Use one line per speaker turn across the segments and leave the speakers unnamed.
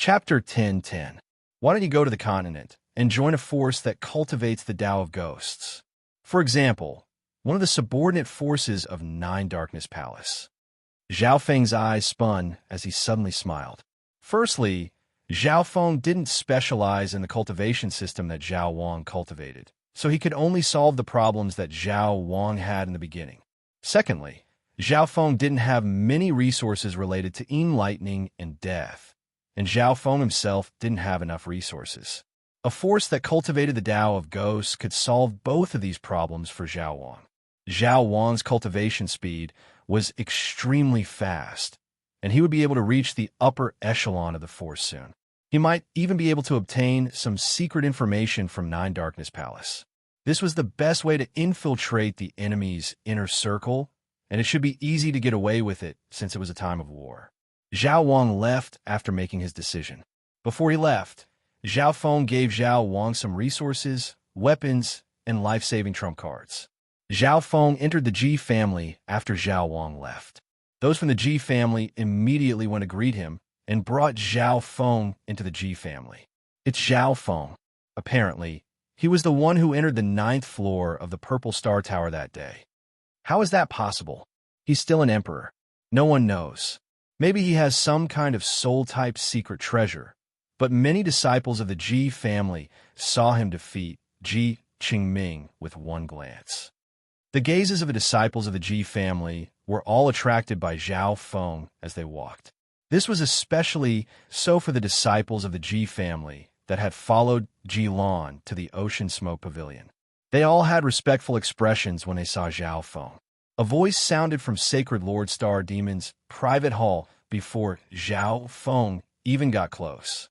Chapter 10:10. Why don't you go to the continent and join a force that cultivates the Tao of Ghosts? For example, one of the subordinate forces of Nine Darkness Palace. Zhao Feng's eyes spun as he suddenly smiled. Firstly, Zhao Feng didn't specialize in the cultivation system that Zhao Wang cultivated, so he could only solve the problems that Zhao Wang had in the beginning. Secondly, Zhao Feng didn't have many resources related to enlightening and death, and Zhao Feng himself didn't have enough resources. A force that cultivated the Tao of Ghosts could solve both of these problems for Zhao Wang. Zhao Wang's cultivation speed was extremely fast, and he would be able to reach the upper echelon of the force soon. He might even be able to obtain some secret information from Nine Darkness Palace. This was the best way to infiltrate the enemy's inner circle, and it should be easy to get away with it since it was a time of war. Zhao Wang left after making his decision. Before he left, Zhao Feng gave Zhao Wang some resources, weapons, and life-saving trump cards. Zhao Feng entered the Ji family after Zhao Wang left. Those from the Ji family immediately went to greet him and brought Zhao Feng into the Ji family. It's Zhao Feng. Apparently, he was the one who entered the 9th floor of the Purple Star Tower that day. How is that possible? He's still an emperor. No one knows. Maybe he has some kind of soul-type secret treasure, but many disciples of the Ji family saw him defeat Ji Qingming with one glance. The gazes of the disciples of the Ji family were all attracted by Zhao Feng as they walked. This was especially so for the disciples of the Ji family that had followed Ji Lan to the Ocean Smoke Pavilion. They all had respectful expressions when they saw Zhao Feng. A voice sounded from Sacred Lord Star Demon's private hall before Zhao Feng even got close.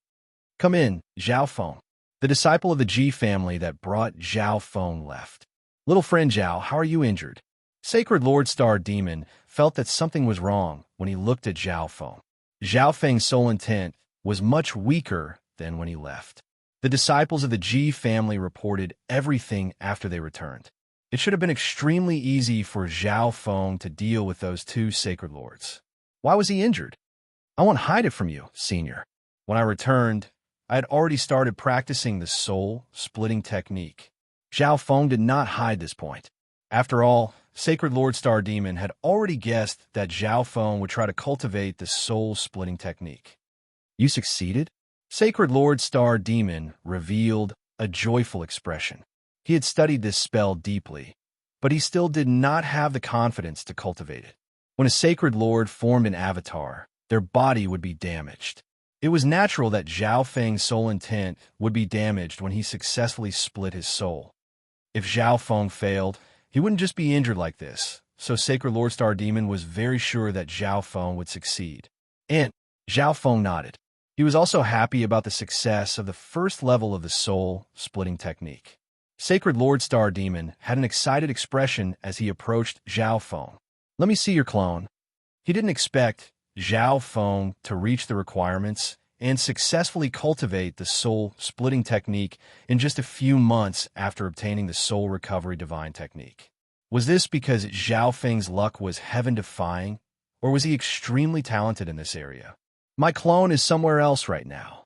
"Come in, Zhao Feng." The disciple of the Ji family that brought Zhao Feng left. "Little friend Zhao, how are you injured?" Sacred Lord Star Demon felt that something was wrong when he looked at Zhao Feng. Zhao Feng's soul intent was much weaker than when he left. The disciples of the Ji family reported everything after they returned. It should have been extremely easy for Zhao Feng to deal with those two sacred lords. Why was he injured? "I won't hide it from you, senior. When I returned, I had already started practicing the soul-splitting technique." Zhao Feng did not hide this point. After all, Sacred Lord Star Demon had already guessed that Zhao Feng would try to cultivate the soul-splitting technique. "You succeeded?" Sacred Lord Star Demon revealed a joyful expression. He had studied this spell deeply, but he still did not have the confidence to cultivate it. When a Sacred Lord formed an avatar, their body would be damaged. It was natural that Zhao Feng's soul intent would be damaged when he successfully split his soul. If Zhao Feng failed, he wouldn't just be injured like this, so Sacred Lord Star Demon was very sure that Zhao Feng would succeed. And Zhao Feng nodded. He was also happy about the success of the first level of the soul-splitting technique. Sacred Lord Star Demon had an excited expression as he approached Zhao Feng. "Let me see your clone." He didn't expect Zhao Feng to reach the requirements and successfully cultivate the soul-splitting technique in just a few months after obtaining the Soul Recovery Divine Technique. Was this because Zhao Feng's luck was heaven-defying, or was he extremely talented in this area? "My clone is somewhere else right now."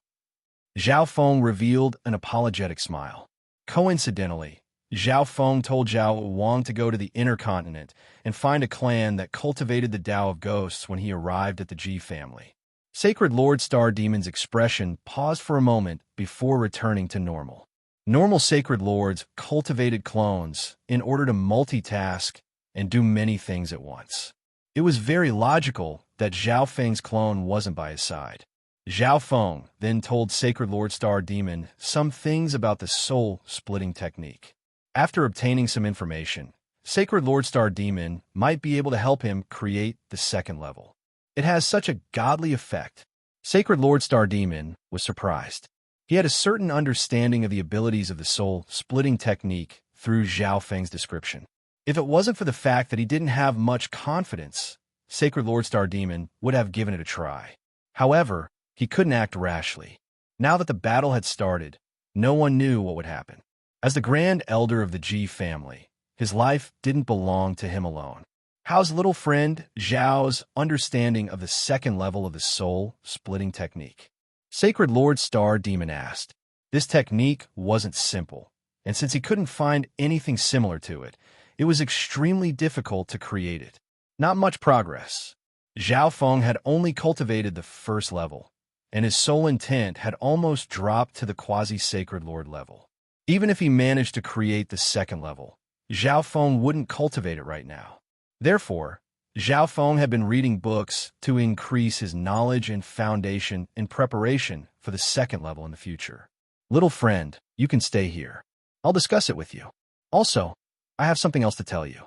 Zhao Feng revealed an apologetic smile. Coincidentally, Zhao Feng told Zhao Wang to go to the inner continent and find a clan that cultivated the Tao of Ghosts when he arrived at the Ji family. Sacred Lord Star Demon's expression paused for a moment before returning to normal. Normal Sacred Lords cultivated clones in order to multitask and do many things at once. It was very logical that Zhao Feng's clone wasn't by his side. Zhao Feng then told Sacred Lord Star Demon some things about the soul-splitting technique. After obtaining some information, Sacred Lord Star Demon might be able to help him create the second level. It has such a godly effect. Sacred Lord Star Demon was surprised. He had a certain understanding of the abilities of the soul-splitting technique through Zhao Feng's description. If it wasn't for the fact that he didn't have much confidence, Sacred Lord Star Demon would have given it a try. However, he couldn't act rashly. Now that the battle had started, no one knew what would happen. As the Grand Elder of the Ji family, his life didn't belong to him alone. How's little friend Zhao's understanding of the second level of the soul-splitting technique? Sacred Lord Star Demon asked. This technique wasn't simple, and since he couldn't find anything similar to it, it was extremely difficult to create it. Not much progress. Zhao Feng had only cultivated the first level, and his soul intent had almost dropped to the quasi-sacred lord level. Even if he managed to create the second level, Zhao Feng wouldn't cultivate it right now. Therefore, Zhao Feng had been reading books to increase his knowledge and foundation in preparation for the second level in the future. Little friend, you can stay here. I'll discuss it with you. Also, I have something else to tell you.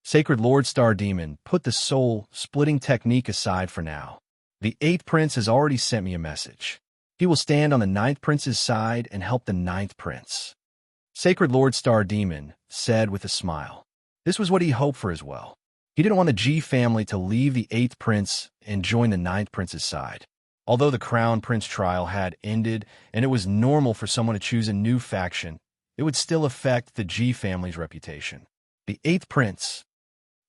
Sacred Lord Star Demon put the soul-splitting technique aside for now. The 8th Prince has already sent me a message. He will stand on the 9th Prince's side and help the 9th Prince. Sacred Lord Star Demon said with a smile. This was what he hoped for as well. He didn't want the G family to leave the 8th Prince and join the 9th Prince's side. Although the Crown Prince trial had ended and it was normal for someone to choose a new faction, it would still affect the G family's reputation. The 8th Prince.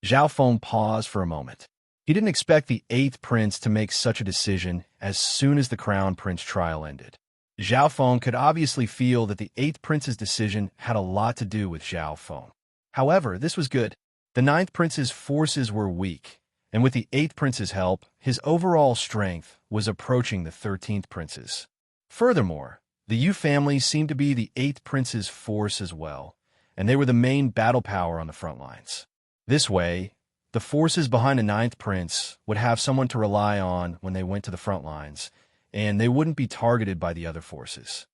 Zhao Feng paused for a moment. He didn't expect the 8th Prince to make such a decision as soon as the Crown Prince trial ended. Zhao Feng could obviously feel that the 8th Prince's decision had a lot to do with Zhao Feng. However, this was good. The 9th Prince's forces were weak, and with the 8th Prince's help, his overall strength was approaching the 13th Prince's. Furthermore, the Yu family seemed to be the 8th Prince's force as well, and they were the main battle power on the front lines. This way, the forces behind the 9th Prince would have someone to rely on when they went to the front lines, and they wouldn't be targeted by the other forces.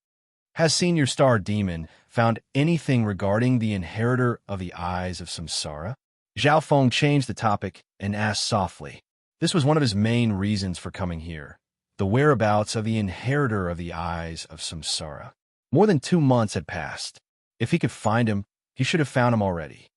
Has Senior Star Demon found anything regarding the inheritor of the Eyes of Samsara? Zhao Feng changed the topic and asked softly. This was one of his main reasons for coming here, the whereabouts of the inheritor of the Eyes of Samsara. More than 2 months had passed. If he could find him, he should have found him already.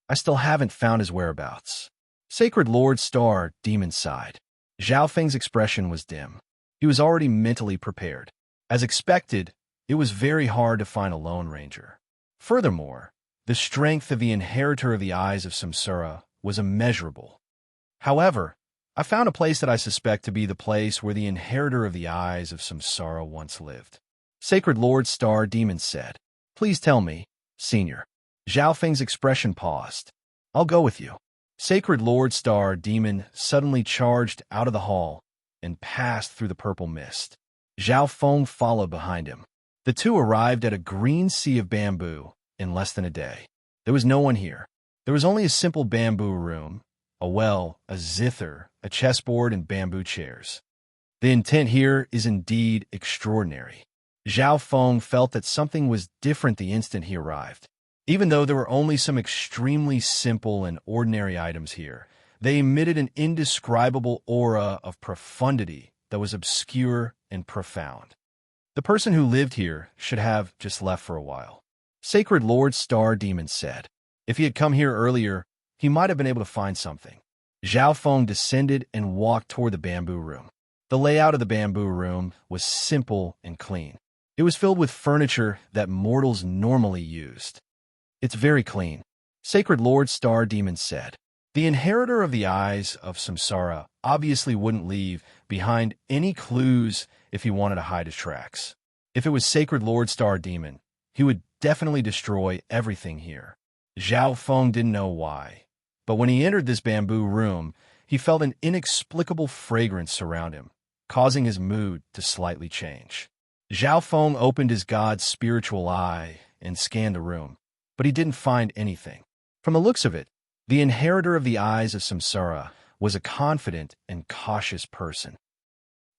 I still haven't found his whereabouts. Sacred Lord Star Demon sighed. Zhao Feng's expression was dim. He was already mentally prepared. As expected, it was very hard to find a Lone Ranger. Furthermore, the strength of the inheritor of the Eyes of Samsara was immeasurable. However, I found a place that I suspect to be the place where the inheritor of the Eyes of Samsara once lived. Sacred Lord Star Demon said, Please tell me, Senior. Zhao Feng's expression paused. I'll go with you. Sacred Lord Star Demon suddenly charged out of the hall and passed through the purple mist. Zhao Feng followed behind him. The two arrived at a green sea of bamboo in less than a day. There was no one here. There was only a simple bamboo room, a well, a zither, a chessboard, and bamboo chairs. The intent here is indeed extraordinary. Zhao Feng felt that something was different the instant he arrived. Even though there were only some extremely simple and ordinary items here, they emitted an indescribable aura of profundity that was obscure and profound. The person who lived here should have just left for a while. Sacred Lord Star Demon said. If he had come here earlier, he might have been able to find something. Zhao Feng descended and walked toward the bamboo room. The layout of the bamboo room was simple and clean. It was filled with furniture that mortals normally used. It's very clean, Sacred Lord Star Demon said. The inheritor of the Eyes of Samsara obviously wouldn't leave behind any clues if he wanted to hide his tracks. If it was Sacred Lord Star Demon, he would definitely destroy everything here. Zhao Feng didn't know why, but when he entered this bamboo room, he felt an inexplicable fragrance surround him, causing his mood to slightly change. Zhao Feng opened his god's spiritual eye and scanned the room, but he didn't find anything. From the looks of it, the inheritor of the Eyes of Samsara was a confident and cautious person.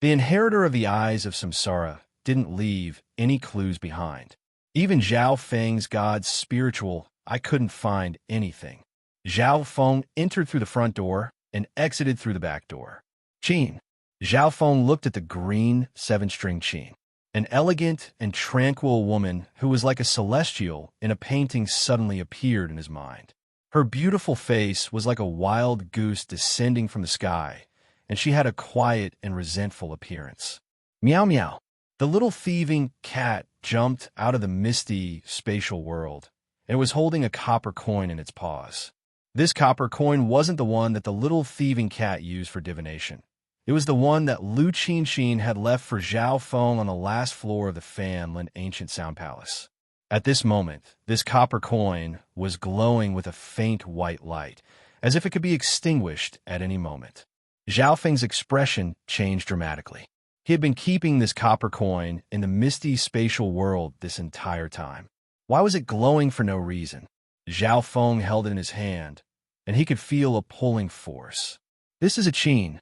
The inheritor of the Eyes of Samsara didn't leave any clues behind. Even Zhao Feng's god's spiritual eye couldn't find anything. Zhao Feng entered through the front door and exited through the back door. Qin. Zhao Feng looked at the green 7-string Qin. An elegant and tranquil woman who was like a celestial in a painting suddenly appeared in his mind. Her beautiful face was like a wild goose descending from the sky, and she had a quiet and resentful appearance. Meow meow. The little thieving cat jumped out of the misty spatial world and was holding a copper coin in its paws. This copper coin wasn't the one that the little thieving cat used for divination. It was the one that Lu Qinxin had left for Zhao Feng on the last floor of the Fanlin ancient sound palace. At this moment, this copper coin was glowing with a faint white light, as if it could be extinguished at any moment. Zhao Feng's expression changed dramatically. He had been keeping this copper coin in the misty spatial world this entire time. Why was it glowing for no reason? Zhao Feng held it in his hand, and he could feel a pulling force. This is a qin.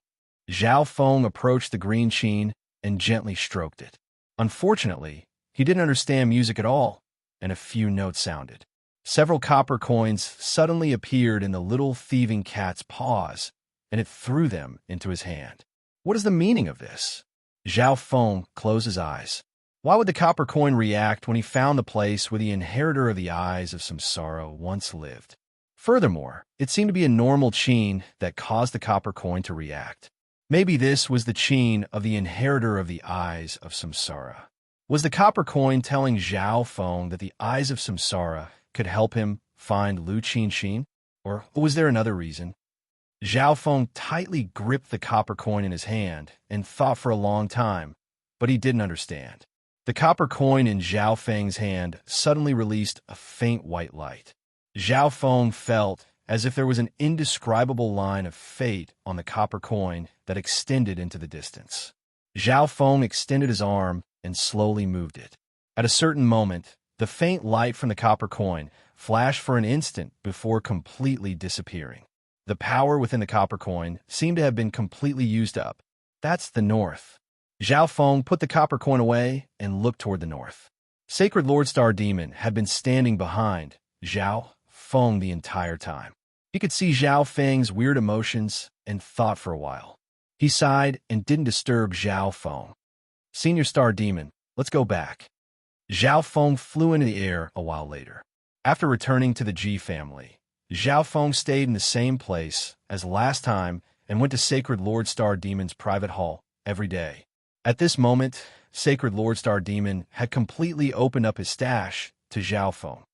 Zhao Feng approached the green qin and gently stroked it. Unfortunately, he didn't understand music at all, and a few notes sounded. Several copper coins suddenly appeared in the little thieving cat's paws, and it threw them into his hand. What is the meaning of this? Zhao Feng closed his eyes. Why would the copper coin react when he found the place where the inheritor of the eyes of samsara once lived? Furthermore, it seemed to be a normal qin that caused the copper coin to react. Maybe this was the qin of the inheritor of the eyes of samsara. Was the copper coin telling Zhao Feng that the eyes of samsara could help him find Lu Qinxin? Or was there another reason? Zhao Feng tightly gripped the copper coin in his hand and thought for a long time, but he didn't understand. The copper coin in Zhao Feng's hand suddenly released a faint white light. Zhao Feng felt as if there was an indescribable line of fate on the copper coin that extended into the distance. Zhao Feng extended his arm and slowly moved it. At a certain moment, the faint light from the copper coin flashed for an instant before completely disappearing. The power within the copper coin seemed to have been completely used up. That's the north. Zhao Feng put the copper coin away and looked toward the north. Sacred Lord Star Demon had been standing behind Zhao Feng the entire time. He could see Zhao Feng's weird emotions and thought for a while. He sighed and didn't disturb Zhao Feng. Senior Star Demon, let's go back. Zhao Feng flew into the air a while later. After returning to the Ji family, Zhao Feng stayed in the same place as last time and went to Sacred Lord Star Demon's private hall every day. At this moment, Sacred Lord Star Demon had completely opened up his stash to Zhao Feng.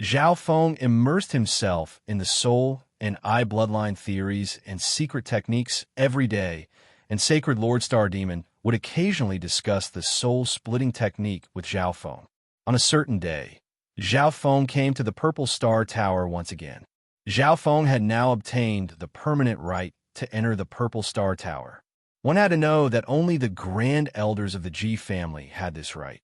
Zhao Feng immersed himself in the soul and eye bloodline theories and secret techniques every day, and Sacred Lord Star Demon would occasionally discuss the soul-splitting technique with Zhao Feng. On a certain day, Zhao Feng came to the Purple Star Tower once again. Zhao Feng had now obtained the permanent right to enter the Purple Star Tower. One had to know that only the Grand Elders of the Ji family had this right.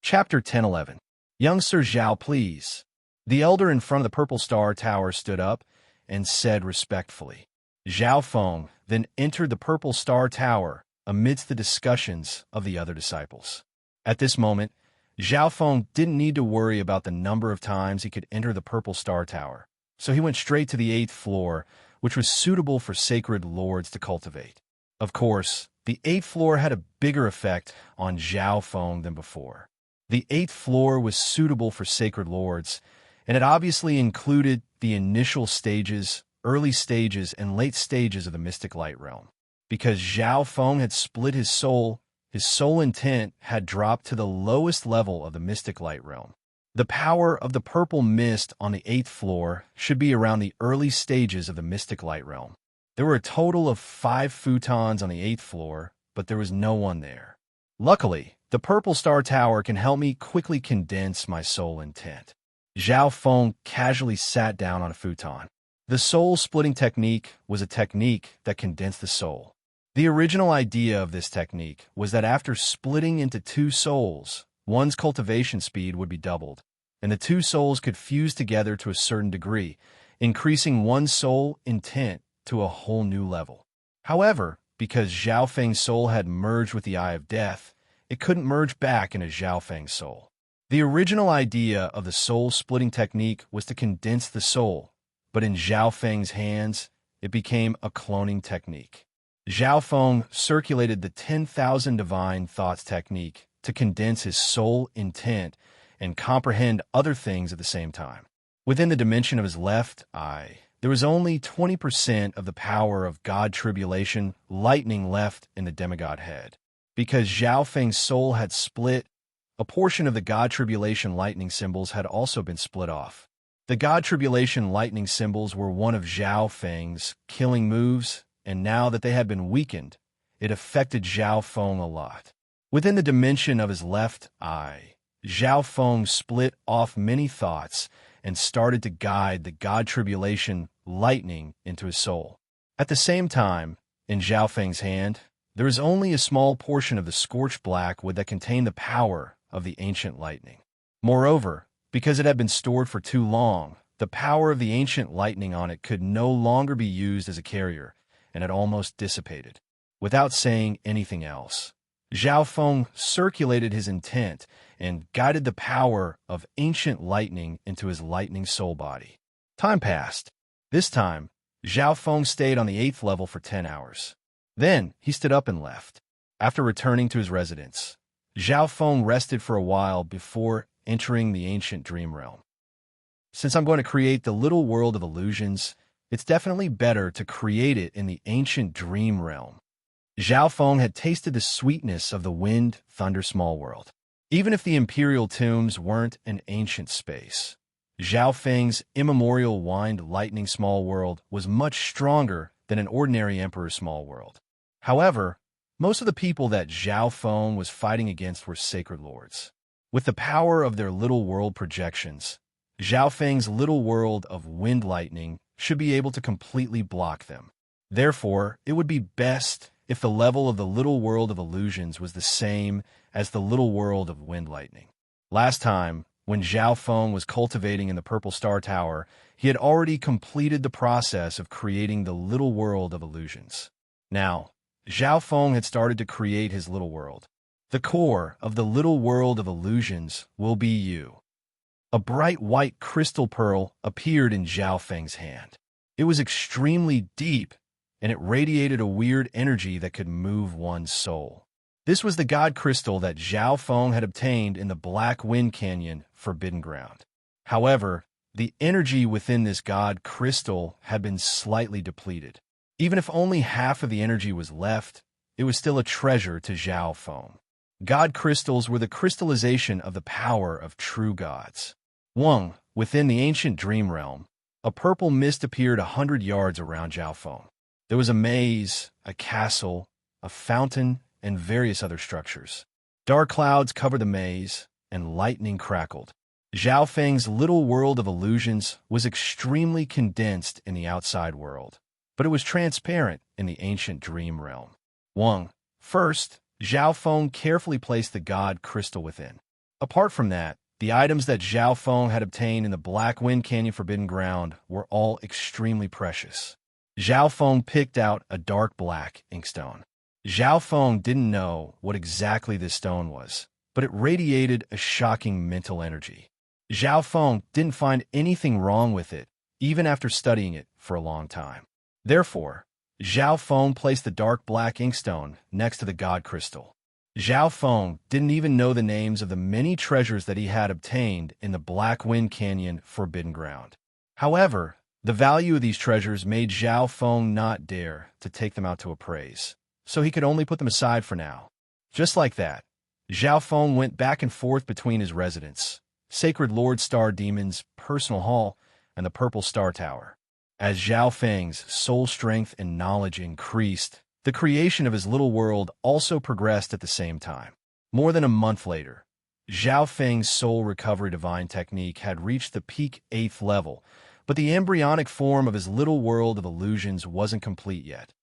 Chapter 10:11. Young Sir Zhao, please. The elder in front of the Purple Star Tower stood up and said respectfully. Zhao Feng then entered the Purple Star Tower amidst the discussions of the other disciples. At this moment, Zhao Feng didn't need to worry about the number of times he could enter the Purple Star Tower, so he went straight to the 8th floor, which was suitable for sacred lords to cultivate. Of course, the 8th floor had a bigger effect on Zhao Feng than before. The 8th floor was suitable for sacred lords, and it obviously included the initial stages, early stages, and late stages of the mystic light realm. Because Zhao Feng had split his soul intent had dropped to the lowest level of the mystic light realm. The power of the purple mist on the 8th floor should be around the early stages of the mystic light realm. There were a total of 5 futons on the 8th floor, but there was no one there. Luckily, the Purple Star Tower can help me quickly condense my soul intent. Zhao Feng casually sat down on a futon. The soul-splitting technique was a technique that condensed the soul. The original idea of this technique was that after splitting into 2 souls, one's cultivation speed would be doubled, and the 2 souls could fuse together to a certain degree, increasing one's soul intent to a whole new level. However, because Zhao Feng's soul had merged with the Eye of Death, it couldn't merge back into Zhao Feng's soul. The original idea of the soul-splitting technique was to condense the soul, but in Zhao Feng's hands, it became a cloning technique. Zhao Feng circulated the 10,000 divine thoughts technique to condense his soul intent and comprehend other things at the same time. Within the dimension of his left eye, there was only 20% of the power of God Tribulation lightning left in the demigod head. Because Zhao Feng's soul had split, a portion of the God Tribulation lightning symbols had also been split off. The God Tribulation lightning symbols were one of Zhao Feng's killing moves and now that they had been weakened, it affected Zhao Feng a lot. Within the dimension of his left eye, Zhao Feng split off many thoughts and started to guide the God Tribulation lightning into his soul. At the same time, in Zhao Feng's hand, there is only a small portion of the scorched black wood that contained the power of the ancient lightning. Moreover, because it had been stored for too long, the power of the ancient lightning on it could no longer be used as a carrier, and had almost dissipated. Without saying anything else, Zhao Feng circulated his intent and guided the power of ancient lightning into his lightning soul body. Time passed. This time, Zhao Feng stayed on the 8th level for 10 hours. Then, he stood up and left. After returning to his residence, Zhao Feng rested for a while before entering the ancient dream realm. Since I'm going to create the little world of illusions, it's definitely better to create it in the ancient dream realm. Zhao Feng had tasted the sweetness of the wind, thunder small world. Even if the imperial tombs weren't an ancient space, Zhao Feng's immemorial wind lightning small world was much stronger than an ordinary emperor's small world. However, most of the people that Zhao Feng was fighting against were sacred lords. With the power of their little world projections, Zhao Feng's little world of wind lightning should be able to completely block them. Therefore, it would be best if the level of the little world of illusions was the same as the little world of wind lightning. Last time, when Zhao Feng was cultivating in the Purple Star Tower, he had already completed the process of creating the little world of illusions. Now, Zhao Feng had started to create his little world. The core of the little world of illusions will be you. A bright white crystal pearl appeared in Zhao Feng's hand. It was extremely deep, and it radiated a weird energy that could move one's soul. This was the God Crystal that Zhao Feng had obtained in the Black Wind Canyon Forbidden Ground. However, the energy within this God Crystal had been slightly depleted. Even if only half of the energy was left, it was still a treasure to Zhao Feng. God Crystals were the crystallization of the power of true gods. Within the ancient dream realm, a purple mist appeared 100 yards around Zhao Feng. There was a maze, a castle, a fountain, and various other structures. Dark clouds covered the maze, and lightning crackled. Zhao Feng's little world of illusions was extremely condensed in the outside world, but it was transparent in the ancient dream realm. First, Zhao Feng carefully placed the God Crystal within. Apart from that, the items that Zhao Feng had obtained in the Black Wind Canyon Forbidden Ground were all extremely precious. Zhao Feng picked out a dark black inkstone. Zhao Feng didn't know what exactly this stone was, but it radiated a shocking mental energy. Zhao Feng didn't find anything wrong with it, even after studying it for a long time. Therefore, Zhao Feng placed the dark black inkstone next to the God Crystal. Zhao Feng didn't even know the names of the many treasures that he had obtained in the Black Wind Canyon Forbidden Ground. However, the value of these treasures made Zhao Feng not dare to take them out to appraise, so he could only put them aside for now. Just like that, Zhao Feng went back and forth between his residence, Sacred Lord Star Demon's personal hall, and the Purple Star Tower. As Zhao Feng's soul strength and knowledge increased, the creation of his little world also progressed at the same time. More than a month later, Zhao Feng's soul recovery divine technique had reached the peak 8th level, but the embryonic form of his little world of illusions wasn't complete yet.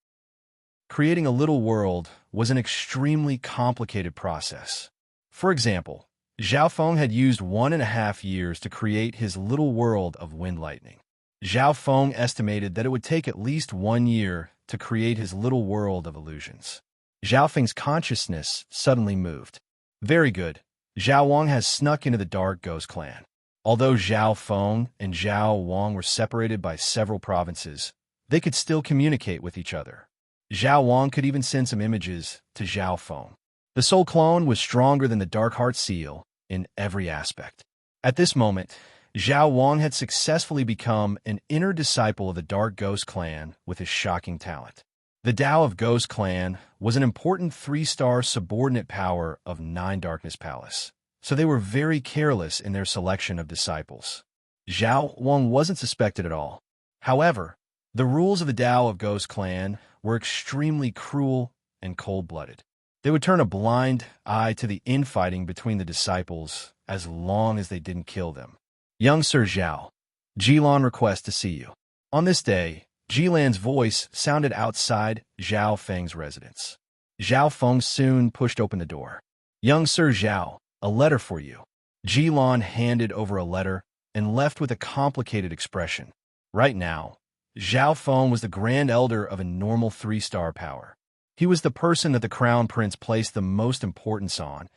Creating a little world was an extremely complicated process. For example, Zhao Feng had used 1.5 years to create his little world of wind lightning. Zhao Feng estimated that it would take at least 1 year to create his little world of illusions. Zhao Feng's consciousness suddenly moved. Very good. Zhao Wang has snuck into the Dark Ghost clan. Although Zhao Feng and Zhao Wang were separated by several provinces, they could still communicate with each other. Zhao Wang could even send some images to Zhao Feng. The soul clone was stronger than the Dark Heart Seal in every aspect. At this moment, Zhao Wang had successfully become an inner disciple of the Dark Ghost clan with his shocking talent. The Tao of Ghost clan was an important 3-star subordinate power of 9 Darkness Palace, so they were very careless in their selection of disciples. Zhao Wang wasn't suspected at all. However, the rules of the Tao of Ghost clan were extremely cruel and cold-blooded. They would turn a blind eye to the infighting between the disciples as long as they didn't kill them. Young Sir Zhao, Jilan requests to see you. On this day, Jilan's voice sounded outside Zhao Feng's residence. Zhao Feng soon pushed open the door. Young Sir Zhao, a letter for you. Jilan handed over a letter and left with a complicated expression. Right now, Zhao Feng was the Grand Elder of a normal 3-star power. He was the person that the Crown Prince placed the most importance on,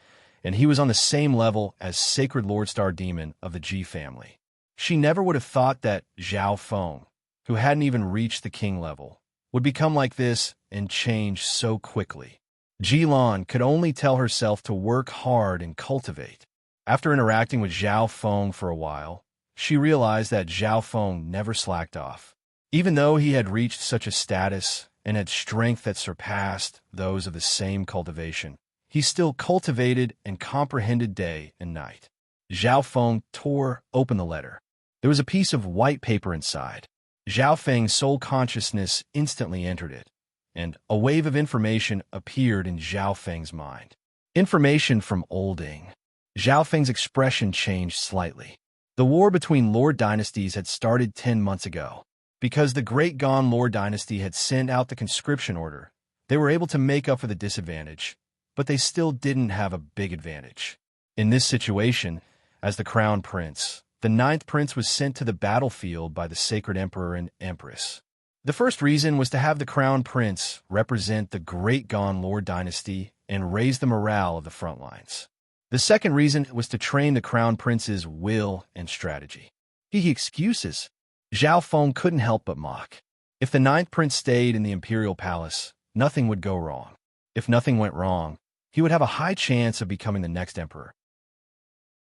and he was on the same level as Sacred Lord Star Demon of the Ji family. She never would have thought that Zhao Feng, who hadn't even reached the king level, would become like this and change so quickly. Jilan could only tell herself to work hard and cultivate. After interacting with Zhao Feng for a while, she realized that Zhao Feng never slacked off. Even though he had reached such a status and had strength that surpassed those of the same cultivation, he still cultivated and comprehended day and night. Zhao Feng tore open the letter. There was a piece of white paper inside. Zhao Feng's soul consciousness instantly entered it, and a wave of information appeared in Zhao Feng's mind. Information from Olding. Zhao Feng's expression changed slightly. The war between Lord dynasties had started 10 months ago. Because the Great Gan Lord dynasty had sent out the conscription order, they were able to make up for the disadvantage, but they still didn't have a big advantage. In this situation, as the Crown Prince, the 9th Prince was sent to the battlefield by the Sacred Emperor and Empress. The first reason was to have the Crown Prince represent the Great Gan Lord dynasty and raise the morale of the front lines. The second reason was to train the Crown Prince's will and strategy. Excuses. Zhao Feng couldn't help but mock. If the 9th Prince stayed in the Imperial Palace, nothing would go wrong. If nothing went wrong, he would have a high chance of becoming the next emperor.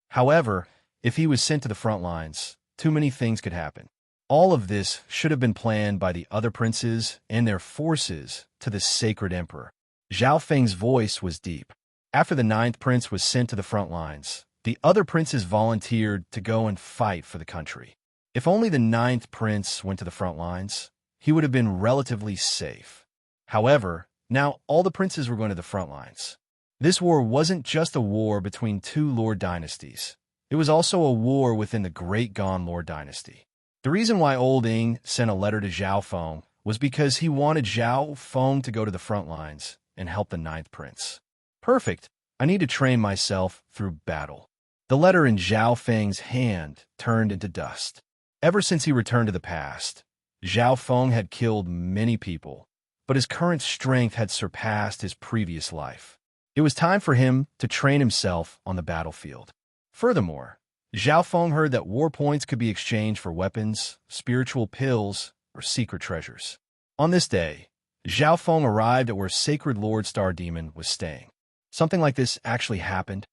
However, if he was sent to the front lines, too many things could happen. All of this should have been planned by the other princes and their forces to the Sacred Emperor. Zhao Feng's voice was deep. After the 9th Prince was sent to the front lines, the other princes volunteered to go and fight for the country. If only the 9th Prince went to the front lines, he would have been relatively safe. However, now all the princes were going to the front lines. This war wasn't just a war between 2 Lord dynasties. It was also a war within the Great Gan Lord dynasty. The reason why Olding sent a letter to Zhao Feng was because he wanted Zhao Feng to go to the front lines and help the 9th Prince. Perfect. I need to train myself through battle. The letter in Zhao Feng's hand turned into dust. Ever since he returned to the past, Zhao Feng had killed many people, but his current strength had surpassed his previous life. It was time for him to train himself on the battlefield. Furthermore, Zhao Feng heard that war points could be exchanged for weapons, spiritual pills, or secret treasures. On this day, Zhao Feng arrived at where Sacred Lord Star Demon was staying. Something like this actually happened.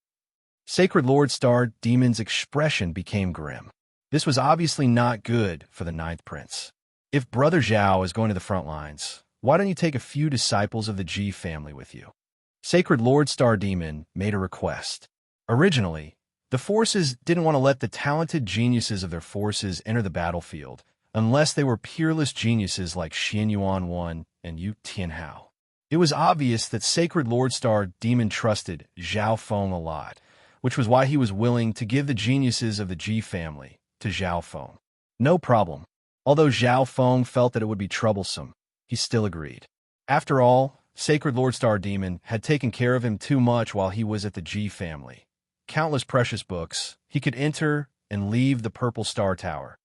Sacred Lord Star Demon's expression became grim. This was obviously not good for the 9th Prince. If Brother Zhao is going to the front lines, why don't you take a few disciples of the Ji family with you? Sacred Lord Star Demon made a request. Originally, the forces didn't want to let the talented geniuses of their forces enter the battlefield unless they were peerless geniuses like Xian Yuan 1 and Yu Tianhao. It was obvious that Sacred Lord Star Demon trusted Zhao Feng a lot, which was why he was willing to give the geniuses of the Ji family to Zhao Feng. No problem. Although Zhao Feng felt that it would be troublesome, he still agreed. After all, Sacred Lord Star Demon had taken care of him too much while he was at the Ji family. Countless precious books, he could enter and leave the Purple Star Tower,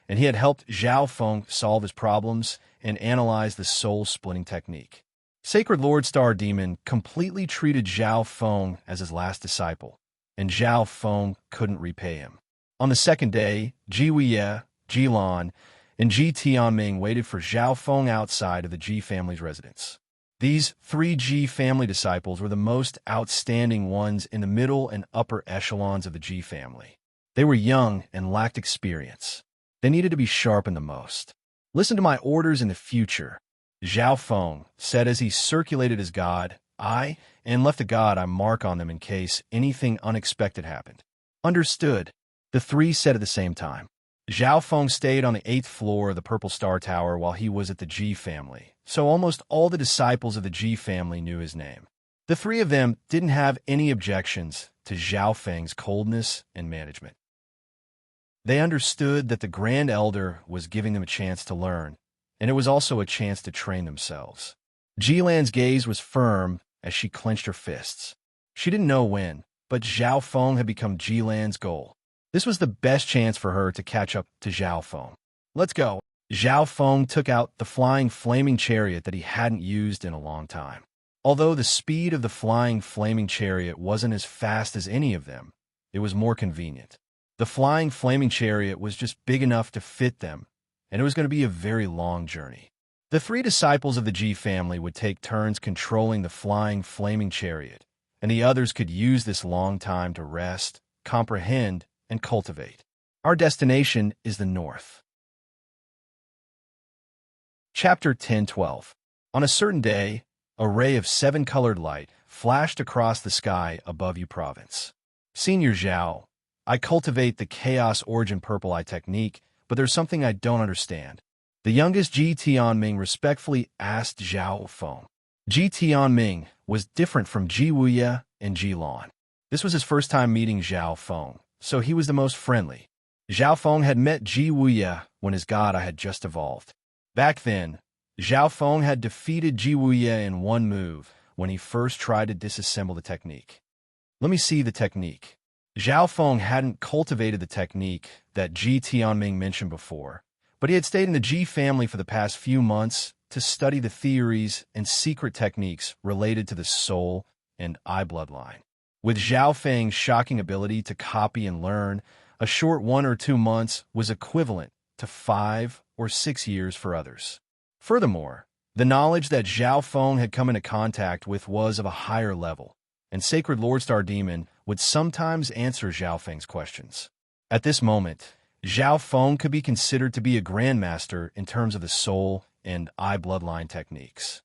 and he had helped Zhao Feng solve his problems and analyze the soul-splitting technique. Sacred Lord Star Demon completely treated Zhao Feng as his last disciple, and Zhao Feng couldn't repay him. On the second day, Ji Weiye, Ji Lan, and Ji Tianming waited for Zhao Feng outside of the Ji family's residence. These 3 Ji family disciples were the most outstanding ones in the middle and upper echelons of the Ji family. They were young and lacked experience. They needed to be sharpened the most. Listen to my orders in the future, Zhao Feng said as he circulated his god, and left a god mark on them in case anything unexpected happened. Understood, the 3 said at the same time. Zhao Feng stayed on the 8th floor of the Purple Star Tower while he was at the Ji family, so almost all the disciples of the Ji family knew his name. The three of them didn't have any objections to Zhao Feng's coldness and management. They understood that the Grand Elder was giving them a chance to learn, and it was also a chance to train themselves. Jilan's gaze was firm as she clenched her fists. She didn't know when, but Zhao Feng had become Jilan's goal. This was the best chance for her to catch up to Zhao Feng. Let's go. Zhao Feng took out the flying flaming chariot that he hadn't used in a long time. Although the speed of the flying flaming chariot wasn't as fast as any of them, it was more convenient. The flying flaming chariot was just big enough to fit them, and it was going to be a very long journey. The three disciples of the Ji family would take turns controlling the flying flaming chariot, and the others could use this long time to rest, comprehend, and cultivate. Our destination is the north. Chapter 10:12. On a certain day, a ray of 7-colored light flashed across the sky above you province. Senior Zhao, I cultivate the Chaos Origin Purple Eye technique, but there's something I don't understand. The youngest Ji Tianming respectfully asked Zhao Feng. Ji Tianming was different from Ji Wuye and Ji Lan. This was his first time meeting Zhao Feng, so he was the most friendly. Zhao Feng had met Ji Wuye when his god I had just evolved. Back then, Zhao Feng had defeated Ji Wuye in one move when he first tried to disassemble the technique. Let me see the technique. Zhao Feng hadn't cultivated the technique that Ji Tianming mentioned before, but he had stayed in the Ji family for the past few months to study the theories and secret techniques related to the soul and eye bloodline. With Zhao Feng's shocking ability to copy and learn, a short 1 or 2 months was equivalent to 5 or 6 years for others. Furthermore, the knowledge that Zhao Feng had come into contact with was of a higher level, and Sacred Lord Star Demon would sometimes answer Zhao Feng's questions. At this moment, Zhao Feng could be considered to be a grandmaster in terms of the soul and eye bloodline techniques.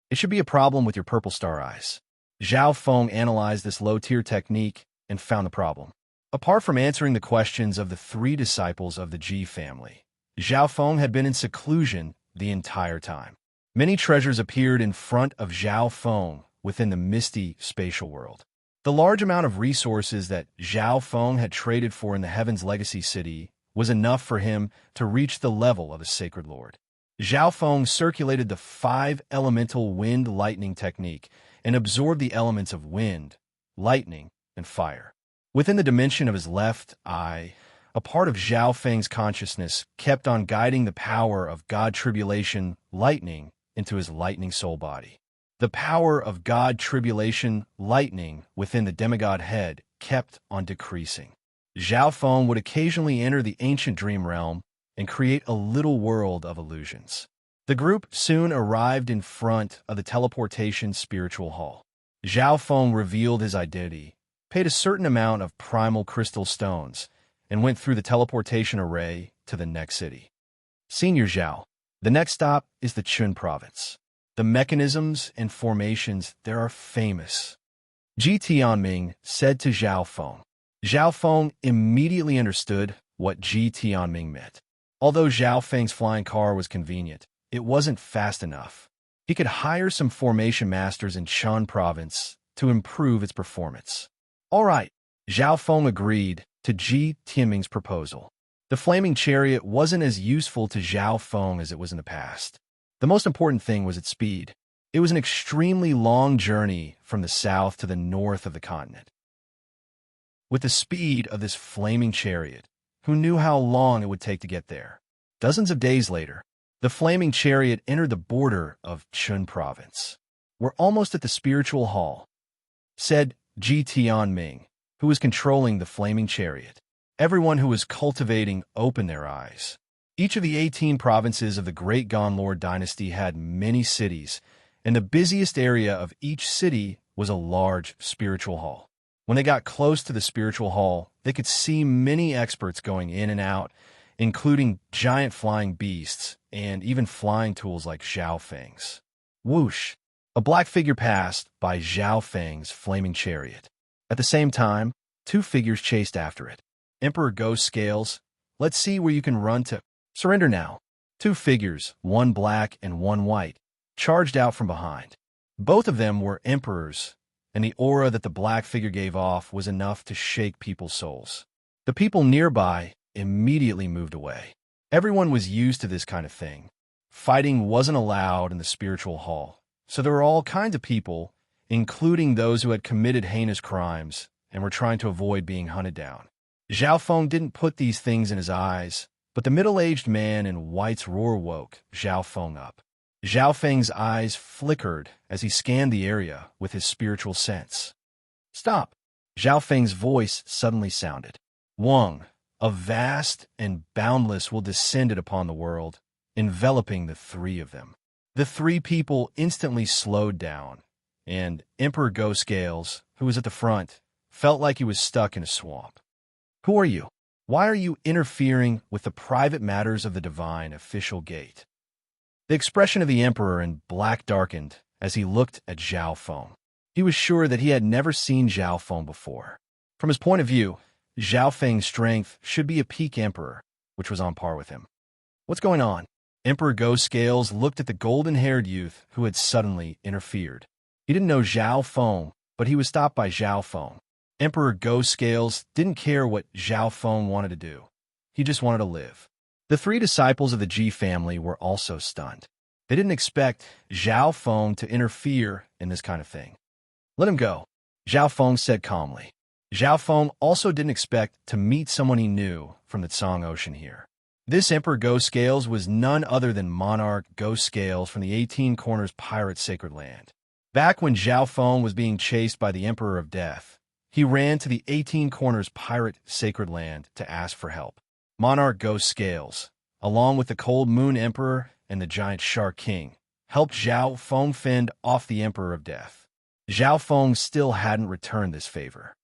It should be a problem with your purple star eyes. Zhao Feng analyzed this low-tier technique and found the problem. Apart from answering the questions of the 3 disciples of the Ji family, Zhao Feng had been in seclusion the entire time. Many treasures appeared in front of Zhao Feng within the misty spatial world. The large amount of resources that Zhao Feng had traded for in the Heaven's Legacy City was enough for him to reach the level of a Sacred Lord. Zhao Feng circulated the 5 elemental wind lightning technique and absorbed the elements of wind, lightning, and fire. Within the dimension of his left eye, a part of Zhao Feng's consciousness kept on guiding the power of God Tribulation Lightning into his lightning soul body. The power of God Tribulation Lightning within the demigod head kept on decreasing. Zhao Feng would occasionally enter the ancient dream realm and create a little world of illusions. The group soon arrived in front of the teleportation spiritual hall. Zhao Feng revealed his identity, paid a certain amount of primal crystal stones, and went through the teleportation array to the next city. Senior Zhao, the next stop is the Chun province. The mechanisms and formations there are famous. Ji Tianming said to Zhao Feng. Zhao Feng immediately understood what Ji Tianming meant. Although Zhao Feng's flying car was convenient, it wasn't fast enough. He could hire some formation masters in Chun province to improve its performance. All right, Zhao Feng agreed to Ji Tianming's proposal. The flaming chariot wasn't as useful to Zhao Feng as it was in the past. The most important thing was its speed. It was an extremely long journey from the south to the north of the continent. With the speed of this flaming chariot, who knew how long it would take to get there? Dozens of days later, the flaming chariot entered the border of Chun province. We're almost at the spiritual hall, said Ji Tianming, who was controlling the flaming chariot. Everyone who was cultivating opened their eyes. Each of the 18 provinces of the Great Gonlord dynasty had many cities, and the busiest area of each city was a large spiritual hall. When they got close to the spiritual hall, they could see many experts going in and out, including giant flying beasts and even flying tools like Zhao Feng's. Whoosh! A black figure passed by Zhao Feng's flaming chariot. At the same time, 2 figures chased after it. Emperor Ghost Scales, Let's see where you can run to. Surrender now. Two figures, one black and one white, charged out from behind. Both of them were emperors, and the aura that the black figure gave off was enough to shake people's souls. The people nearby immediately moved away. Everyone was used to this kind of thing. Fighting wasn't allowed in the spiritual hall, so there were all kinds of people, including those who had committed heinous crimes and were trying to avoid being hunted down. Zhao Feng didn't put these things in his eyes, but the middle-aged man in white's roar woke Zhao Feng up. Zhao Feng's eyes flickered as he scanned the area with his spiritual sense. Stop! Zhao Feng's voice suddenly sounded. Wang, a vast and boundless will descended upon the world, enveloping the three of them. The three people instantly slowed down, and Emperor Go Scales, who was at the front, felt like he was stuck in a swamp. Who are you? Why are you interfering with the private matters of the divine official gate? The expression of the emperor in black darkened as he looked at Zhao Feng. He was sure that he had never seen Zhao Feng before. From his point of view, Zhao Feng's strength should be a peak emperor, which was on par with him. What's going on? Emperor Go Scales looked at the golden-haired youth who had suddenly interfered. He didn't know Zhao Feng, but he was stopped by Zhao Feng. Emperor Go Scales didn't care what Zhao Feng wanted to do. He just wanted to live. The three disciples of the Ji family were also stunned. They didn't expect Zhao Feng to interfere in this kind of thing. Let him go, Zhao Feng said calmly. Zhao Feng also didn't expect to meet someone he knew from the Tsang Ocean here. This Emperor Go Scales was none other than Monarch Go Scales from the 18 Corners Pirate Sacred Land. Back when Zhao Feng was being chased by the Emperor of Death, he ran to the 18 Corners Pirate Sacred Land to ask for help. Monarch Go Scales, along with the Cold Moon Emperor and the Giant Shark King, helped Zhao Feng fend off the Emperor of Death. Zhao Feng still hadn't returned this favor.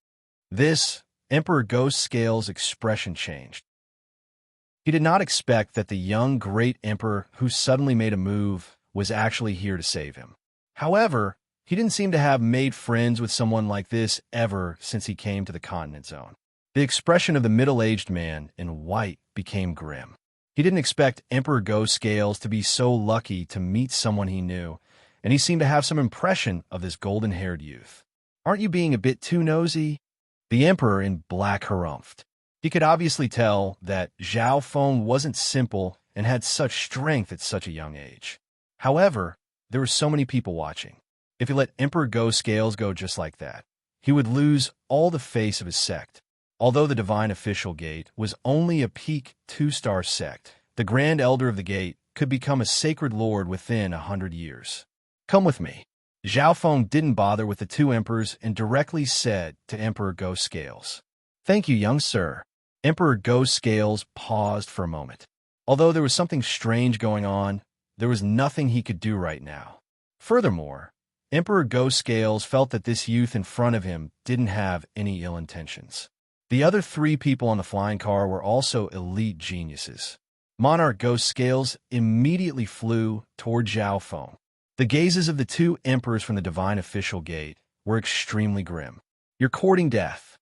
This Emperor Go Scales' expression changed. He did not expect that the young great emperor who suddenly made a move was actually here to save him. However, he didn't seem to have made friends with someone like this ever since he came to the continent zone. The expression of the middle-aged man in white became grim. He didn't expect Emperor Go Scales to be so lucky to meet someone he knew, and he seemed to have some impression of this golden-haired youth. Aren't you being a bit too nosy? The emperor in black harumphed. He could obviously tell that Zhao Feng wasn't simple and had such strength at such a young age. However, there were so many people watching. If he let Emperor Go Scales go just like that, he would lose all the face of his sect. Although the Divine Official Gate was only a peak 2-star sect, the Grand Elder of the Gate could become a sacred lord within 100 years. Come with me. Zhao Feng didn't bother with the two emperors and directly said to Emperor Go Scales, Thank you, young sir. Emperor Go Scales paused for a moment. Although there was something strange going on, there was nothing he could do right now. Furthermore, Emperor Go Scales felt that this youth in front of him didn't have any ill intentions. The other three people on the flying car were also elite geniuses. Monarch Go Scales immediately flew toward Zhao Feng. The gazes of the two emperors from the Divine Official Gate were extremely grim. You're courting death.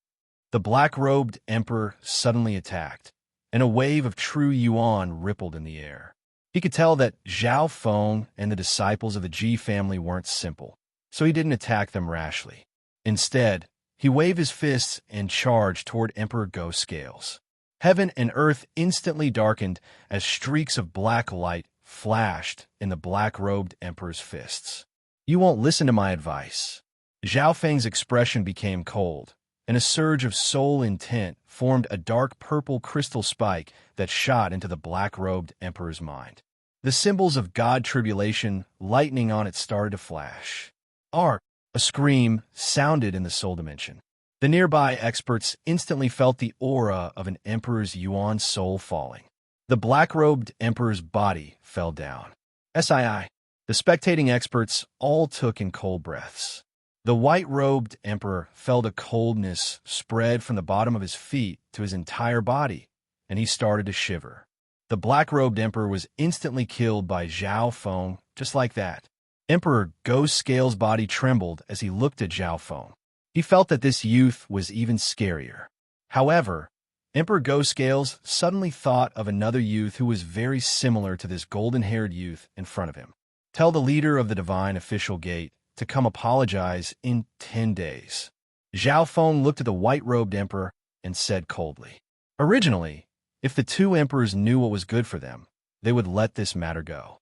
The black-robed emperor suddenly attacked, and a wave of true yuan rippled in the air. He could tell that Zhao Feng and the disciples of the Ji family weren't simple, so he didn't attack them rashly. Instead, he waved his fists and charged toward Emperor Go Scales. Heaven and earth instantly darkened as streaks of black light flashed in the black-robed emperor's fists. You won't listen to my advice. Zhao Feng's expression became cold, and a surge of soul intent formed a dark purple crystal spike that shot into the black-robed emperor's mind. The symbols of God tribulation lightning on it started to flash. Ark! A scream sounded in the soul dimension. The nearby experts instantly felt the aura of an emperor's yuan soul falling. The black-robed emperor's body fell down. SII. The spectating experts all took in cold breaths. The white-robed emperor felt a coldness spread from the bottom of his feet to his entire body, and he started to shiver. The black-robed emperor was instantly killed by Zhao Feng, just like that. Emperor Go Scales' body trembled as he looked at Zhao Feng. He felt that this youth was even scarier. However, Emperor Ghost Scales suddenly thought of another youth who was very similar to this golden-haired youth in front of him. Tell the leader of the Divine Official Gate to come apologize in 10 days. Zhao Feng looked at the white-robed emperor and said coldly. Originally, if the two emperors knew what was good for them, they would let this matter go.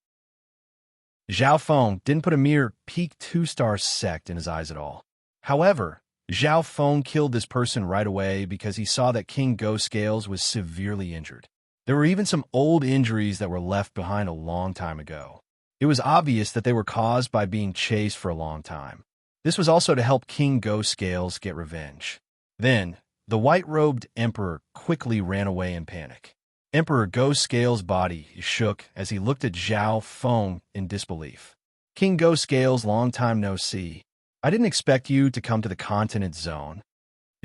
Zhao Feng didn't put a mere peak 2-star sect in his eyes at all. However, Zhao Feng killed this person right away because he saw that King Ghost Scales was severely injured. There were even some old injuries that were left behind a long time ago. It was obvious that they were caused by being chased for a long time. This was also to help King Ghost Scales get revenge. Then, the white-robed emperor quickly ran away in panic. Emperor Ghost Scales' body shook as he looked at Zhao Feng in disbelief. King Ghost Scales, long time no see. I didn't expect you to come to the continent zone.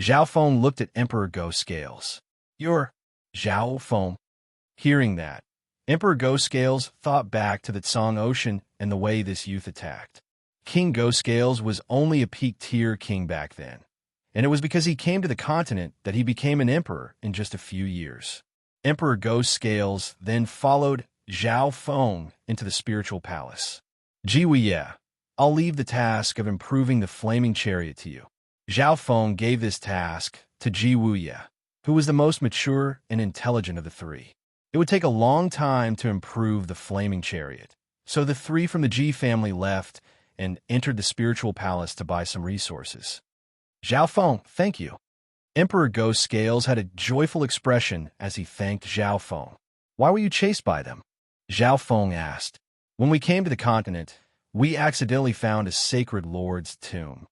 Zhao Feng looked at Emperor Ghost Scales. You're Zhao Feng. Hearing that, Emperor Ghost Scales thought back to the Tsang Ocean and the way this youth attacked. King Ghost Scales was only a peak-tier king back then, and it was because he came to the continent that he became an emperor in just a few years. Emperor Ghost Scales then followed Zhao Feng into the spiritual palace. Jiwuye, I'll leave the task of improving the flaming chariot to you. Zhao Feng gave this task to Jiwuye, who was the most mature and intelligent of the three. It would take a long time to improve the flaming chariot, so the three from the Ji family left and entered the spiritual palace to buy some resources. Zhao Feng, thank you. Emperor Ghost Scales had a joyful expression as he thanked Zhao Feng. Why were you chased by them? Zhao Feng asked. When we came to the continent, we accidentally found a sacred lord's tomb.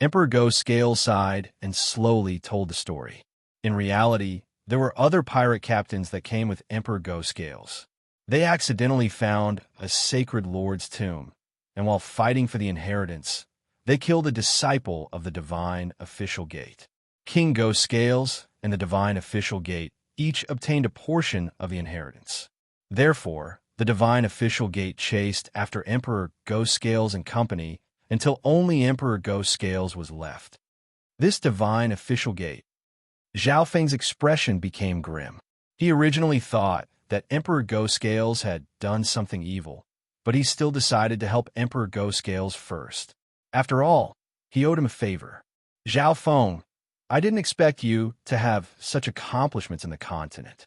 Emperor Ghost Scales sighed and slowly told the story. In reality, there were other pirate captains that came with Emperor Ghost Scales. They accidentally found a sacred lord's tomb, and while fighting for the inheritance, they killed a disciple of the Divine Official Gate. King Ghost Scales and the Divine Official Gate each obtained a portion of the inheritance. Therefore, the Divine Official Gate chased after Emperor Ghost Scales and company until only Emperor Ghost Scales was left. This Divine Official Gate. Zhao Feng's expression became grim. He originally thought that Emperor Ghost Scales had done something evil, but he still decided to help Emperor Ghost Scales first. After all, he owed him a favor. Zhao Feng, I didn't expect you to have such accomplishments in the continent.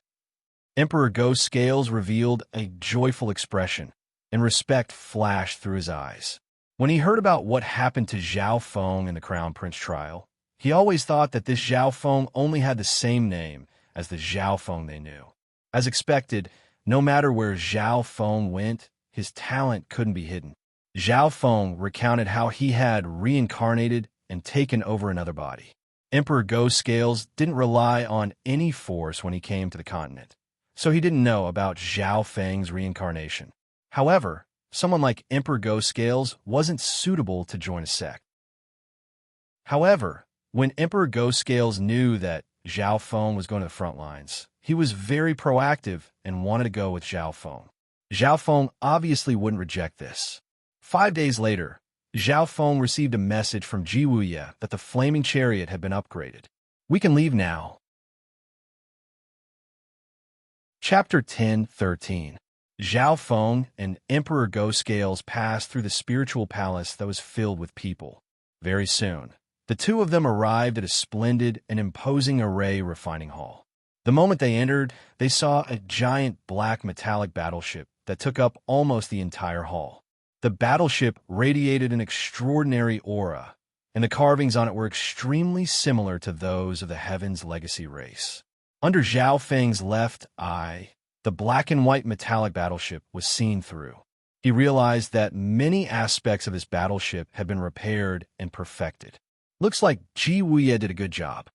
Emperor Ghost Scales revealed a joyful expression, and respect flashed through his eyes. When he heard about what happened to Zhao Feng in the Crown Prince trial, he always thought that this Zhao Feng only had the same name as the Zhao Feng they knew. As expected, no matter where Zhao Feng went, his talent couldn't be hidden. Zhao Feng recounted how he had reincarnated and taken over another body. Emperor Ghost Scales didn't rely on any force when he came to the continent, so he didn't know about Zhao Feng's reincarnation. However, someone like Emperor Ghost Scales wasn't suitable to join a sect. However, when Emperor Ghost Scales knew that Zhao Feng was going to the front lines, he was very proactive and wanted to go with Zhao Feng. Zhao Feng obviously wouldn't reject this. 5 days later, Zhao Feng received a message from Jiwuye that the flaming chariot had been upgraded. We can leave now. Chapter 10:13. Zhao Feng and Emperor Ghost Scales passed through the spiritual palace that was filled with people. Very soon, the two of them arrived at a splendid and imposing array refining hall. The moment they entered, they saw a giant black metallic battleship that took up almost the entire hall. The battleship radiated an extraordinary aura, and the carvings on it were extremely similar to those of the Heaven's Legacy race. Under Zhao Feng's left eye, the black and white metallic battleship was seen through. He realized that many aspects of his battleship had been repaired and perfected. Looks like Jiwuye did a good job.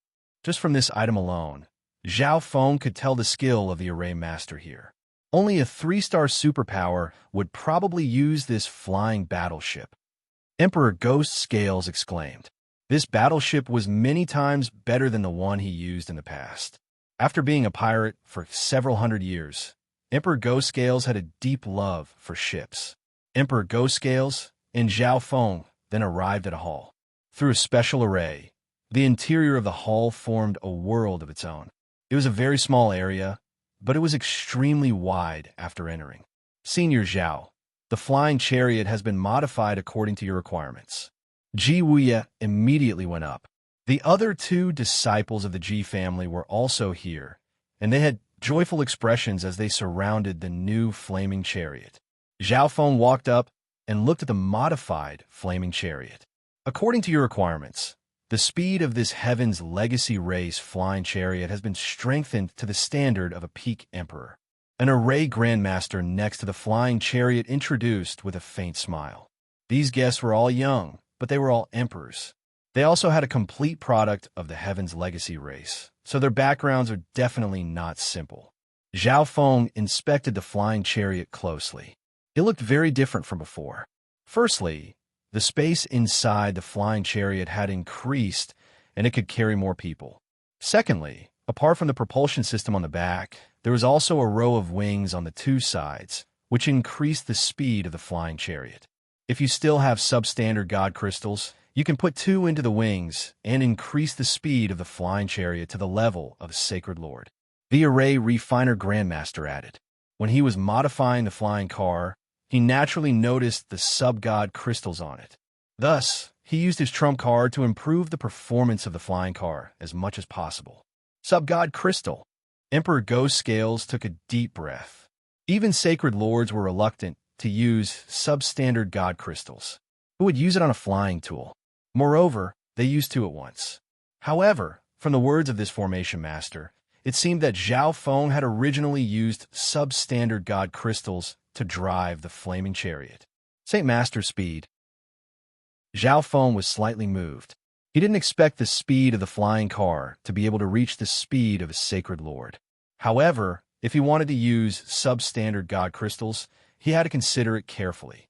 Just from this item alone, Zhao Feng could tell the skill of the array master here. Only a 3-star superpower would probably use this flying battleship. Emperor Ghost Scales exclaimed. This battleship was many times better than the one he used in the past. After being a pirate for several hundred years, Emperor Ghost Scales had a deep love for ships. Emperor Ghost Scales and Zhao Feng then arrived at a hall. Through a special array, the interior of the hall formed a world of its own. It was a very small area, but it was extremely wide after entering. Senior Zhao, the flying chariot has been modified according to your requirements. Ji Wuya immediately went up. The other two disciples of the Ji family were also here, and they had joyful expressions as they surrounded the new flaming chariot. Zhao Feng walked up and looked at the modified flaming chariot. According to your requirements, the speed of this Heaven's Legacy race flying chariot has been strengthened to the standard of a peak emperor. An array grandmaster next to the flying chariot introduced with a faint smile. These guests were all young, but they were all emperors. They also had a complete product of the Heaven's Legacy race, so their backgrounds are definitely not simple. Zhao Feng inspected the flying chariot closely. It looked very different from before. Firstly, the space inside the flying chariot had increased, and it could carry more people. Secondly, apart from the propulsion system on the back, there was also a row of wings on the two sides, which increased the speed of the flying chariot. If you still have substandard god crystals, you can put 2 into the wings and increase the speed of the flying chariot to the level of a Sacred Lord. The Array Refiner Grandmaster added. When he was modifying the flying car, he naturally noticed the sub-god crystals on it. Thus, he used his trump card to improve the performance of the flying car as much as possible. Sub-god crystal. Emperor Ghost Scales took a deep breath. Even Sacred Lords were reluctant to use substandard god crystals. Who would use it on a flying tool? Moreover, they used 2 at once. However, from the words of this formation master, it seemed that Zhao Feng had originally used substandard god crystals to drive the flaming chariot. Saint Master speed. Zhao Feng was slightly moved. He didn't expect the speed of the flying car to be able to reach the speed of a Sacred Lord. However, if he wanted to use substandard god crystals, he had to consider it carefully.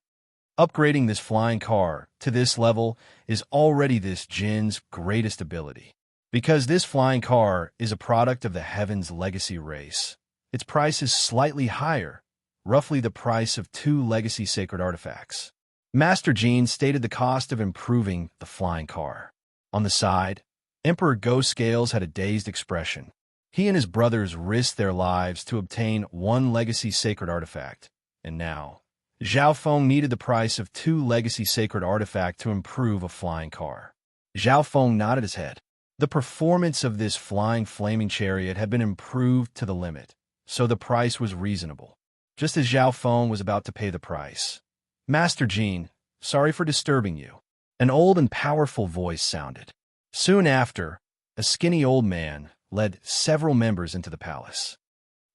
Upgrading this flying car to this level is already this Jin's greatest ability. Because this flying car is a product of the Heaven's Legacy race, its price is slightly higher, roughly the price of 2 legacy sacred artifacts. Master Jin stated the cost of improving the flying car. On the side, Emperor Ghost Scales had a dazed expression. He and his brothers risked their lives to obtain 1 legacy sacred artifact, and now Zhao Feng needed the price of 2 legacy sacred artifact to improve a flying car. Zhao Feng nodded his head. The performance of this flying flaming chariot had been improved to the limit, so the price was reasonable. Just as Zhao Feng was about to pay the price, Master Jin, sorry for disturbing you. An old and powerful voice sounded. Soon after, a skinny old man led several members into the palace.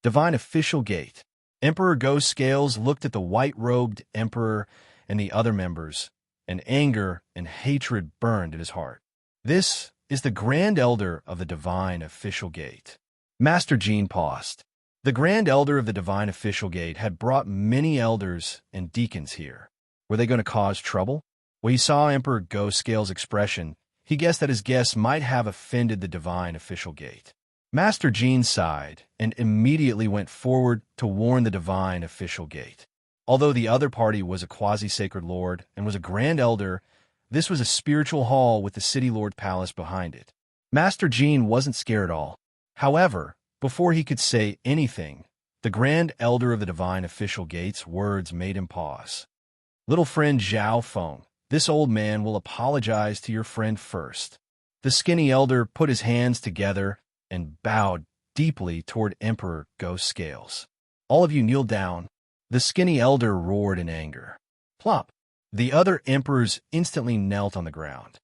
Divine Official Gate. Emperor Ghost Scales looked at the white-robed emperor and the other members, and anger and hatred burned in his heart. This is the Grand Elder of the Divine Official Gate. Master Jin paused. The Grand Elder of the Divine Official Gate had brought many elders and deacons here. Were they going to cause trouble? When he saw Emperor Ghost Scales' expression, he guessed that his guests might have offended the Divine Official Gate. Master Jin sighed and immediately went forward to warn the Divine Official Gate. Although the other party was a quasi-sacred lord and was a grand elder, this was a spiritual hall with the City Lord Palace behind it. Master Jin wasn't scared at all. However, before he could say anything, the Grand Elder of the Divine Official Gate's words made him pause. Little friend Zhao Feng, this old man will apologize to your friend first. The skinny elder put his hands together and bowed deeply toward Emperor Ghost Scales. All of you kneel down. The skinny elder roared in anger. Plop! The other emperors instantly knelt on the ground.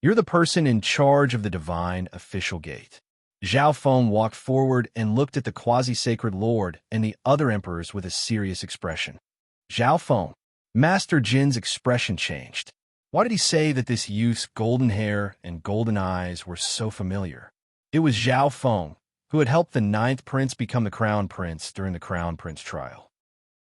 You're the person in charge of the Divine Official Gate. Zhao Feng walked forward and looked at the quasi-sacred lord and the other emperors with a serious expression. Zhao Feng. Master Jin's expression changed. Why did he say that this youth's golden hair and golden eyes were so familiar? It was Zhao Feng, who had helped the 9th prince become the crown prince during the crown prince trial.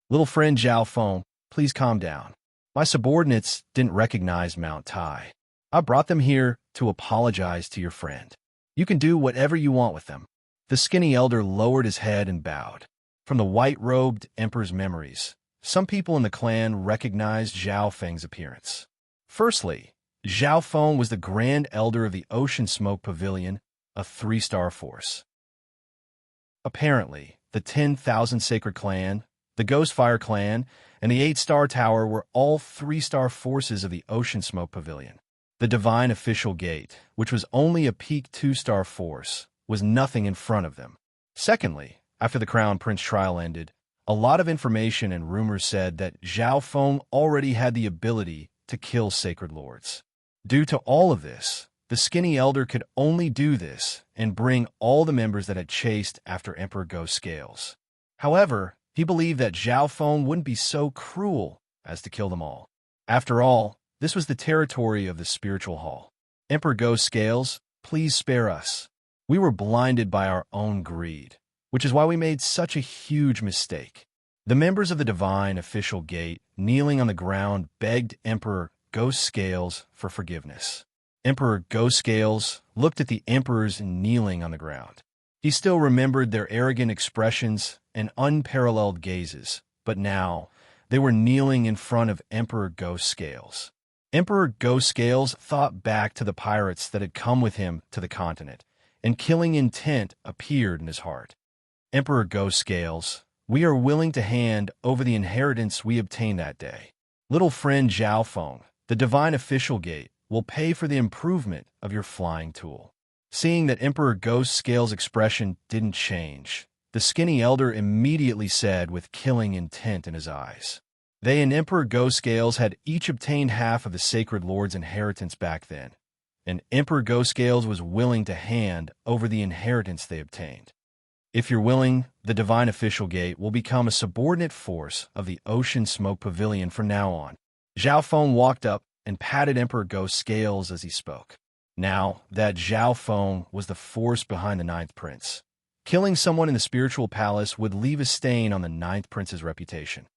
Little friend Zhao Feng, please calm down. My subordinates didn't recognize Mount Tai. I brought them here to apologize to your friend. You can do whatever you want with them. The skinny elder lowered his head and bowed. From the white-robed emperor's memories, some people in the clan recognized Zhao Feng's appearance. Firstly, Zhao Feng was the Grand Elder of the Ocean Smoke Pavilion, a 3-star force. Apparently, the 10,000 Sacred Clan, the Ghostfire Clan, and the 8-Star Tower were all 3-star forces of the Ocean Smoke Pavilion. The Divine Official Gate, which was only a peak 2-star force, was nothing in front of them. Secondly, after the Crown Prince trial ended, a lot of information and rumors said that Zhao Feng already had the ability to kill Sacred Lords. Due to all of this, the Skinny Elder could only do this and bring all the members that had chased after Emperor Ghost Scales. However, he believed that Zhao Feng wouldn't be so cruel as to kill them all. After all, this was the territory of the Spiritual Hall. Emperor Ghost Scales, please spare us. We were blinded by our own greed, which is why we made such a huge mistake. The members of the Divine Official Gate, kneeling on the ground, begged Emperor Ghost Scales for forgiveness. Emperor Ghost Scales looked at the emperors kneeling on the ground. He still remembered their arrogant expressions and unparalleled gazes, but now they were kneeling in front of Emperor Ghost Scales. Emperor Ghost Scales thought back to the pirates that had come with him to the continent, and killing intent appeared in his heart. Emperor Ghost Scales, we are willing to hand over the inheritance we obtained that day. Little friend Zhao Feng, the Divine Official Gate, will pay for the improvement of your flying tool. Seeing that Emperor Ghost Scales' expression didn't change, the Skinny Elder immediately said with killing intent in his eyes. They and Emperor Ghost Scales had each obtained half of the Sacred Lord's inheritance back then, and Emperor Ghost Scales was willing to hand over the inheritance they obtained. If you're willing, the Divine Official Gate will become a subordinate force of the Ocean Smoke Pavilion from now on. Zhao Feng walked up and patted Emperor Ghost Scales as he spoke. Now that Zhao Feng was the force behind the Ninth Prince, killing someone in the Spiritual Palace would leave a stain on the Ninth Prince's reputation.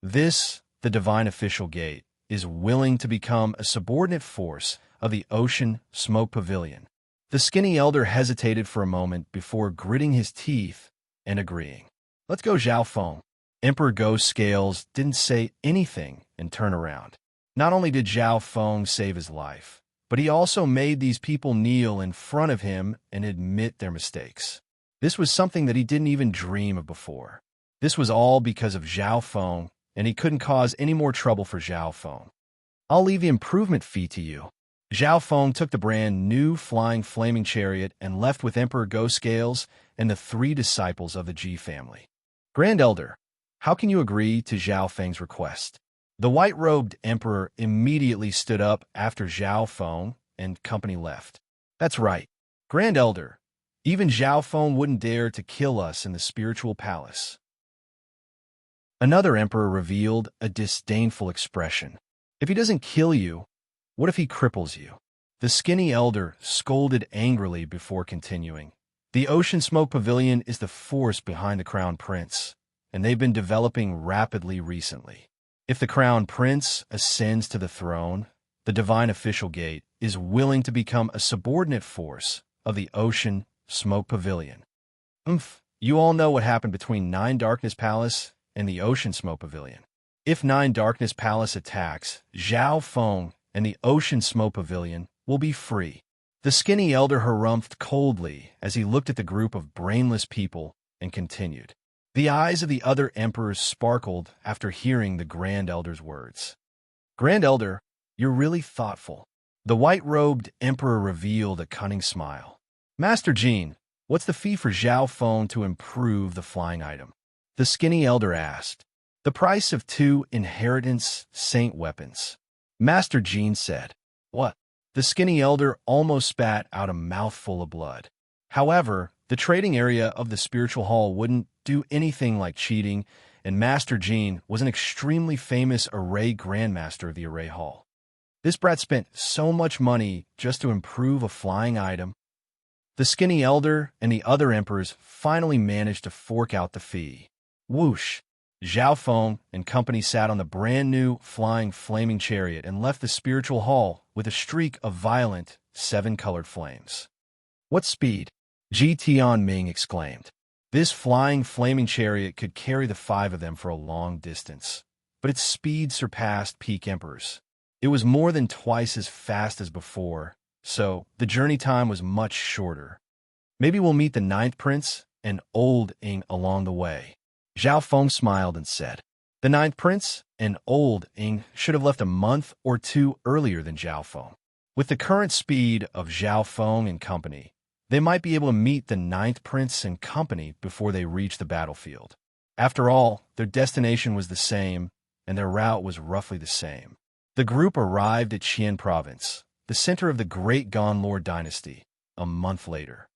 This, the Divine Official Gate, is willing to become a subordinate force of the Ocean Smoke Pavilion. The Skinny Elder hesitated for a moment before gritting his teeth and agreeing. Let's go, Zhao Feng. Emperor Ghost Scales didn't say anything and turn around. Not only did Zhao Feng save his life, but he also made these people kneel in front of him and admit their mistakes. This was something that he didn't even dream of before. This was all because of Zhao Feng, and he couldn't cause any more trouble for Zhao Feng. I'll leave the improvement fee to you. Zhao Feng took the brand new flying flaming chariot and left with Emperor Ghost Scales and the 3 disciples of the Ji family. Grand Elder, how can you agree to Zhao Feng's request? The white-robed emperor immediately stood up after Zhao Feng and company left. That's right, Grand Elder. Even Zhao Feng wouldn't dare to kill us in the Spiritual Palace. Another emperor revealed a disdainful expression. If he doesn't kill you, what if he cripples you? The Skinny Elder scolded angrily before continuing. The Ocean Smoke Pavilion is the force behind the Crown Prince, and they've been developing rapidly recently. If the Crown Prince ascends to the throne, the Divine Official Gate is willing to become a subordinate force of the Ocean Smoke Pavilion. You all know what happened between 9 Darkness Palace and the Ocean Smoke Pavilion. If 9 Darkness Palace attacks, Zhao Feng and the Ocean Smoke Pavilion will be free. The Skinny Elder harumphed coldly as he looked at the group of brainless people and continued. The eyes of the other emperors sparkled after hearing the Grand Elder's words. Grand Elder, you're really thoughtful. The white-robed emperor revealed a cunning smile. Master Jean, what's the fee for Zhao Feng to improve the flying item? The Skinny Elder asked. The price of 2 inheritance saint weapons. Master Jean said. What? The Skinny Elder almost spat out a mouthful of blood. However, the trading area of the Spiritual Hall wouldn't do anything like cheating, and Master Jean was an extremely famous array grandmaster of the Array Hall. This brat spent so much money just to improve a flying item. The Skinny Elder and the other emperors finally managed to fork out the fee. Whoosh! Zhao Feng and company sat on the brand-new flying flaming chariot and left the Spiritual Hall with a streak of violent 7-colored flames. What speed? Ji Tianming exclaimed. This flying flaming chariot could carry the 5 of them for a long distance, but its speed surpassed peak emperors. It was more than twice as fast as before, so the journey time was much shorter. Maybe we'll meet the 9th Prince and Old Ing along the way. Zhao Feng smiled and said, "The ninth prince and Old Ing should have left a month or two earlier than Zhao Feng. With the current speed of Zhao Feng and company, they might be able to meet the ninth prince and company before they reach the battlefield. After all, their destination was the same, and their route was roughly the same." The group arrived at Qian Province, the center of the Great Gonlor dynasty, a month later.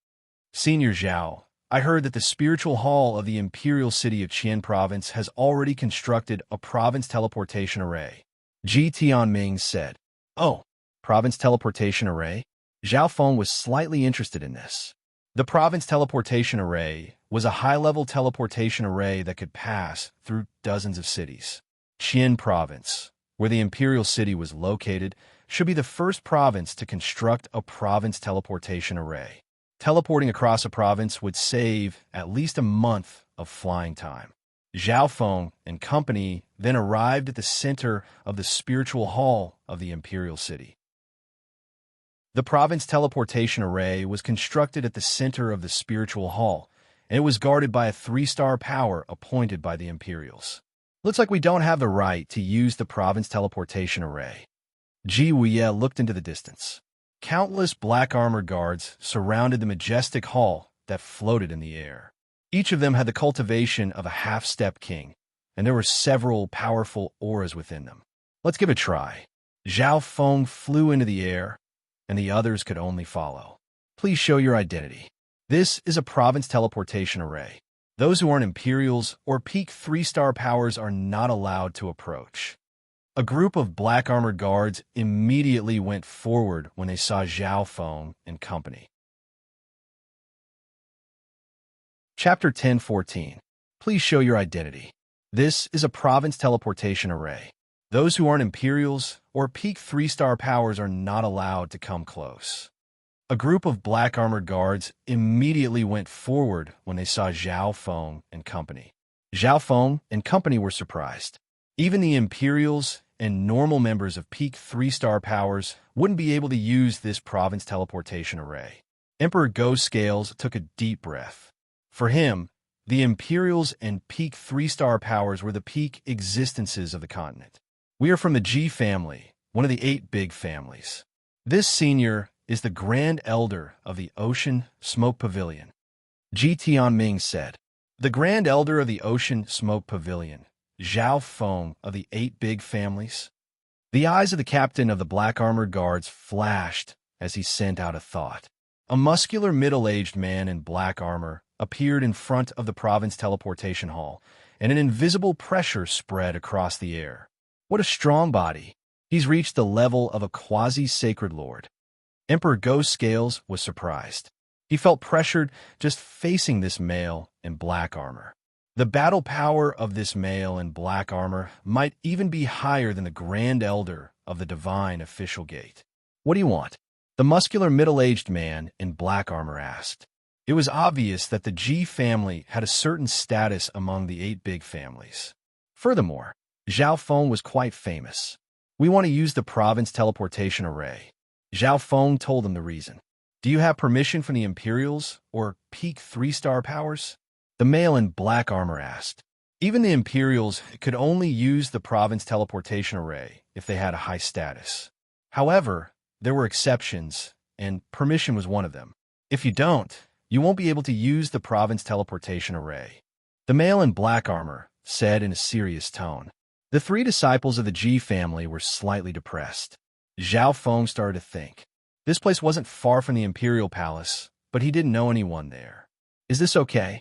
"Senior Zhao, I heard that the spiritual hall of the imperial city of Qian Province has already constructed a province teleportation array," Ji Tianming said. "Oh, province teleportation array?" Zhao Feng was slightly interested in this. The province teleportation array was a high-level teleportation array that could pass through dozens of cities. Qian Province, where the imperial city was located, should be the first province to construct a province teleportation array. Teleporting across a province would save at least a month of flying time. Zhao Feng and company then arrived at the center of the spiritual hall of the imperial city. The province teleportation array was constructed at the center of the spiritual hall, and it was guarded by a 3-star power appointed by the Imperials. "Looks like we don't have the right to use the province teleportation array." Ji Wuye looked into the distance. Countless black armored guards surrounded the majestic hall that floated in the air. Each of them had the cultivation of a half-step king, and there were several powerful auras within them. "Let's give it a try." Zhao Feng flew into the air, and the others could only follow. "Please show your identity." This is a province teleportation array. Those who aren't Imperials or peak 3-star powers are not allowed to approach. A group of black armored guards immediately went forward when they saw Zhao Feng and company. Chapter 10:14. Please show your identity. This is a province teleportation array. Those who aren't Imperials or peak 3-star powers are not allowed to come close. A group of black armored guards immediately went forward when they saw Zhao Feng and company. Zhao Feng and company were surprised. Even the Imperials and normal members of peak 3-star powers wouldn't be able to use this province teleportation array. Emperor Go Scales took a deep breath. For him, the Imperials and peak 3-star powers were the peak existences of the continent. "We are from the Ji family, one of the 8 big families. This senior is the Grand Elder of the Ocean Smoke Pavilion," Ji Tianming said. The Grand Elder of the Ocean Smoke Pavilion, Zhao Feng of the 8 big families. The eyes of the captain of the black armored guards flashed as he sent out a thought. A muscular middle-aged man in black armor appeared in front of the province teleportation hall, and an invisible pressure spread across the air. "What a strong body. He's reached the level of a quasi-sacred lord." Emperor Go Scales was surprised. He felt pressured just facing this male in black armor. The battle power of this male in black armor might even be higher than the Grand Elder of the Divine Official Gate. "What do you want?" the muscular middle-aged man in black armor asked. It was obvious that the Ji family had a certain status among the 8 big families. Furthermore, Zhao Feng was quite famous. "We want to use the province teleportation array." Zhao Feng told him the reason. "Do you have permission from the Imperials or peak 3-star powers?" the male in black armor asked. Even the Imperials could only use the province teleportation array if they had a high status. However, there were exceptions, and permission was one of them. "If you don't, you won't be able to use the province teleportation array," the male in black armor said in a serious tone. The 3 disciples of the Ji family were slightly depressed. Zhao Feng started to think. This place wasn't far from the Imperial Palace, but he didn't know anyone there. "Is this okay?"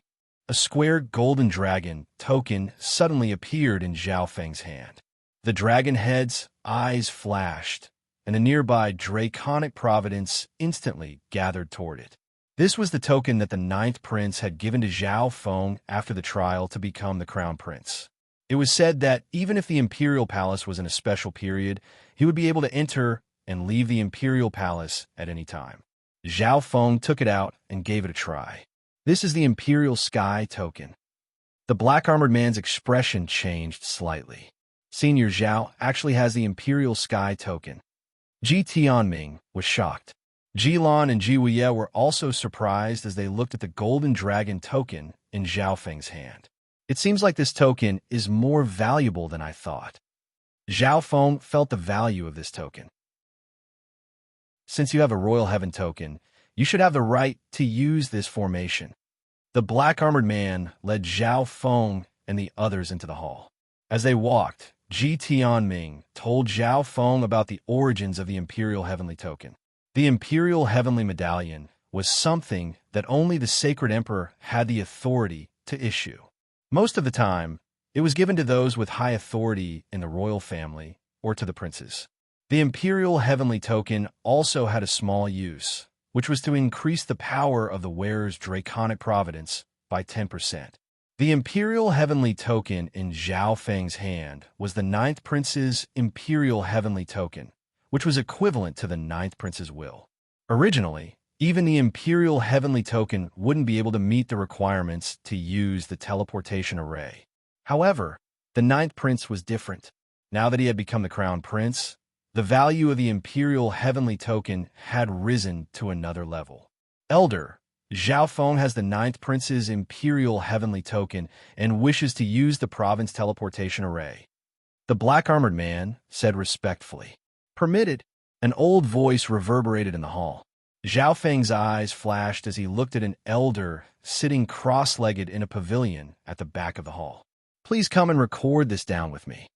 A square golden dragon token suddenly appeared in Zhao Feng's hand. The dragon head's eyes flashed, and a nearby draconic providence instantly gathered toward it. This was the token that the 9th prince had given to Zhao Feng after the trial to become the crown prince. It was said that even if the Imperial Palace was in a special period, he would be able to enter and leave the Imperial Palace at any time. Zhao Feng took it out and gave it a try. "This is the Imperial Sky token." The black-armored man's expression changed slightly. "Senior Zhao actually has the Imperial Sky token." Ji Tianming was shocked. Jilin and Jiwuye were also surprised as they looked at the golden dragon token in Zhao Feng's hand. It seems like this token is more valuable than I thought. Zhao Feng felt the value of this token. Since you have a Royal Heaven token, you should have the right to use this formation. The black-armored man led Zhao Feng and the others into the hall. As they walked, Ji Tianming told Zhao Feng about the origins of the Imperial Heavenly Token. The Imperial Heavenly Medallion was something that only the Sacred Emperor had the authority to issue. Most of the time, it was given to those with high authority in the royal family or to the princes. The Imperial Heavenly Token also had a small use, which was to increase the power of the wearer's draconic providence by 10%. The Imperial Heavenly Token in Zhao Feng's hand was the 9th Prince's Imperial Heavenly Token, which was equivalent to the 9th Prince's will. Originally, even the Imperial Heavenly Token wouldn't be able to meet the requirements to use the teleportation array. However, the 9th Prince was different. Now that he had become the Crown Prince, the value of the Imperial Heavenly Token had risen to another level. Elder, Zhao Feng has the 9th Prince's Imperial Heavenly Token and wishes to use the province teleportation array. The black-armored man said respectfully. Permitted. An old voice reverberated in the hall. Zhao Feng's eyes flashed as he looked at an elder sitting cross-legged in a pavilion at the back of the hall. Please come and record this down with me.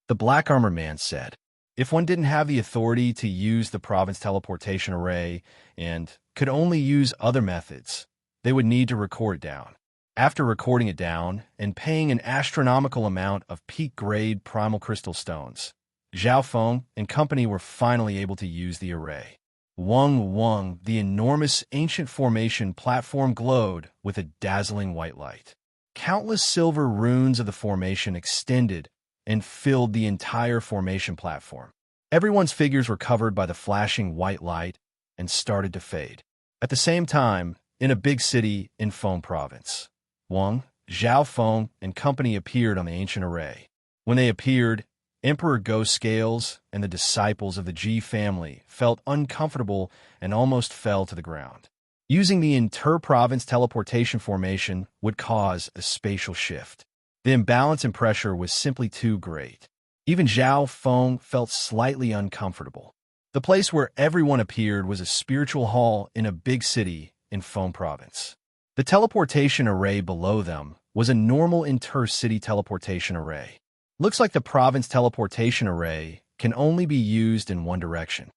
The black-armored man said. If one didn't have the authority to use the province teleportation array and could only use other methods, they would need to record it down. After recording it down and paying an astronomical amount of peak-grade primal crystal stones, Zhao Feng and company were finally able to use the array. Wung, the enormous ancient formation platform glowed with a dazzling white light. Countless silver runes of the formation extended and filled the entire formation platform. Everyone's figures were covered by the flashing white light and started to fade. At the same time, in a big city in Feng Province, Wang, Zhao Feng, and company appeared on the ancient array. When they appeared, Emperor Ghost Scales and the disciples of the Ji family felt uncomfortable and almost fell to the ground. Using the inter-province teleportation formation would cause a spatial shift. The imbalance in pressure was simply too great. Even Zhao Feng felt slightly uncomfortable. The place where everyone appeared was a spiritual hall in a big city in Feng Province. The teleportation array below them was a normal inter-city teleportation array. Looks like the province teleportation array can only be used in one direction.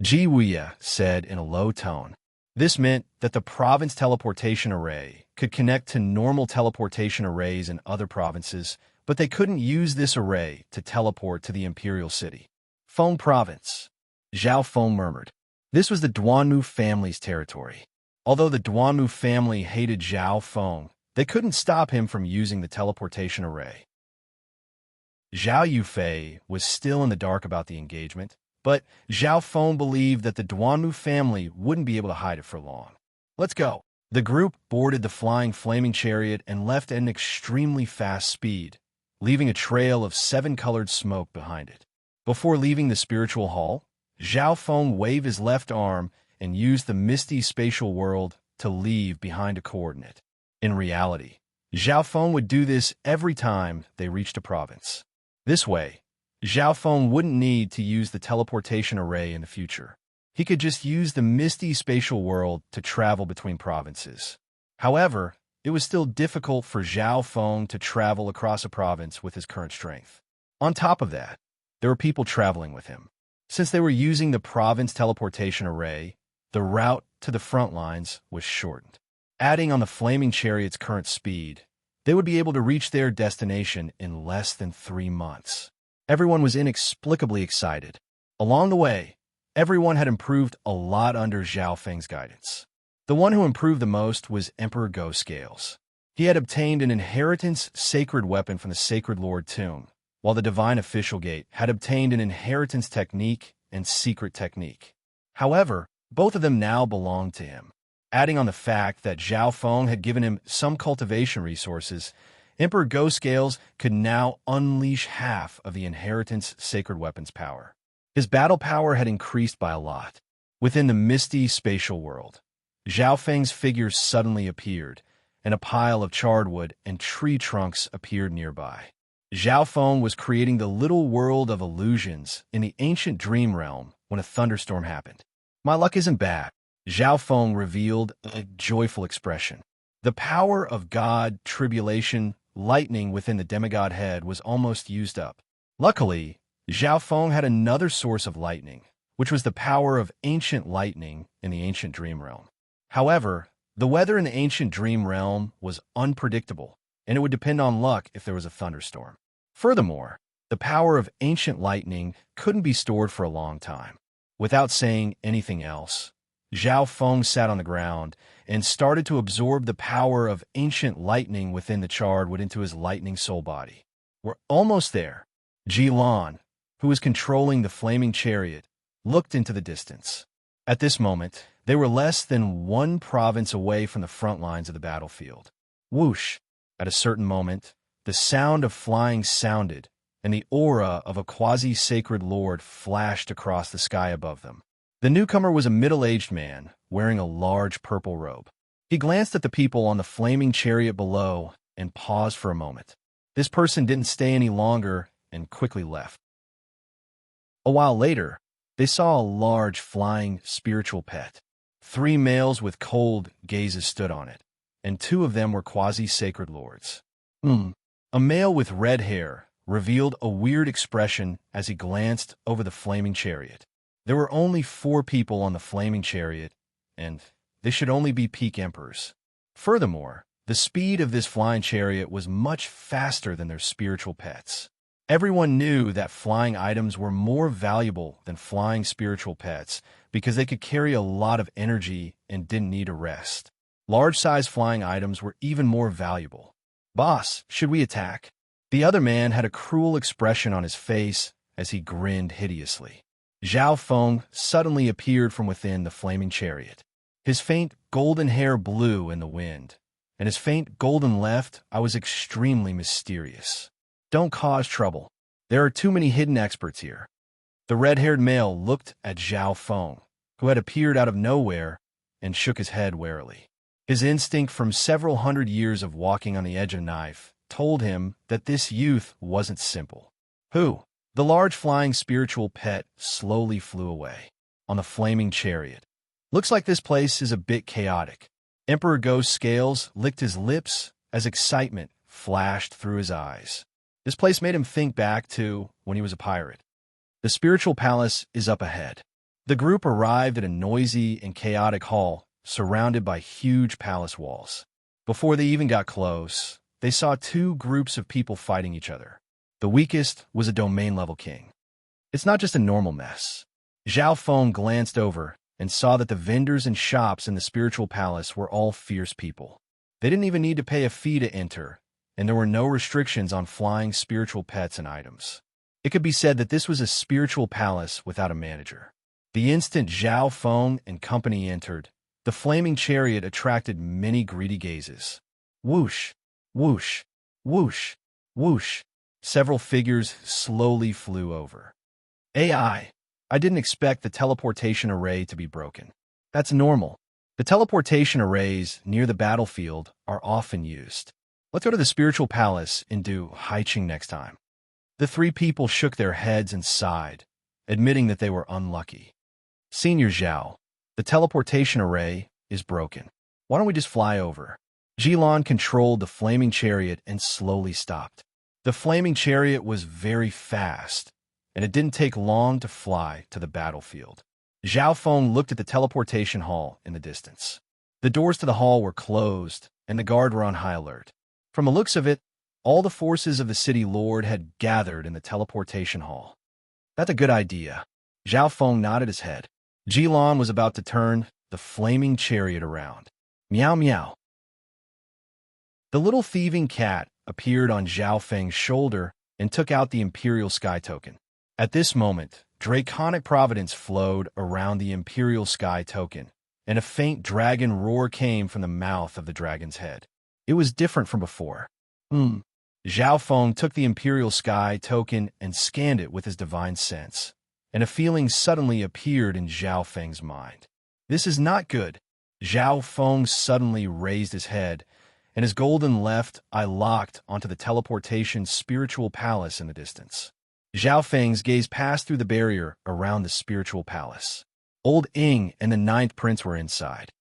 Jiwuye said in a low tone. This meant that the province teleportation array could connect to normal teleportation arrays in other provinces, but they couldn't use this array to teleport to the imperial city. Feng Province, Zhao Feng murmured. This was the Duanmu family's territory. Although the Duanmu family hated Zhao Feng, they couldn't stop him from using the teleportation array. Zhao Yufei was still in the dark about the engagement, but Zhao Feng believed that the Duanmu family wouldn't be able to hide it for long. Let's go. The group boarded the flying flaming chariot and left at an extremely fast speed, leaving a trail of 7-colored smoke behind it. Before leaving the spiritual hall, Zhao Feng waved his left arm and used the misty spatial world to leave behind a coordinate. In reality, Zhao Feng would do this every time they reached a province. This way, Zhao Feng wouldn't need to use the teleportation array in the future. He could just use the misty spatial world to travel between provinces. However, it was still difficult for Zhao Feng to travel across a province with his current strength. On top of that, there were people traveling with him. Since they were using the province teleportation array, the route to the front lines was shortened. Adding on the flaming chariot's current speed, they would be able to reach their destination in less than 3 months. Everyone was inexplicably excited. Along the way, everyone had improved a lot under Zhao Feng's guidance. The one who improved the most was Emperor Ghost Scales. He had obtained an inheritance sacred weapon from the Sacred Lord Tomb, while the Divine Official Gate had obtained an inheritance technique and secret technique. However, both of them now belonged to him. Adding on the fact that Zhao Feng had given him some cultivation resources, Emperor Ghost Scales could now unleash half of the inheritance sacred weapon's power. His battle power had increased by a lot. Within the misty spatial world, Zhao Feng's figure suddenly appeared, and a pile of charred wood and tree trunks appeared nearby. Zhao Feng was creating the little world of illusions in the ancient dream realm when a thunderstorm happened. My luck isn't bad, Zhao Feng revealed a joyful expression. The power of God, tribulation, lightning within the demigod head was almost used up. Luckily, Zhao Feng had another source of lightning, which was the power of ancient lightning in the ancient dream realm. However, the weather in the ancient dream realm was unpredictable, and it would depend on luck if there was a thunderstorm. Furthermore, the power of ancient lightning couldn't be stored for a long time. Without saying anything else, Zhao Feng sat on the ground and started to absorb the power of ancient lightning within the charred wood into his lightning soul body. We're almost there. Jilan, who was controlling the flaming chariot, looked into the distance. At this moment, they were less than one province away from the front lines of the battlefield. Whoosh! At a certain moment, the sound of flying sounded, and the aura of a quasi-sacred lord flashed across the sky above them. The newcomer was a middle-aged man, wearing a large purple robe. He glanced at the people on the flaming chariot below and paused for a moment. This person didn't stay any longer and quickly left. A while later, they saw a large flying spiritual pet. 3 males with cold gazes stood on it, and 2 of them were quasi-sacred lords. A male with red hair revealed a weird expression as he glanced over the flaming chariot. There were only 4 people on the flaming chariot, and they should only be peak emperors. Furthermore, the speed of this flying chariot was much faster than their spiritual pets. Everyone knew that flying items were more valuable than flying spiritual pets because they could carry a lot of energy and didn't need a rest. Large-size flying items were even more valuable. Boss, should we attack? The other man had a cruel expression on his face as he grinned hideously. Zhao Feng suddenly appeared from within the flaming chariot. His faint golden hair blew in the wind, and his faint golden left eye was extremely mysterious. Don't cause trouble. There are too many hidden experts here. The red-haired male looked at Zhao Feng, who had appeared out of nowhere, and shook his head warily. His instinct from several hundred years of walking on the edge of a knife told him that this youth wasn't simple. Who? The large flying spiritual pet slowly flew away on the flaming chariot. Looks like this place is a bit chaotic. Emperor Ghost Scales licked his lips as excitement flashed through his eyes. This place made him think back to when he was a pirate. The spiritual palace is up ahead. The group arrived at a noisy and chaotic hall surrounded by huge palace walls. Before they even got close, they saw 2 groups of people fighting each other. The weakest was a domain-level king. It's not just a normal mess. Zhao Feng glanced over and saw that the vendors and shops in the spiritual palace were all fierce people. They didn't even need to pay a fee to enter, and there were no restrictions on flying spiritual pets and items. It could be said that this was a spiritual palace without a manager. The instant Zhao Feng and company entered, the flaming chariot attracted many greedy gazes. Whoosh, whoosh, whoosh, whoosh. Several figures slowly flew over. I didn't expect the teleportation array to be broken. That's normal. The teleportation arrays near the battlefield are often used. Let's go to the spiritual palace and do Haiqing next time. The 3 people shook their heads and sighed, admitting that they were unlucky. Senior Zhao, the teleportation array is broken. Why don't we just fly over? Jilan controlled the flaming chariot and slowly stopped. The flaming chariot was very fast, and it didn't take long to fly to the battlefield. Zhao Feng looked at the teleportation hall in the distance. The doors to the hall were closed, and the guard were on high alert. From the looks of it, all the forces of the city lord had gathered in the teleportation hall. That's a good idea. Zhao Feng nodded his head. Jilan was about to turn the flaming chariot around. Meow meow. The little thieving cat appeared on Zhao Feng's shoulder and took out the Imperial Sky Token. At this moment, draconic providence flowed around the Imperial Sky Token, and a faint dragon roar came from the mouth of the dragon's head. It was different from before. Zhao Feng took the Imperial Sky Token and scanned it with his divine sense. and a feeling suddenly appeared in Zhao Feng's mind. This is not good. Zhao Feng suddenly raised his head, and his golden left eye locked onto the teleportation spiritual palace in the distance. Zhao Feng's gaze passed through the barrier around the spiritual palace. Old Ing and the ninth prince were inside.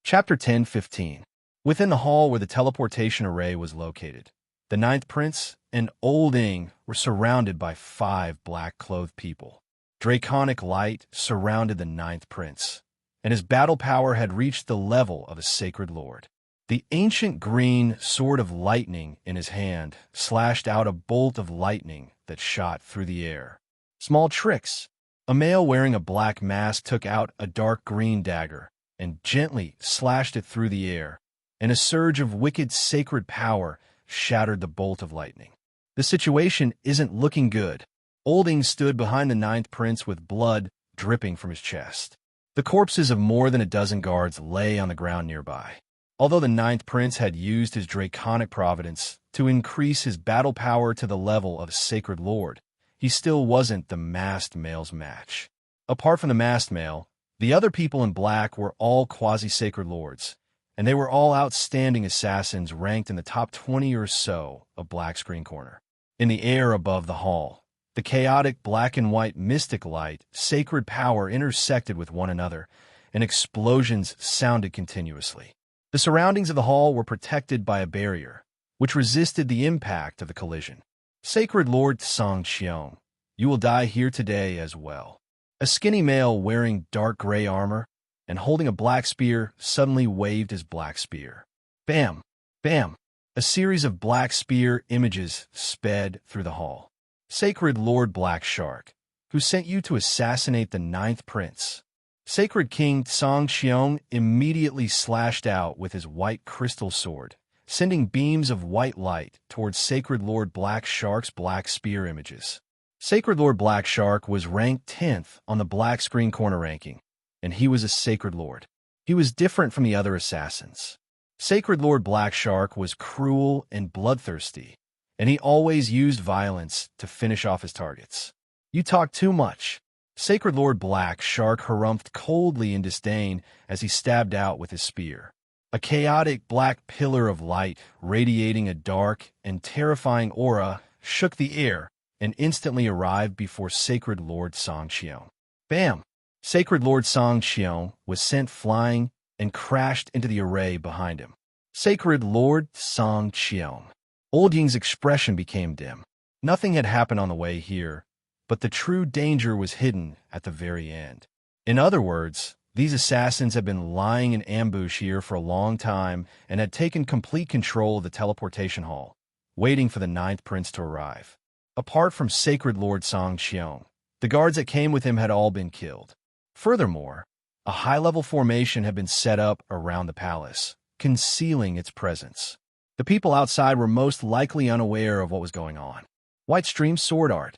Chapter 10:15. Within the hall where the teleportation array was located, the ninth prince and Old Ing were surrounded by 5 black-clothed people. Draconic light surrounded the ninth prince, and his battle power had reached the level of a sacred lord. The ancient green sword of lightning in his hand slashed out a bolt of lightning that shot through the air. Small tricks. A male wearing a black mask took out a dark green dagger and gently slashed it through the air, and a surge of wicked sacred power shattered the bolt of lightning. The situation isn't looking good. Old Ing stood behind the ninth prince with blood dripping from his chest. The corpses of more than a dozen guards lay on the ground nearby. Although the ninth prince had used his draconic providence to increase his battle power to the level of a sacred lord, he still wasn't the masked male's match. Apart from the masked male, the other people in black were all quasi-sacred lords, and they were all outstanding assassins ranked in the top 20 or so of Black Screen Corner. In the air above the hall, the chaotic black and white mystic light, sacred power intersected with one another, and explosions sounded continuously. The surroundings of the hall were protected by a barrier, which resisted the impact of the collision. Sacred Lord Song Qiong, you will die here today as well. A skinny male wearing dark gray armor and holding a black spear suddenly waved his black spear. Bam! Bam! A series of black spear images sped through the hall. Sacred Lord Black Shark, who sent you to assassinate the ninth prince? Sacred King Song Qiong immediately slashed out with his white crystal sword, sending beams of white light towards Sacred Lord Black Shark's black spear images. Sacred Lord Black Shark was ranked 10th on the Black Screen Corner ranking, and he was a Sacred Lord. He was different from the other assassins. Sacred Lord Black Shark was cruel and bloodthirsty, and he always used violence to finish off his targets. You talk too much. Sacred Lord Black Shark harumphed coldly in disdain as he stabbed out with his spear. A chaotic black pillar of light, radiating a dark and terrifying aura, shook the air and instantly arrived before Sacred Lord Song Qiong. Bam! Sacred Lord Song Qiong was sent flying and crashed into the array behind him. Sacred Lord Song Qiong. Old Ying's expression became dim. Nothing had happened on the way here, but the true danger was hidden at the very end. In other words, these assassins had been lying in ambush here for a long time and had taken complete control of the teleportation hall, waiting for the ninth prince to arrive. Apart from Sacred Lord Song Qiong, the guards that came with him had all been killed. Furthermore, a high-level formation had been set up around the palace, concealing its presence. The people outside were most likely unaware of what was going on. White Stream Sword Art.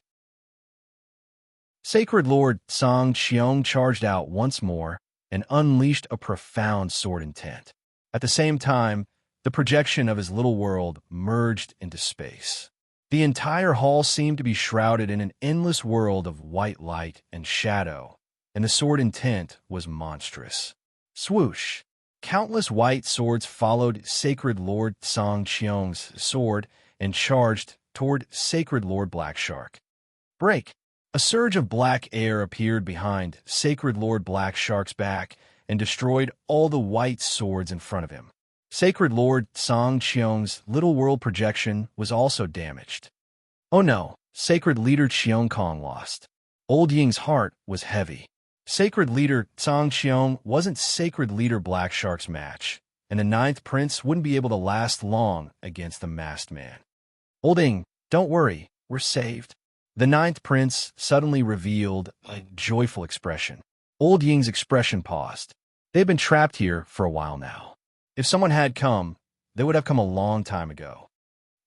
Sacred Lord Song Qiong charged out once more and unleashed a profound sword intent. At the same time, the projection of his little world merged into space. The entire hall seemed to be shrouded in an endless world of white light and shadow, and the sword intent was monstrous. Swoosh! Countless white swords followed Sacred Lord Song Qiong's sword and charged toward Sacred Lord Black Shark. Break! A surge of black air appeared behind Sacred Lord Black Shark's back and destroyed all the white swords in front of him. Sacred Lord Song Qiong's little world projection was also damaged. Oh no, Sacred Leader Qiong Kong lost. Old Ying's heart was heavy. Sacred Leader Song Qiong wasn't Sacred Leader Black Shark's match, and the ninth prince wouldn't be able to last long against the masked man. Old Ing, don't worry, we're saved. The ninth prince suddenly revealed a joyful expression. Old Ying's expression paused. They've been trapped here for a while now. If someone had come, they would have come a long time ago.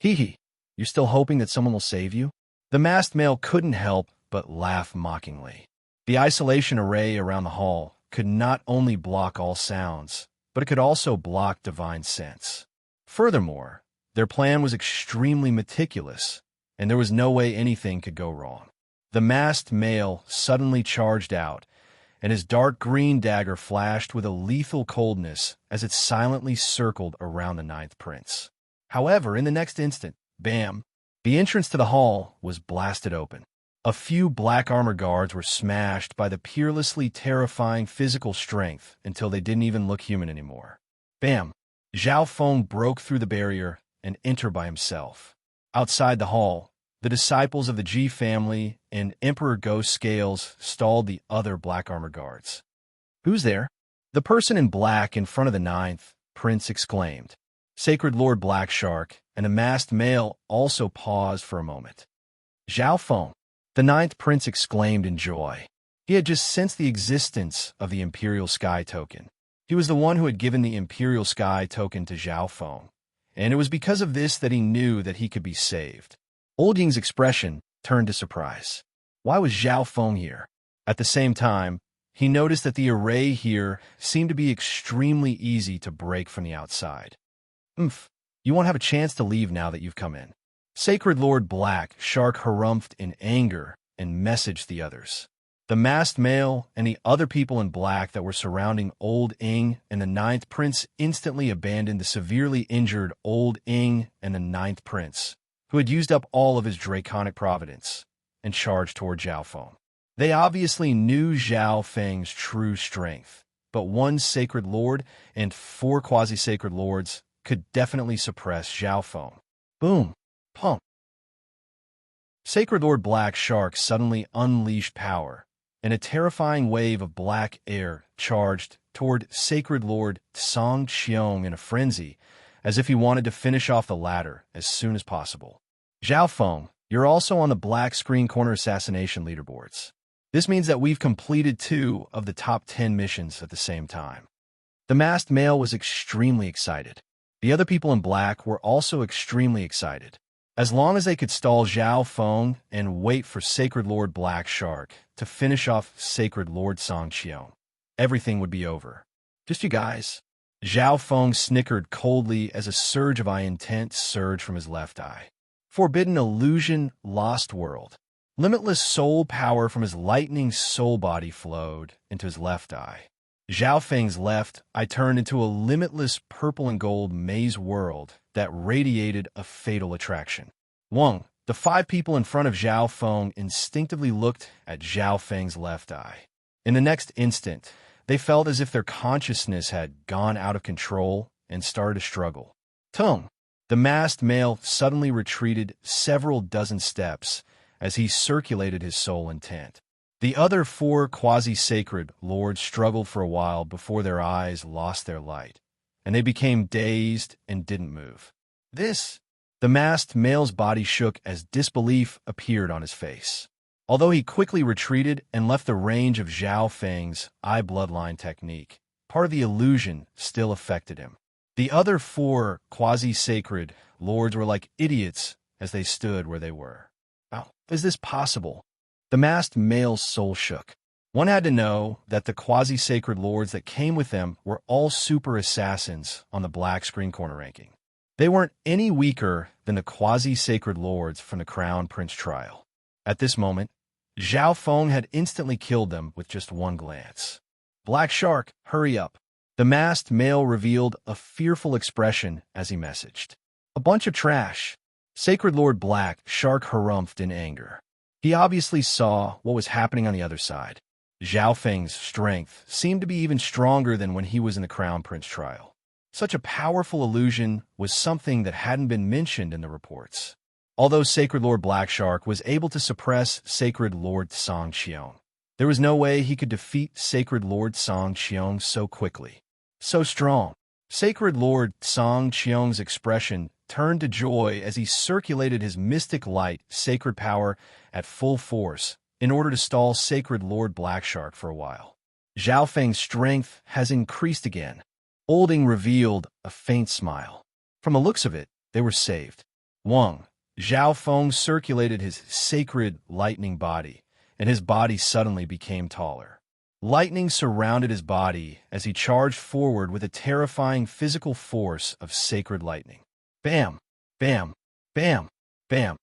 Hee, you're still hoping that someone will save you? The masked male couldn't help but laugh mockingly. The isolation array around the hall could not only block all sounds, but it could also block divine sense. Furthermore, their plan was extremely meticulous, and there was no way anything could go wrong. The masked male suddenly charged out, and his dark green dagger flashed with a lethal coldness as it silently circled around the ninth prince. However, in the next instant, bam, the entrance to the hall was blasted open. A few black armor guards were smashed by the peerlessly terrifying physical strength until they didn't even look human anymore. Bam! Zhao Feng broke through the barrier and entered by himself. Outside the hall, the disciples of the Ji family and Emperor Ghost Scales stalled the other black armor guards. "Who's there?" The person in black in front of the ninth prince exclaimed. Sacred Lord Black Shark and a masked male also paused for a moment. "Zhao Feng," the ninth prince exclaimed in joy. He had just sensed the existence of the Imperial Sky Token. He was the one who had given the Imperial Sky Token to Zhao Feng, and it was because of this that he knew that he could be saved. Old Ying's expression turned to surprise. Why was Zhao Feng here? At the same time, he noticed that the array here seemed to be extremely easy to break from the outside. You won't have a chance to leave now that you've come in." Sacred Lord Black Shark harumphed in anger and messaged the others. The masked male and the other people in black that were surrounding Old Ing and the ninth prince instantly abandoned the severely injured Old Ing and the ninth prince, who had used up all of his draconic providence, and charged toward Zhao Feng. They obviously knew Zhao Feng's true strength, but one sacred lord and 4 quasi-sacred lords could definitely suppress Zhao Feng. Boom! Pump! Sacred Lord Black Shark suddenly unleashed power, and a terrifying wave of black air charged toward Sacred Lord Song Qiong in a frenzy, as if he wanted to finish off the latter as soon as possible. "Zhao Feng, you're also on the black screen corner assassination leaderboards. This means that we've completed 2 of the top 10 missions at the same time." The masked male was extremely excited. The other people in black were also extremely excited. As long as they could stall Zhao Feng and wait for Sacred Lord Black Shark to finish off Sacred Lord Song Qiong, everything would be over. "Just you guys." Zhao Feng snickered coldly as a surge of intent surged from his left eye. Forbidden illusion, lost world. Limitless soul power from his lightning soul body flowed into his left eye. Zhao Feng's left eye turned into a limitless purple and gold maze world that radiated a fatal attraction. Wang, the 5 people in front of Zhao Feng instinctively looked at Zhao Feng's left eye. In the next instant, they felt as if their consciousness had gone out of control and started to struggle. Tung, the masked male suddenly retreated several dozen steps as he circulated his soul intent. The other 4 quasi-sacred lords struggled for a while before their eyes lost their light, and they became dazed and didn't move. The masked male's body shook as disbelief appeared on his face. Although he quickly retreated and left the range of Zhao Feng's eye bloodline technique, part of the illusion still affected him. The other 4 quasi-sacred lords were like idiots as they stood where they were. How is this possible? The masked male's soul shook. One had to know that the quasi-sacred lords that came with them were all super assassins on the black screen corner ranking. They weren't any weaker than the quasi-sacred lords from the Crown Prince trial. At this moment, Zhao Feng had instantly killed them with just one glance. "Black Shark, hurry up." The masked male revealed a fearful expression as he messaged. "A bunch of trash." Sacred Lord Black Shark harumphed in anger. He obviously saw what was happening on the other side. Zhao Feng's strength seemed to be even stronger than when he was in the Crown Prince trial. Such a powerful illusion was something that hadn't been mentioned in the reports. Although Sacred Lord Black Shark was able to suppress Sacred Lord Song Qiong, there was no way he could defeat Sacred Lord Song Qiong so quickly. So strong. Sacred Lord Song Qiong's expression turned to joy as he circulated his mystic light sacred power at full force in order to stall Sacred Lord Black Shark for a while. Zhao Feng's strength has increased again. Olding revealed a faint smile. From the looks of it, they were saved. Wang, Zhao Feng circulated his sacred lightning body, and his body suddenly became taller. Lightning surrounded his body as he charged forward with a terrifying physical force of sacred lightning. Bam! Bam! Bam! Bam!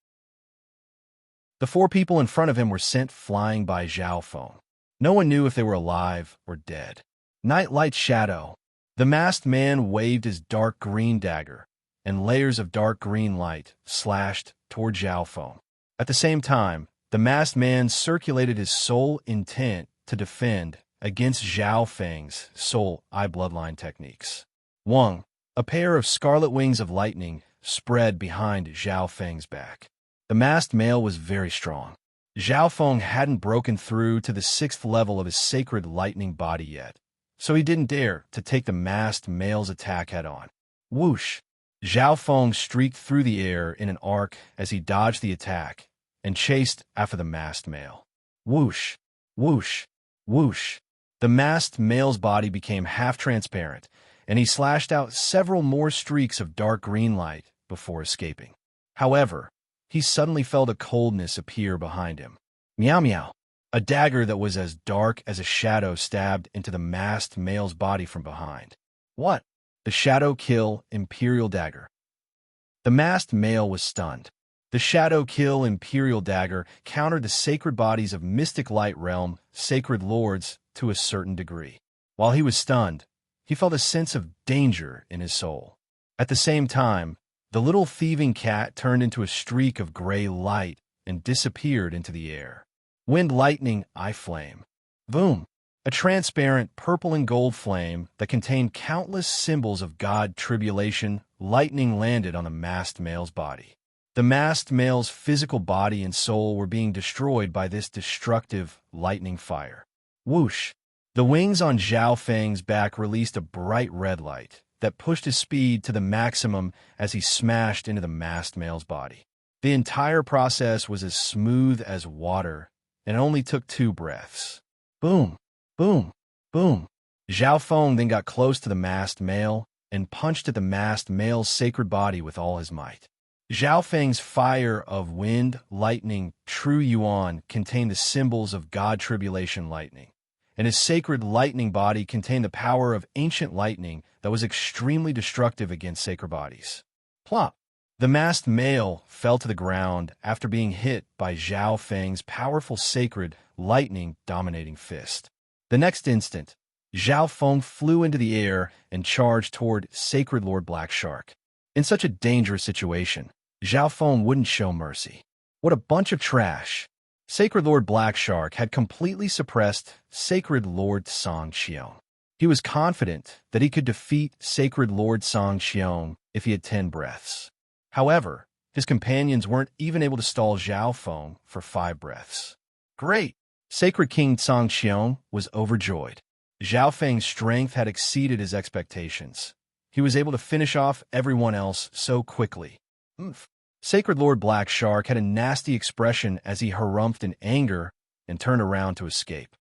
The 4 people in front of him were sent flying by Zhao Feng. No one knew if they were alive or dead. Night light shadow. The masked man waved his dark green dagger, and layers of dark green light slashed toward Zhao Feng. At the same time, the masked man circulated his sole intent to defend against Zhao Feng's soul eye bloodline techniques. Wang, a pair of scarlet wings of lightning, spread behind Zhao Feng's back. The masked male was very strong. Zhao Feng hadn't broken through to the 6th level of his sacred lightning body yet, so he didn't dare to take the masked male's attack head-on. Whoosh! Zhao Feng streaked through the air in an arc as he dodged the attack and chased after the masked male. Whoosh! Whoosh! Whoosh! The masked male's body became half-transparent, and he slashed out several more streaks of dark green light before escaping. However, he suddenly felt a coldness appear behind him. Meow meow. A dagger that was as dark as a shadow stabbed into the masked male's body from behind. What? The Shadow Kill Imperial Dagger. The masked male was stunned. The Shadow Kill Imperial Dagger countered the sacred bodies of Mystic Light Realm sacred lords to a certain degree. While he was stunned, he felt a sense of danger in his soul. At the same time, the little thieving cat turned into a streak of gray light and disappeared into the air. Wind lightning eye flame. Boom! A transparent purple and gold flame that contained countless symbols of God tribulation lightning landed on the masked male's body. The masked male's physical body and soul were being destroyed by this destructive lightning fire. Whoosh! The wings on Zhao Feng's back released a bright red light that pushed his speed to the maximum as he smashed into the masked male's body. The entire process was as smooth as water, and it only took 2 breaths. Boom! Boom! Boom! Zhao Feng then got close to the masked male and punched at the masked male's sacred body with all his might. Zhao Feng's fire of wind, lightning, true yuan contained the symbols of God tribulation lightning, and his sacred lightning body contained the power of ancient lightning that was extremely destructive against sacred bodies. Plop! The masked male fell to the ground after being hit by Zhao Feng's powerful sacred lightning-dominating fist. The next instant, Zhao Feng flew into the air and charged toward Sacred Lord Black Shark. In such a dangerous situation, Zhao Feng wouldn't show mercy. What a bunch of trash! Sacred Lord Black Shark had completely suppressed Sacred Lord Song Qiong. He was confident that he could defeat Sacred Lord Song Qiong if he had 10 breaths. However, his companions weren't even able to stall Zhao Feng for 5 breaths. Great! Sacred King Song Qiong was overjoyed. Zhao Feng's strength had exceeded his expectations. He was able to finish off everyone else so quickly. Oomph. Sacred Lord Black Shark had a nasty expression as he harumphed in anger and turned around to escape.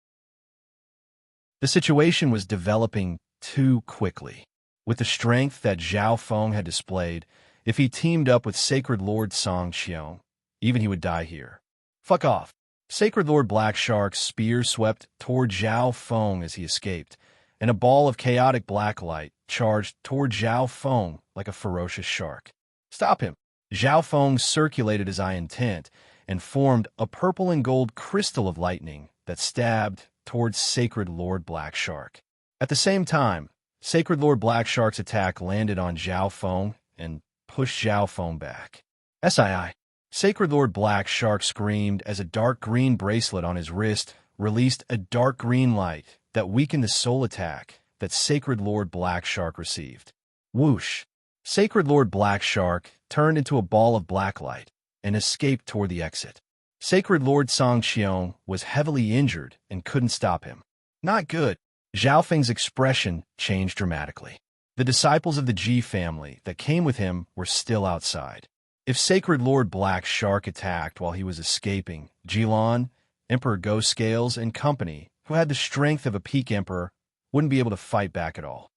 The situation was developing too quickly. With the strength that Zhao Feng had displayed, if he teamed up with Sacred Lord Song Qiong, even he would die here. Fuck off. Sacred Lord Black Shark's spear swept toward Zhao Feng as he escaped, and a ball of chaotic black light charged toward Zhao Feng like a ferocious shark. Stop him! Zhao Feng circulated his eye intent and formed a purple and gold crystal of lightning that stabbed towards Sacred Lord Black Shark. At the same time, Sacred Lord Black Shark's attack landed on Zhao Feng and pushed Zhao Feng back. SII. Sacred Lord Black Shark screamed as a dark green bracelet on his wrist released a dark green light that weakened the soul attack that Sacred Lord Black Shark received. Whoosh! Sacred Lord Black Shark turned into a ball of black light and escaped toward the exit. Sacred Lord Song Qiong was heavily injured and couldn't stop him. Not good. Zhao Feng's expression changed dramatically. The disciples of the Ji family that came with him were still outside. If Sacred Lord Black Shark attacked while he was escaping, Jilan, Emperor Ghost Scales, and company, who had the strength of a peak emperor, wouldn't be able to fight back at all.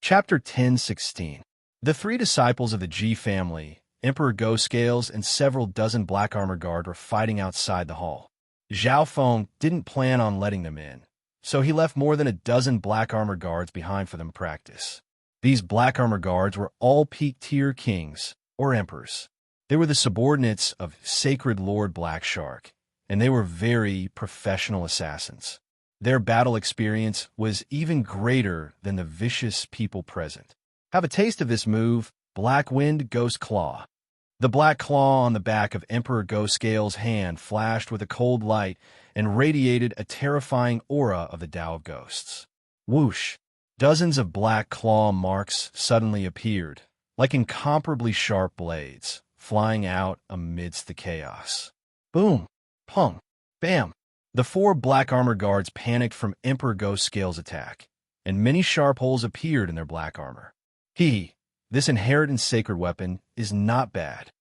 Chapter 10:16. The 3 disciples of the Ji family, Emperor Ghost Scales, and several dozen Black Armor Guard were fighting outside the hall. Zhao Feng didn't plan on letting them in, so he left more than a dozen Black Armor Guards behind for them to practice. These Black Armor Guards were all peak-tier kings, or emperors. They were the subordinates of Sacred Lord Black Shark, and they were very professional assassins. Their battle experience was even greater than the vicious people present. Have a taste of this move, Black Wind Ghost Claw. The black claw on the back of Emperor Ghost Scale's hand flashed with a cold light and radiated a terrifying aura of the Tao of Ghosts. Whoosh! Dozens of black claw marks suddenly appeared, like incomparably sharp blades, flying out amidst the chaos. Boom! Pong! Bam! The 4 black armor guards panicked from Emperor Ghost Scale's attack, and many sharp holes appeared in their black armor. This inheritance sacred weapon is not bad.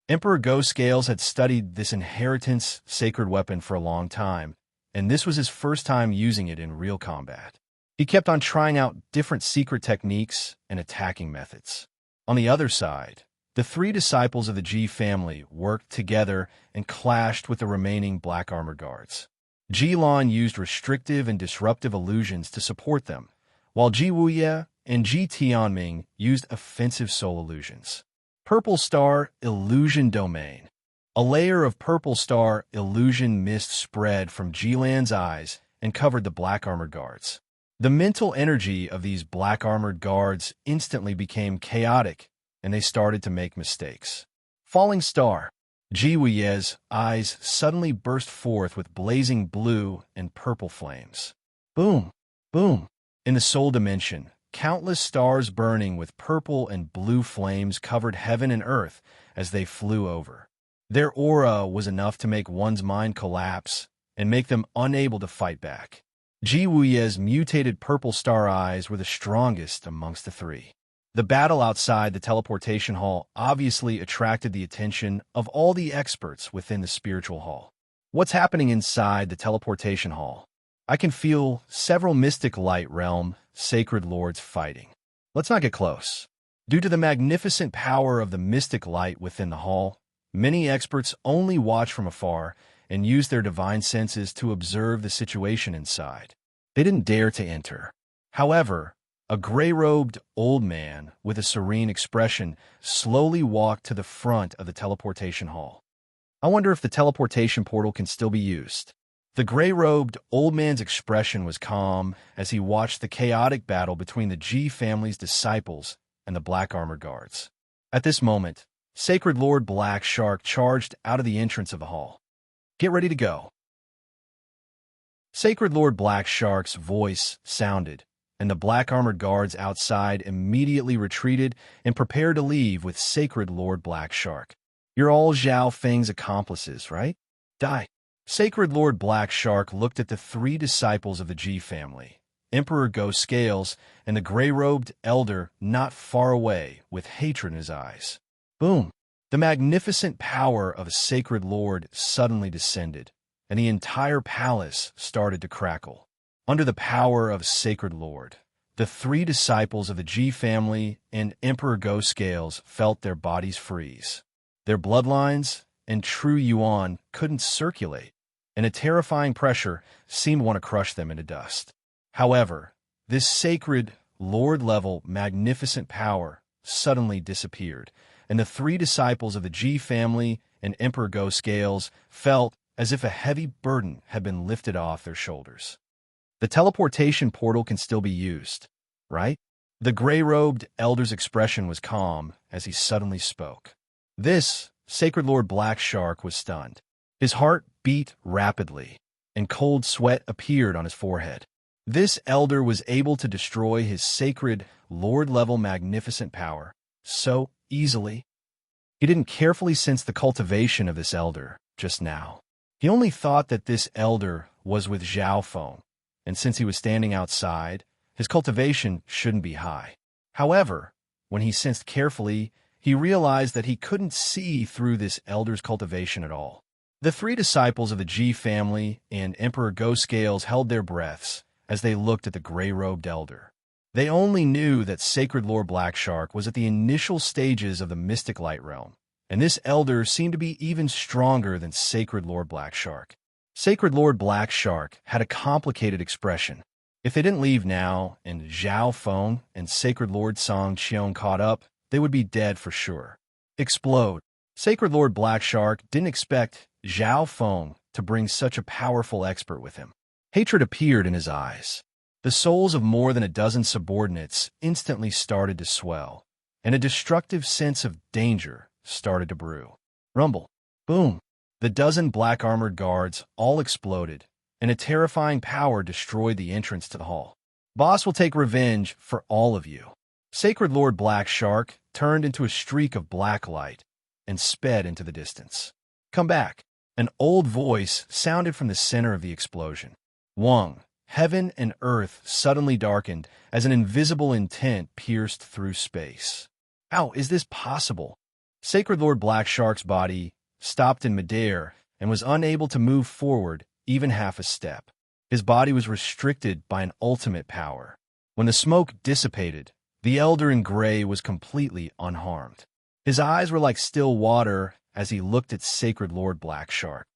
Emperor Ghost Scales had studied this inheritance sacred weapon for a long time, and this was his first time using it in real combat. He kept on trying out different secret techniques and attacking methods. On the other side, the 3 disciples of the Ji family worked together and clashed with the remaining black armor guards. Ji Lan used restrictive and disruptive illusions to support them, while Ji Wuye and Ji Tianming used offensive soul illusions. Purple Star Illusion Domain. A layer of Purple Star Illusion mist spread from Ji Lan's eyes and covered the black armored guards. The mental energy of these black-armored guards instantly became chaotic, and they started to make mistakes. Falling Star. Ji Wuye's eyes suddenly burst forth with blazing blue and purple flames. Boom! Boom! In the soul dimension, countless stars burning with purple and blue flames covered heaven and earth as they flew over. Their aura was enough to make one's mind collapse and make them unable to fight back. Ji Wuye's mutated purple star eyes were the strongest amongst the 3. The battle outside the teleportation hall obviously attracted the attention of all the experts within the spiritual hall. What's happening inside the teleportation hall? I can feel several mystic light realm sacred lords fighting. Let's not get close. Due to the magnificent power of the mystic light within the hall, many experts only watch from afar and use their divine senses to observe the situation inside. They didn't dare to enter. However, a gray-robed old man with a serene expression slowly walked to the front of the teleportation hall. I wonder if the teleportation portal can still be used. The gray-robed old man's expression was calm as he watched the chaotic battle between the Ji family's disciples and the black armor guards. At this moment, Sacred Lord Black Shark charged out of the entrance of the hall. Get ready to go. Sacred Lord Black Shark's voice sounded, and the black-armored guards outside immediately retreated and prepared to leave with Sacred Lord Black Shark. You're all Zhao Feng's accomplices, right? Die. Sacred Lord Black Shark looked at the 3 disciples of the Ji family, Emperor Ghost Scales and the gray-robed elder not far away with hatred in his eyes. Boom! The magnificent power of a Sacred Lord suddenly descended, and the entire palace started to crackle. Under the power of a Sacred Lord, the 3 disciples of the Ji family and Emperor Ghost Scales felt their bodies freeze. Their bloodlines and true yuan couldn't circulate, and a terrifying pressure seemed to want to crush them into dust. However, this Sacred Lord-level magnificent power suddenly disappeared, and the 3 disciples of the Ji family and Emperor Ghost Scales felt as if a heavy burden had been lifted off their shoulders. The teleportation portal can still be used, right? The gray-robed elder's expression was calm as he suddenly spoke. This Sacred Lord Black Shark was stunned. His heart beat rapidly, and cold sweat appeared on his forehead. This elder was able to destroy his Sacred Lord-level magnificent power so easily. He didn't carefully sense the cultivation of this elder just now. He only thought that this elder was with Zhao Feng, and since he was standing outside, his cultivation shouldn't be high. However, when he sensed carefully, he realized that he couldn't see through this elder's cultivation at all. The 3 disciples of the Ji family and Emperor Ghost Scales held their breaths as they looked at the gray-robed elder. They only knew that Sacred Lord Black Shark was at the initial stages of the mystic light realm, and this elder seemed to be even stronger than Sacred Lord Black Shark. Sacred Lord Black Shark had a complicated expression. If they didn't leave now, and Zhao Feng and Sacred Lord Song Qiong caught up, they would be dead for sure. explode. Sacred Lord Black Shark didn't expect Zhao Feng to bring such a powerful expert with him. Hatred appeared in his eyes. The souls of more than a dozen subordinates instantly started to swell, and a destructive sense of danger started to brew. Rumble. Boom. The dozen black-armored guards all exploded, and a terrifying power destroyed the entrance to the hall. Boss will take revenge for all of you. Sacred Lord Black Shark turned into a streak of black light and sped into the distance. Come back. An old voice sounded from the center of the explosion. Wang. Heaven and earth suddenly darkened as an invisible intent pierced through space. How is this possible? Sacred Lord Black Shark's body stopped in midair and was unable to move forward even half a step. His body was restricted by an ultimate power. When the smoke dissipated, the Elder in Gray was completely unharmed. His eyes were like still water as he looked at Sacred Lord Black Shark.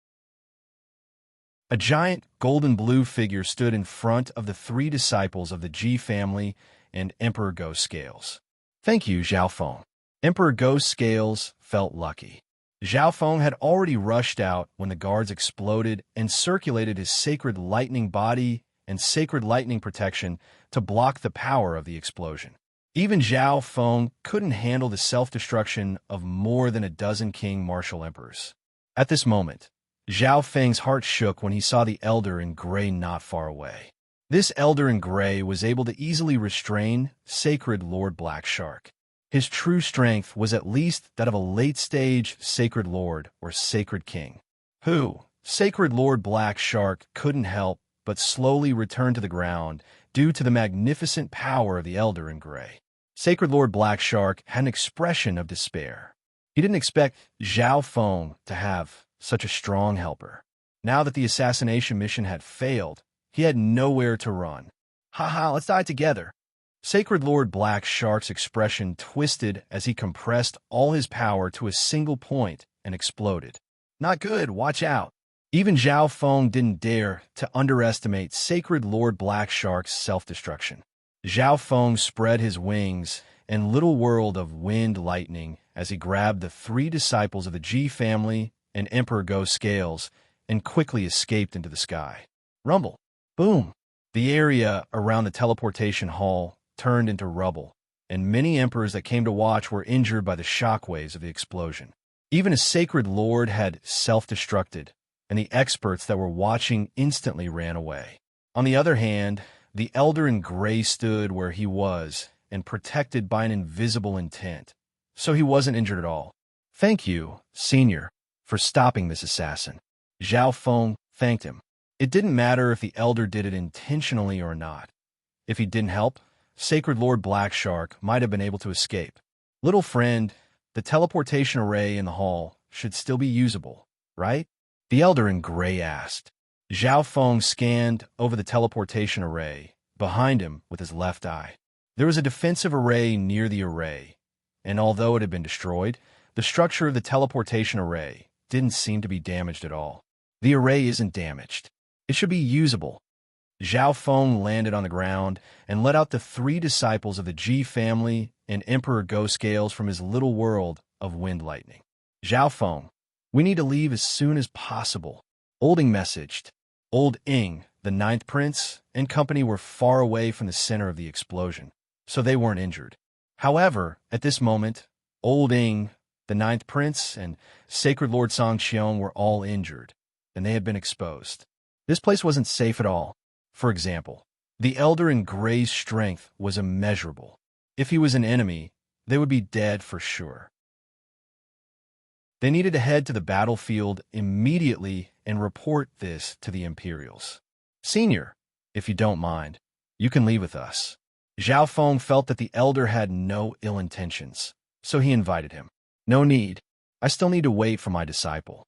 A giant golden-blue figure stood in front of the three disciples of the G family and Emperor Ghost Scales. Thank you, Zhao Feng. Emperor Ghost Scales felt lucky. Zhao Feng had already rushed out when the guards exploded and circulated his sacred lightning body and sacred lightning protection to block the power of the explosion. Even Zhao Feng couldn't handle the self-destruction of more than a dozen king martial emperors. At this moment, Zhao Feng's heart shook when he saw the Elder in Gray not far away. This Elder in Gray was able to easily restrain Sacred Lord Black Shark. His true strength was at least that of a late-stage Sacred Lord or Sacred King. Sacred Lord Black Shark couldn't help but slowly return to the ground due to the magnificent power of the Elder in Gray. Sacred Lord Black Shark had an expression of despair. He didn't expect Zhao Feng to have such a strong helper. Now that the assassination mission had failed, he had nowhere to run. Haha, let's die together. Sacred Lord Black Shark's expression twisted as he compressed all his power to a single point and exploded. Not good, watch out. Even Zhao Feng didn't dare to underestimate Sacred Lord Black Shark's self-destruction. Zhao Feng spread his wings and little world of wind lightning as he grabbed the three disciples of the G family and Emperor Ghost Scales and quickly escaped into the sky. Rumble. Boom. The area around the teleportation hall turned into rubble, and many emperors that came to watch were injured by the shockwaves of the explosion. Even a sacred lord had self-destructed, and the experts that were watching instantly ran away. On the other hand, the Elder in Gray stood where he was and protected by an invisible intent, so he wasn't injured at all. Thank you, Senior, for stopping this assassin. Zhao Feng thanked him. It didn't matter if the Elder did it intentionally or not. If he didn't help, Sacred Lord Black Shark might have been able to escape. Little friend, the teleportation array in the hall should still be usable, right? The Elder in Gray asked. Zhao Feng scanned over the teleportation array behind him with his left eye. There was a defensive array near the array, and although it had been destroyed, the structure of the teleportation array didn't seem to be damaged at all. The array isn't damaged. It should be usable. Zhao Feng landed on the ground and let out the three disciples of the G family and Emperor Ghost Scales from his little world of wind lightning. Zhao Feng, we need to leave as soon as possible. Old Ing messaged. Old Ing, the Ninth Prince, and company were far away from the center of the explosion, so they weren't injured. However, at this moment, Old Ing, the Ninth Prince, and Sacred Lord Songqiong were all injured, and they had been exposed. This place wasn't safe at all. For example, the Elder in Gray's strength was immeasurable. If he was an enemy, they would be dead for sure. They needed to head to the battlefield immediately and report this to the Imperials. Senior, if you don't mind, you can leave with us. Zhao Feng felt that the Elder had no ill intentions, so he invited him. No need. I still need to wait for my disciple.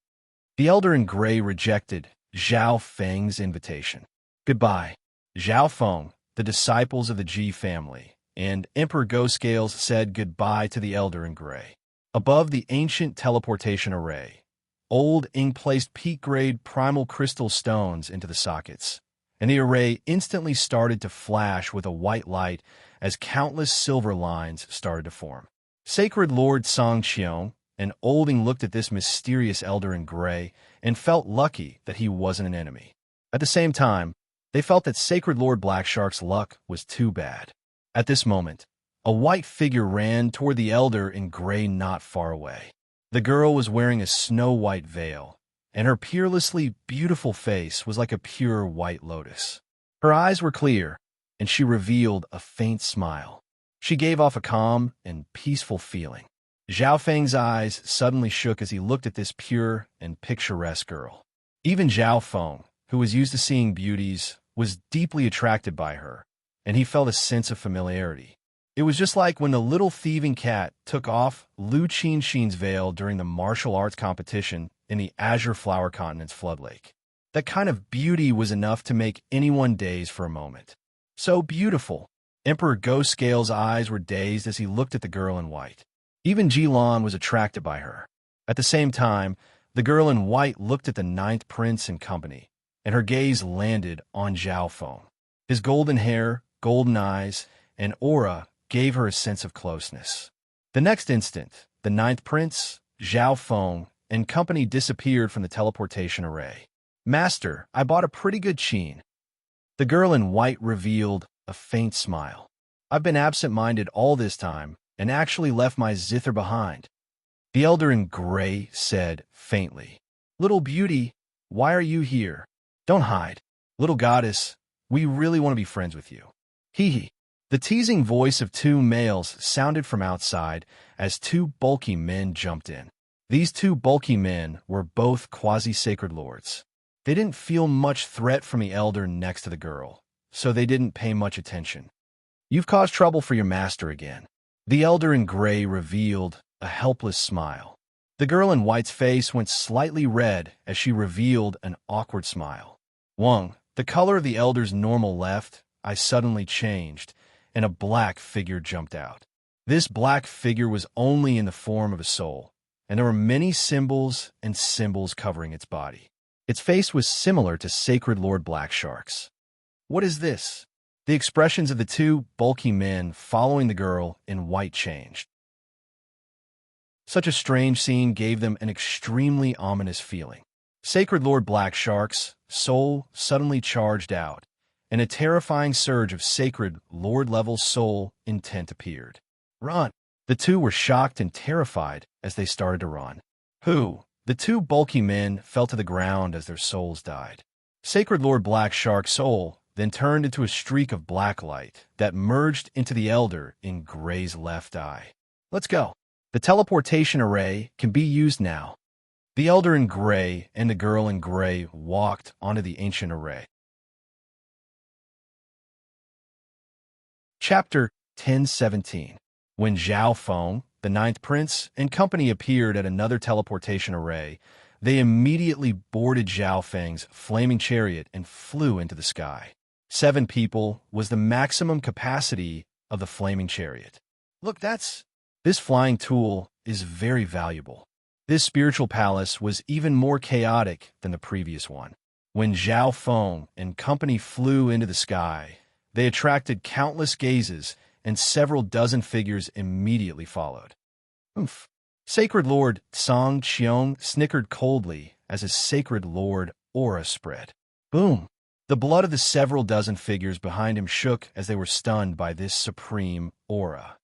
The Elder in Gray rejected Zhao Feng's invitation. Goodbye. Zhao Feng, the disciples of the G family, and Emperor Ghost Scales said goodbye to the Elder in Gray. Above the ancient teleportation array, Old Ing placed peak-grade primal crystal stones into the sockets, and the array instantly started to flash with a white light as countless silver lines started to form. Sacred Lord Songqiong, and Olding looked at this mysterious elder in gray and felt lucky that he wasn't an enemy. At the same time, they felt that Sacred Lord Blackshark's luck was too bad. At this moment, a white figure ran toward the elder in gray not far away. The girl was wearing a snow-white veil, and her peerlessly beautiful face was like a pure white lotus. Her eyes were clear, and she revealed a faint smile. She gave off a calm and peaceful feeling. Zhao Feng's eyes suddenly shook as he looked at this pure and picturesque girl. Even Zhao Feng, who was used to seeing beauties, was deeply attracted by her, and he felt a sense of familiarity. It was just like when the little thieving cat took off Lu Qinxin's veil during the martial arts competition in the Azure Flower Continent's flood lake. That kind of beauty was enough to make anyone daze for a moment. So beautiful. Emperor Ghost Scale's eyes were dazed as he looked at the girl in white. Even Jilan was attracted by her. At the same time, the girl in white looked at the ninth prince and company, and her gaze landed on Zhao Feng. His golden hair, golden eyes, and aura gave her a sense of closeness. The next instant, the ninth prince, Zhao Feng, and company disappeared from the teleportation array. "Master, I bought a pretty good chain." The girl in white revealed a faint smile. "I've been absent-minded all this time, and actually left my zither behind." The elder in gray said faintly, "Little beauty, why are you here? Don't hide. Little goddess, we really want to be friends with you." Hee hee. The teasing voice of two males sounded from outside as two bulky men jumped in. These two bulky men were both quasi-sacred lords. They didn't feel much threat from the elder next to the girl, so they didn't pay much attention. "You've caused trouble for your master again." The elder in gray revealed a helpless smile. The girl in white's face went slightly red as she revealed an awkward smile. "Wang, the color of the elder's normal left eye suddenly changed, and a black figure jumped out. This black figure was only in the form of a soul, and there were many symbols and symbols covering its body. Its face was similar to Sacred Lord Blackshark's. "What is this?" The expressions of the two bulky men following the girl in white changed. Such a strange scene gave them an extremely ominous feeling. Sacred Lord Blackshark's soul suddenly charged out, and a terrifying surge of Sacred Lord-level soul intent appeared. "Run!" The two were shocked and terrified as they started to run. "Who?" The two bulky men fell to the ground as their souls died. Sacred Lord Blackshark's soul then turned into a streak of black light that merged into the elder in gray's left eye. "Let's go." The teleportation array can be used now. The elder in gray and the girl in gray walked onto the ancient array. Chapter 1017. When Zhao Feng, the ninth prince, and company appeared at another teleportation array, they immediately boarded Zhao Feng's flaming chariot and flew into the sky. 7 people was the maximum capacity of the flaming chariot. Look, this flying tool is very valuable. This spiritual palace was even more chaotic than the previous one. When Zhao Feng and company flew into the sky, they attracted countless gazes, and several dozen figures immediately followed. "Oomph." Sacred Lord Song Qiong snickered coldly as his Sacred Lord aura spread. Boom! The blood of the several dozen figures behind him shook as they were stunned by this supreme aura.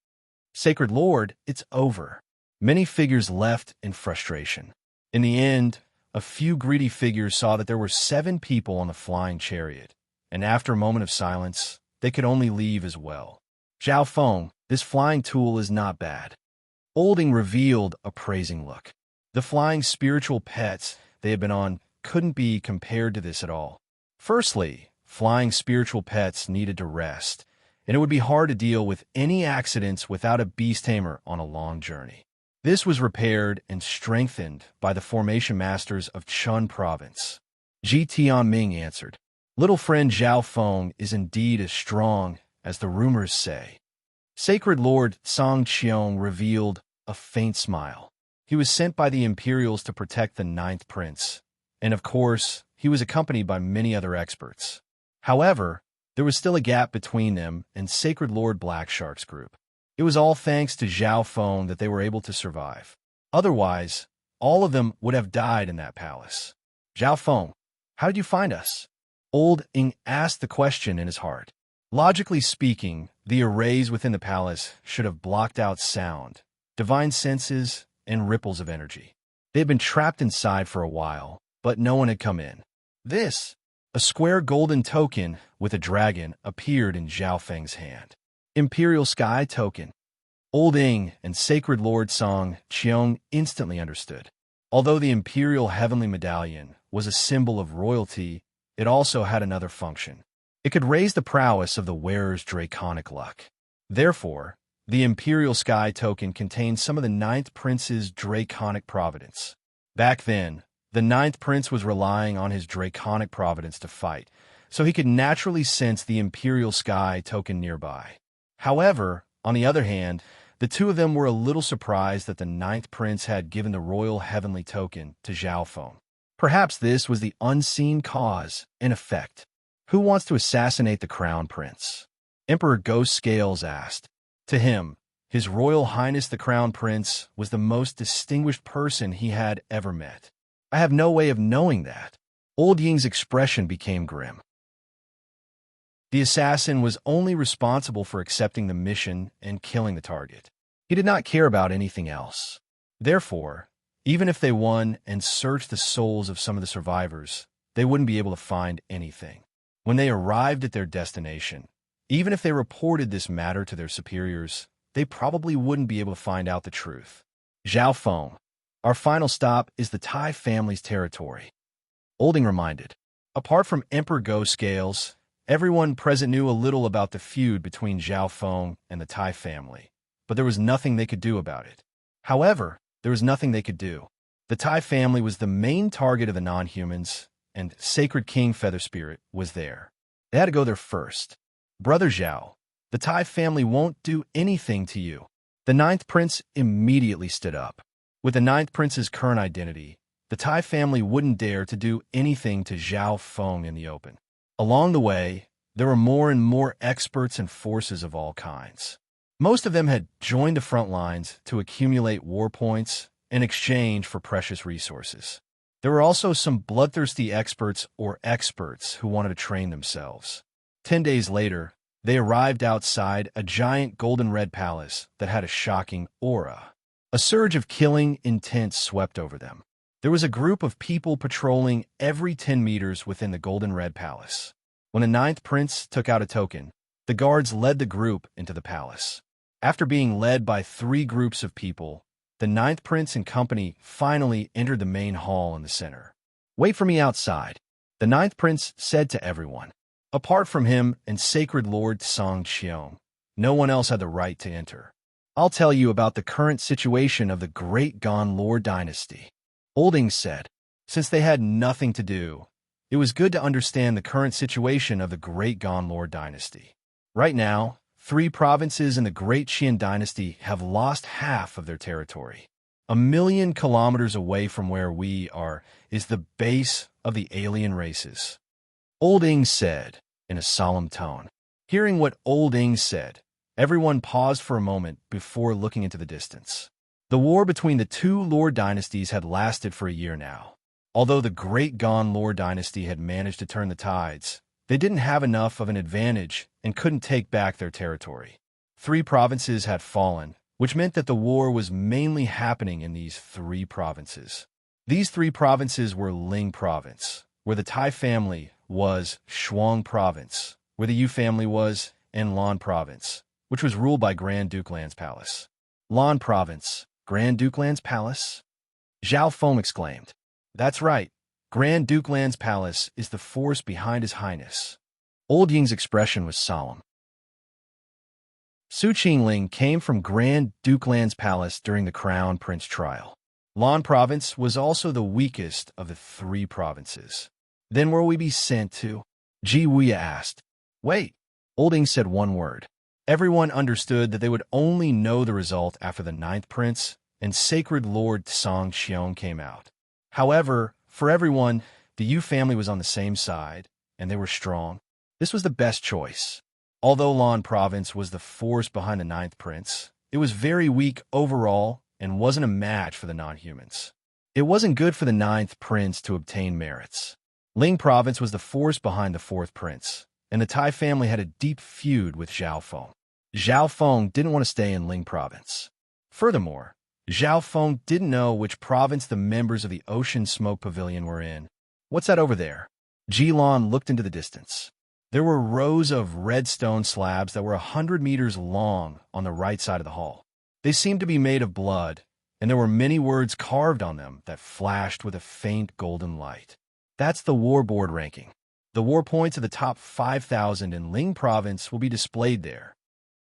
"Sacred Lord, it's over." Many figures left in frustration. In the end, a few greedy figures saw that there were 7 people on the flying chariot, and after a moment of silence, they could only leave as well. "Zhao Feng, this flying tool is not bad." Olding revealed a praising look. The flying spiritual pets they had been on couldn't be compared to this at all. Firstly, flying spiritual pets needed to rest, and it would be hard to deal with any accidents without a beast tamer on a long journey. This was repaired and strengthened by the formation masters of Chun Province. Ji Tianming answered, "Little friend Zhao Feng is indeed as strong as the rumors say." Sacred Lord Song Qiong revealed a faint smile. He was sent by the Imperials to protect the ninth prince, and of course, he was accompanied by many other experts. However, there was still a gap between them and Sacred Lord Blackshark's group. It was all thanks to Zhao Feng that they were able to survive. Otherwise, all of them would have died in that palace. Zhao Feng, how did you find us? Old Ing asked the question in his heart. Logically speaking, the arrays within the palace should have blocked out sound, divine senses, and ripples of energy. They had been trapped inside for a while, but no one had come in. This, a square golden token with a dragon, appeared in Zhao Feng's hand. Imperial Sky Token. Old Ing and Sacred Lord Song Qiong instantly understood. Although the Imperial Heavenly Medallion was a symbol of royalty, it also had another function. It could raise the prowess of the wearer's draconic luck. Therefore, the Imperial Sky Token contained some of the Ninth Prince's draconic providence. Back then, the Ninth Prince was relying on his draconic providence to fight, so he could naturally sense the Imperial Sky Token nearby. However, on the other hand, the two of them were a little surprised that the Ninth Prince had given the Royal Heavenly Token to Zhao Feng. Perhaps this was the unseen cause and effect. Who wants to assassinate the Crown Prince? Emperor Ghost Scales asked. To him, His Royal Highness the Crown Prince was the most distinguished person he had ever met. I have no way of knowing that. Old Ying's expression became grim. The assassin was only responsible for accepting the mission and killing the target. He did not care about anything else. Therefore, even if they won and searched the souls of some of the survivors, they wouldn't be able to find anything. When they arrived at their destination, even if they reported this matter to their superiors, they probably wouldn't be able to find out the truth. Zhao Feng, our final stop is the Tai family's territory. Olding reminded. Apart from Emperor Go Scales, everyone present knew a little about the feud between Zhao Feng and the Tai family, but there was nothing they could do about it. However, there was nothing they could do. The Tai family was the main target of the non-humans, and Sacred King Feather Spirit was there. They had to go there first. Brother Zhao, the Tai family won't do anything to you. The Ninth Prince immediately stood up. With the Ninth Prince's current identity, the Tai family wouldn't dare to do anything to Zhao Feng in the open. Along the way, there were more and more experts and forces of all kinds. Most of them had joined the front lines to accumulate war points in exchange for precious resources. There were also some bloodthirsty experts who wanted to train themselves. 10 days later, they arrived outside a giant golden red palace that had a shocking aura. A surge of killing intent swept over them. There was a group of people patrolling every 10 meters within the golden red palace. When the Ninth Prince took out a token, the guards led the group into the palace. After being led by 3 groups of people, the Ninth Prince and company finally entered the main hall in the center. Wait for me outside, the Ninth Prince said to everyone. Apart from him and Sacred Lord Song Qiong, no one else had the right to enter. I'll tell you about the current situation of the Great Gon Lord dynasty. Olding said, since they had nothing to do, it was good to understand the current situation of the Great Gon Lord dynasty. Right now, 3 provinces in the Great Qian dynasty have lost half of their territory. 1,000,000 kilometers away from where we are is the base of the alien races. Old Ing said, in a solemn tone. Hearing what Old Ing said, everyone paused for a moment before looking into the distance. The war between the 2 Lord dynasties had lasted for a year now. Although the Great Gon Lord dynasty had managed to turn the tides, they didn't have enough of an advantage and couldn't take back their territory. 3 provinces had fallen, which meant that the war was mainly happening in these 3 provinces. These 3 provinces were Ling Province, where the Tai family was, Shuang Province, where the Yu family was, and Lan Province, which was ruled by Grand Duke Lan's palace. Lan Province, Grand Duke Lan's palace? Zhao Feng exclaimed. That's right. Grand Duke Lan's palace is the force behind His Highness. Old Ying's expression was solemn. Su Qingling came from Grand Duke Lan's palace during the Crown Prince trial. Lan Province was also the weakest of the 3 provinces. Then where will we be sent to? Ji Wuya asked. Wait. Old Ying said one word. Everyone understood that they would only know the result after the Ninth Prince and Sacred Lord Song Qiong came out. However, for everyone, the Yu family was on the same side, and they were strong. This was the best choice. Although Lan Province was the force behind the Ninth Prince, it was very weak overall and wasn't a match for the non-humans. It wasn't good for the ninth prince to obtain merits. Ling province was the force behind the fourth prince, and the Tai family had a deep feud with Zhao Feng. Zhao Feng didn't want to stay in Ling province. Furthermore, Zhao Feng didn't know which province the members of the Ocean Smoke Pavilion were in. What's that over there? Jilan looked into the distance. There were rows of red stone slabs that were 100 meters long on the right side of the hall. They seemed to be made of blood, and there were many words carved on them that flashed with a faint golden light. That's the war board ranking. The war points of the top 5,000 in Ling province will be displayed there.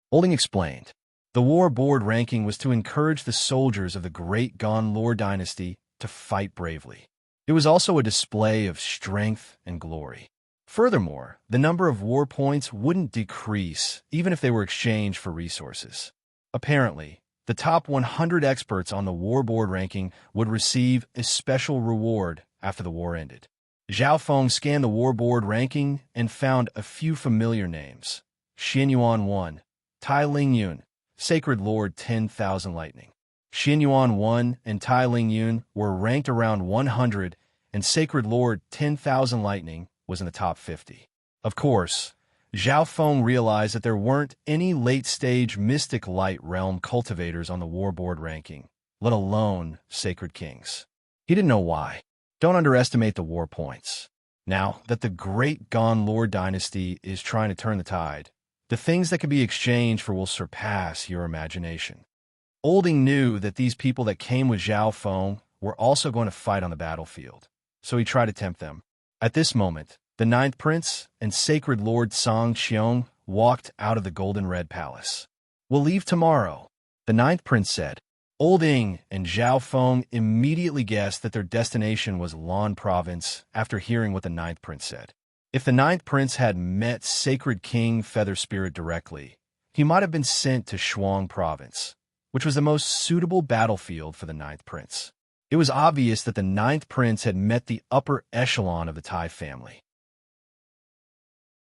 Holding explained. The war board ranking was to encourage the soldiers of the great Gonlor dynasty to fight bravely. It was also a display of strength and glory. Furthermore, the number of war points wouldn't decrease even if they were exchanged for resources. Apparently, the top 100 experts on the war board ranking would receive a special reward after the war ended. Zhao Feng scanned the war board ranking and found a few familiar names. Xianyuan 1, Tai Lingyun, Sacred Lord 10,000 Lightning. Xianyuan 1 and Tai Lingyun were ranked around 100, and Sacred Lord 10,000 Lightning was in the top 50. Of course, Zhao Feng realized that there weren't any late-stage mystic light realm cultivators on the war board ranking, let alone sacred kings. He didn't know why. Don't underestimate the war points. Now that the great Gonlor dynasty is trying to turn the tide, the things that can be exchanged for will surpass your imagination. Olding knew that these people that came with Zhao Feng were also going to fight on the battlefield, so he tried to tempt them. At this moment, the ninth prince and sacred lord Song Qiong walked out of the golden red palace. We'll leave tomorrow, the ninth prince said. Olding and Zhao Feng immediately guessed that their destination was Lan province after hearing what the ninth prince said. If the ninth prince had met Sacred King Feather Spirit directly, he might have been sent to Shuang province, which was the most suitable battlefield for the ninth prince. It was obvious that the ninth prince had met the upper echelon of the Tai family.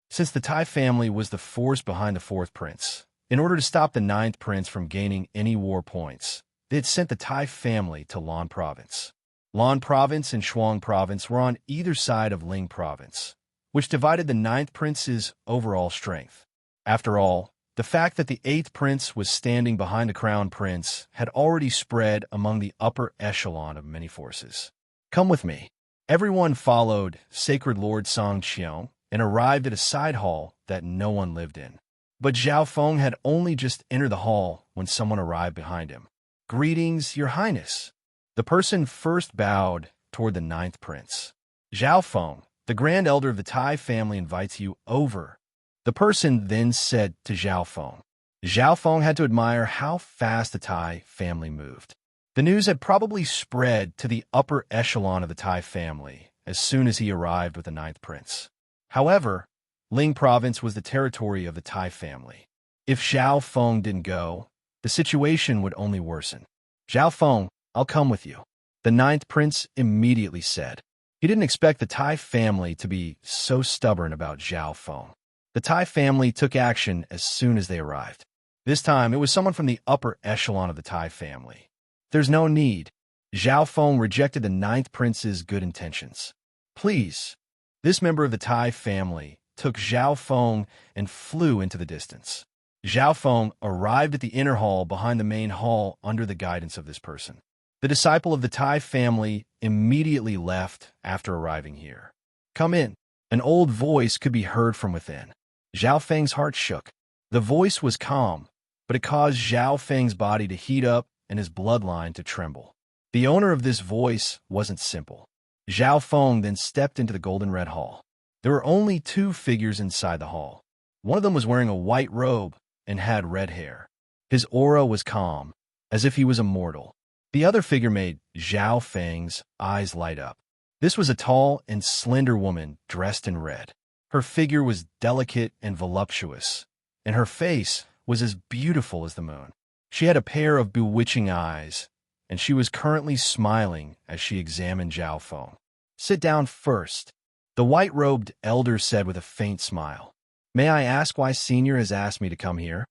Since the Tai family was the force behind the fourth prince, in order to stop the ninth prince from gaining any war points, they had sent the Tai family to Lan province. Lan province and Shuang province were on either side of Ling province, which divided the ninth prince's overall strength. After all, the fact that the eighth prince was standing behind the crown prince had already spread among the upper echelon of many forces. Come with me. Everyone followed Sacred Lord Song Qiong and arrived at a side hall that no one lived in. But Zhao Feng had only just entered the hall when someone arrived behind him. Greetings, Your Highness. The person first bowed toward the ninth prince. Zhao Feng, the grand elder of the Tai family, invites you over. The person then said to Zhao Feng. Zhao Feng had to admire how fast the Tai family moved. The news had probably spread to the upper echelon of the Tai family as soon as he arrived with the ninth prince. However, Ling province was the territory of the Tai family. If Zhao Feng didn't go, the situation would only worsen. Zhao Feng, I'll come with you, the ninth prince immediately said. He didn't expect the Tai family to be so stubborn about Zhao Feng. The Tai family took action as soon as they arrived. This time, it was someone from the upper echelon of the Tai family. There's no need. Zhao Feng rejected the ninth prince's good intentions. Please. This member of the Tai family took Zhao Feng and flew into the distance. Zhao Feng arrived at the inner hall behind the main hall under the guidance of this person. The disciple of the Tai family immediately left after arriving here. Come in. An old voice could be heard from within. Zhao Feng's heart shook. The voice was calm, but it caused Zhao Feng's body to heat up and his bloodline to tremble. The owner of this voice wasn't simple. Zhao Feng then stepped into the golden red hall. There were only two figures inside the hall. One of them was wearing a white robe and had red hair. His aura was calm, as if he was immortal. The other figure made Zhao Feng's eyes light up. This was a tall and slender woman dressed in red. Her figure was delicate and voluptuous, and her face was as beautiful as the moon. She had a pair of bewitching eyes, and she was currently smiling as she examined Zhao Feng. Sit down first, the white-robed elder said with a faint smile. May I ask why Senior has asked me to come here?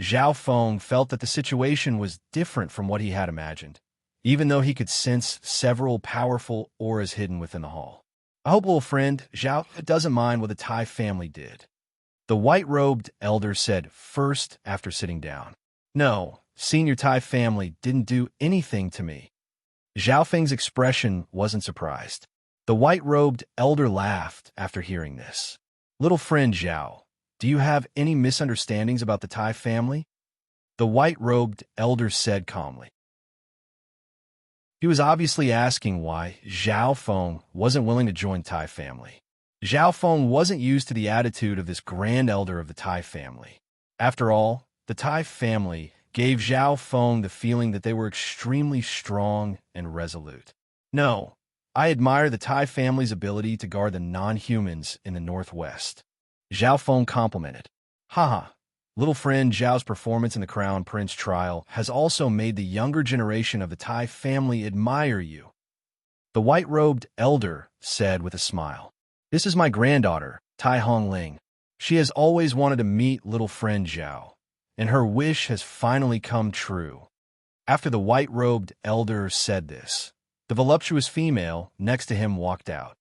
Zhao Feng felt that the situation was different from what he had imagined, even though he could sense several powerful auras hidden within the hall. I hope, little friend, Zhao doesn't mind what the Tai family did. The white-robed elder said first after sitting down. No, Senior Tai family didn't do anything to me. Zhao Feng's expression wasn't surprised. The white-robed elder laughed after hearing this. Little friend Zhao, do you have any misunderstandings about the Tai family? The white-robed elder said calmly. He was obviously asking why Zhao Feng wasn't willing to join Tai family. Zhao Feng wasn't used to the attitude of this grand elder of the Tai family. After all, the Tai family gave Zhao Feng the feeling that they were extremely strong and resolute. No, I admire the Tai family's ability to guard the non-humans in the Northwest. Zhao Feng complimented. Haha, little friend Zhao's performance in the Crown Prince trial has also made the younger generation of the Tai family admire you. The white-robed elder said with a smile. This is my granddaughter, Tai Hongling. She has always wanted to meet little friend Zhao, and her wish has finally come true. After the white-robed elder said this, the voluptuous female next to him walked out.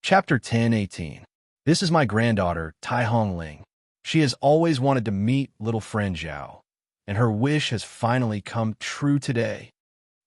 Chapter 10:18. This is my granddaughter, Tai Hongling. She has always wanted to meet little friend Zhao, and her wish has finally come true today.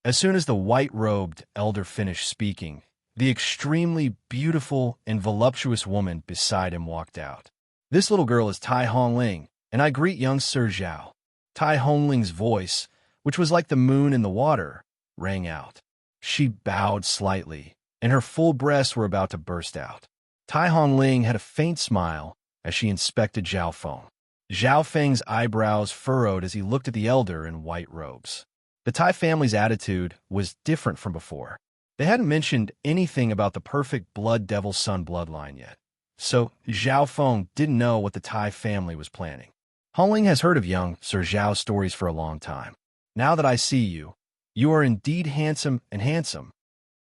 As soon as the white-robed elder finished speaking, the extremely beautiful and voluptuous woman beside him walked out. This little girl is Tai Hongling, and I greet young Sir Zhao. Tai Hongling's voice, which was like the moon in the water, rang out. She bowed slightly, and her full breasts were about to burst out. Tai Hongling had a faint smile as she inspected Zhao Feng. Zhao Feng's eyebrows furrowed as he looked at the elder in white robes. The Tai family's attitude was different from before. They hadn't mentioned anything about the perfect blood devil son bloodline yet, so Zhao Feng didn't know what the Tai family was planning. Hongling has heard of young Sir Zhao's stories for a long time. Now that I see you, you are indeed handsome and handsome.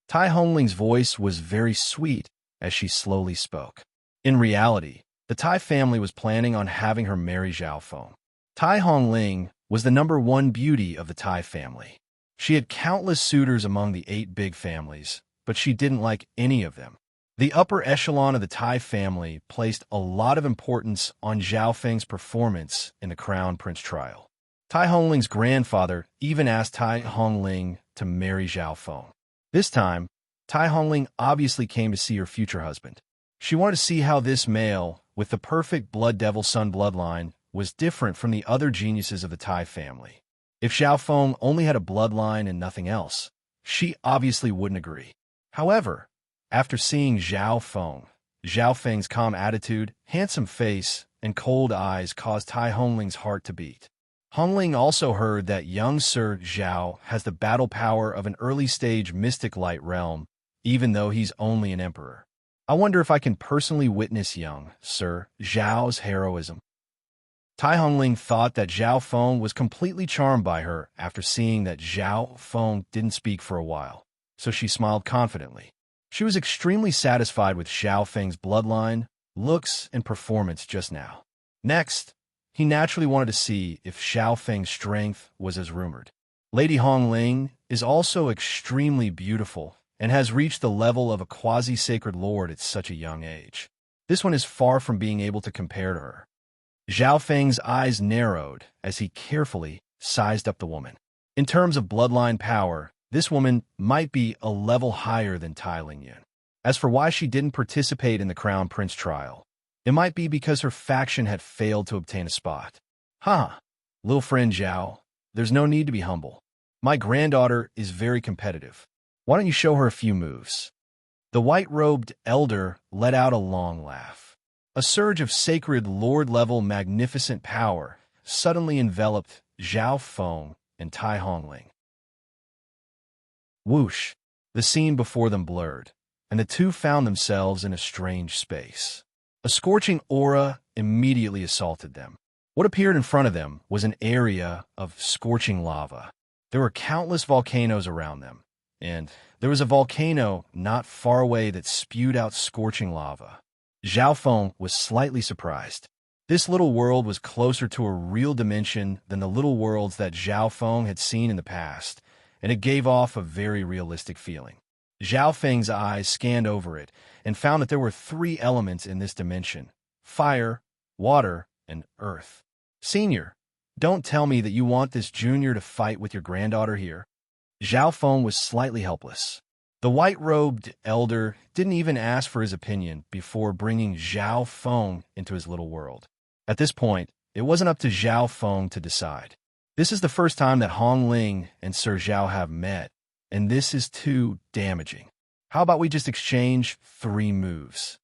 Tai Hongling's voice was very sweet as she slowly spoke. In reality, the Tai family was planning on having her marry Zhao Feng. Tai Hongling was the #1 beauty of the Tai family. She had countless suitors among the 8 big families, but she didn't like any of them. The upper echelon of the Tai family placed a lot of importance on Zhao Feng's performance in the Crown Prince trial. Tai Hongling's grandfather even asked Tai Hongling to marry Zhao Feng. This time, Tai Hongling obviously came to see her future husband. She wanted to see how this male, with the perfect blood devil son bloodline, was different from the other geniuses of the Tai family. If Zhao Feng only had a bloodline and nothing else, she obviously wouldn't agree. However, after seeing Zhao Feng's calm attitude, handsome face, and cold eyes caused Tai Hongling's heart to beat. Hongling also heard that young Sir Zhao has the battle power of an early-stage mystic light realm, even though he's only an emperor. I wonder if I can personally witness young Sir Zhao's heroism. Tai Hongling thought that Zhao Feng was completely charmed by her after seeing that Zhao Feng didn't speak for a while, so she smiled confidently. She was extremely satisfied with Zhao Feng's bloodline, looks, and performance just now. Next, he naturally wanted to see if Zhao Feng's strength was as rumored. Lady Hongling is also extremely beautiful and has reached the level of a quasi-sacred lord at such a young age. This one is far from being able to compare to her. Zhao Feng's eyes narrowed as he carefully sized up the woman. In terms of bloodline power, this woman might be a level higher than Tai Lingyun. As for why she didn't participate in the Crown Prince trial, it might be because her faction had failed to obtain a spot. Little friend Zhao, there's no need to be humble. My granddaughter is very competitive. Why don't you show her a few moves? The white-robed elder let out a long laugh. A surge of sacred lord-level magnificent power suddenly enveloped Zhao Feng and Tai Hongling. Whoosh! The scene before them blurred, and the two found themselves in a strange space. A scorching aura immediately assaulted them. What appeared in front of them was an area of scorching lava. There were countless volcanoes around them, and there was a volcano not far away that spewed out scorching lava. Zhao Feng was slightly surprised. This little world was closer to a real dimension than the little worlds that Zhao Feng had seen in the past, and it gave off a very realistic feeling. Zhao Feng's eyes scanned over it and found that there were three elements in this dimension: fire, water, and earth. Senior, don't tell me that you want this junior to fight with your granddaughter here. Zhao Feng was slightly helpless. The white-robed elder didn't even ask for his opinion before bringing Zhao Feng into his little world. At this point, it wasn't up to Zhao Feng to decide. This is the first time that Hong Ling and Sir Zhao have met, and this is too damaging. How about we just exchange 3 moves?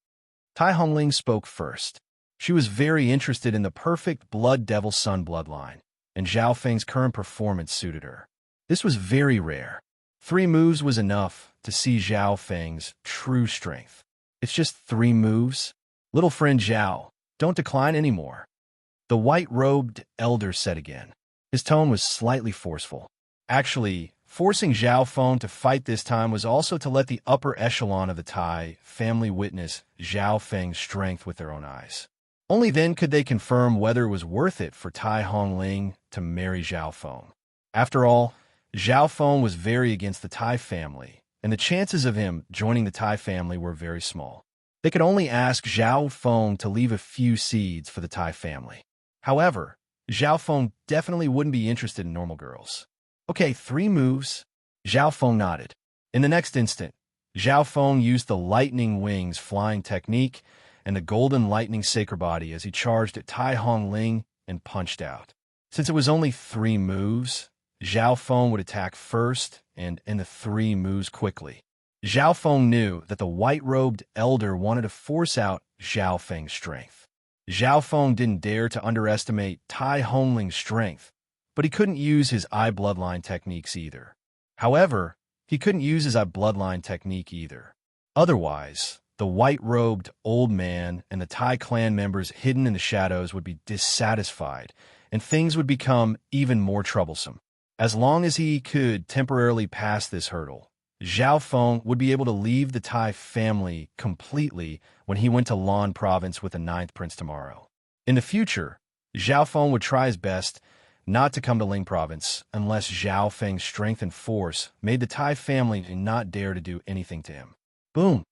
Tai Hongling spoke first. She was very interested in the perfect Blood Devil Sun bloodline, and Zhao Feng's current performance suited her. This was very rare. 3 moves was enough to see Zhao Feng's true strength. It's just 3 moves? Little friend Zhao, don't decline anymore. The white-robed elder said again. His tone was slightly forceful. Actually, forcing Zhao Feng to fight this time was also to let the upper echelon of the Tai family witness Zhao Feng's strength with their own eyes. Only then could they confirm whether it was worth it for Tai Hongling to marry Zhao Feng. After all, Zhao Feng was very against the Tai family, and the chances of him joining the Tai family were very small. They could only ask Zhao Feng to leave a few seeds for the Tai family. However, Zhao Feng definitely wouldn't be interested in normal girls. Okay, 3 moves. Zhao Feng nodded. In the next instant, Zhao Feng used the lightning wings flying technique and the golden lightning sacred body as he charged at Tai Hongling and punched out. Since it was only 3 moves, Zhao Feng would attack first and end the 3 moves quickly. Zhao Feng knew that the white-robed elder wanted to force out Zhao Feng's strength. Zhao Feng didn't dare to underestimate Tai Hongling's strength, but he couldn't use his eye bloodline techniques either. However, he couldn't use his eye bloodline technique either. Otherwise, the white-robed old man and the Tai clan members hidden in the shadows would be dissatisfied, and things would become even more troublesome. As long as he could temporarily pass this hurdle, Zhao Feng would be able to leave the Tai family completely when he went to Lan province with the 9th prince tomorrow. In the future, Zhao Feng would try his best not to come to Ling province unless Zhao Feng's strength and force made the Tai family not dare to do anything to him. Boom!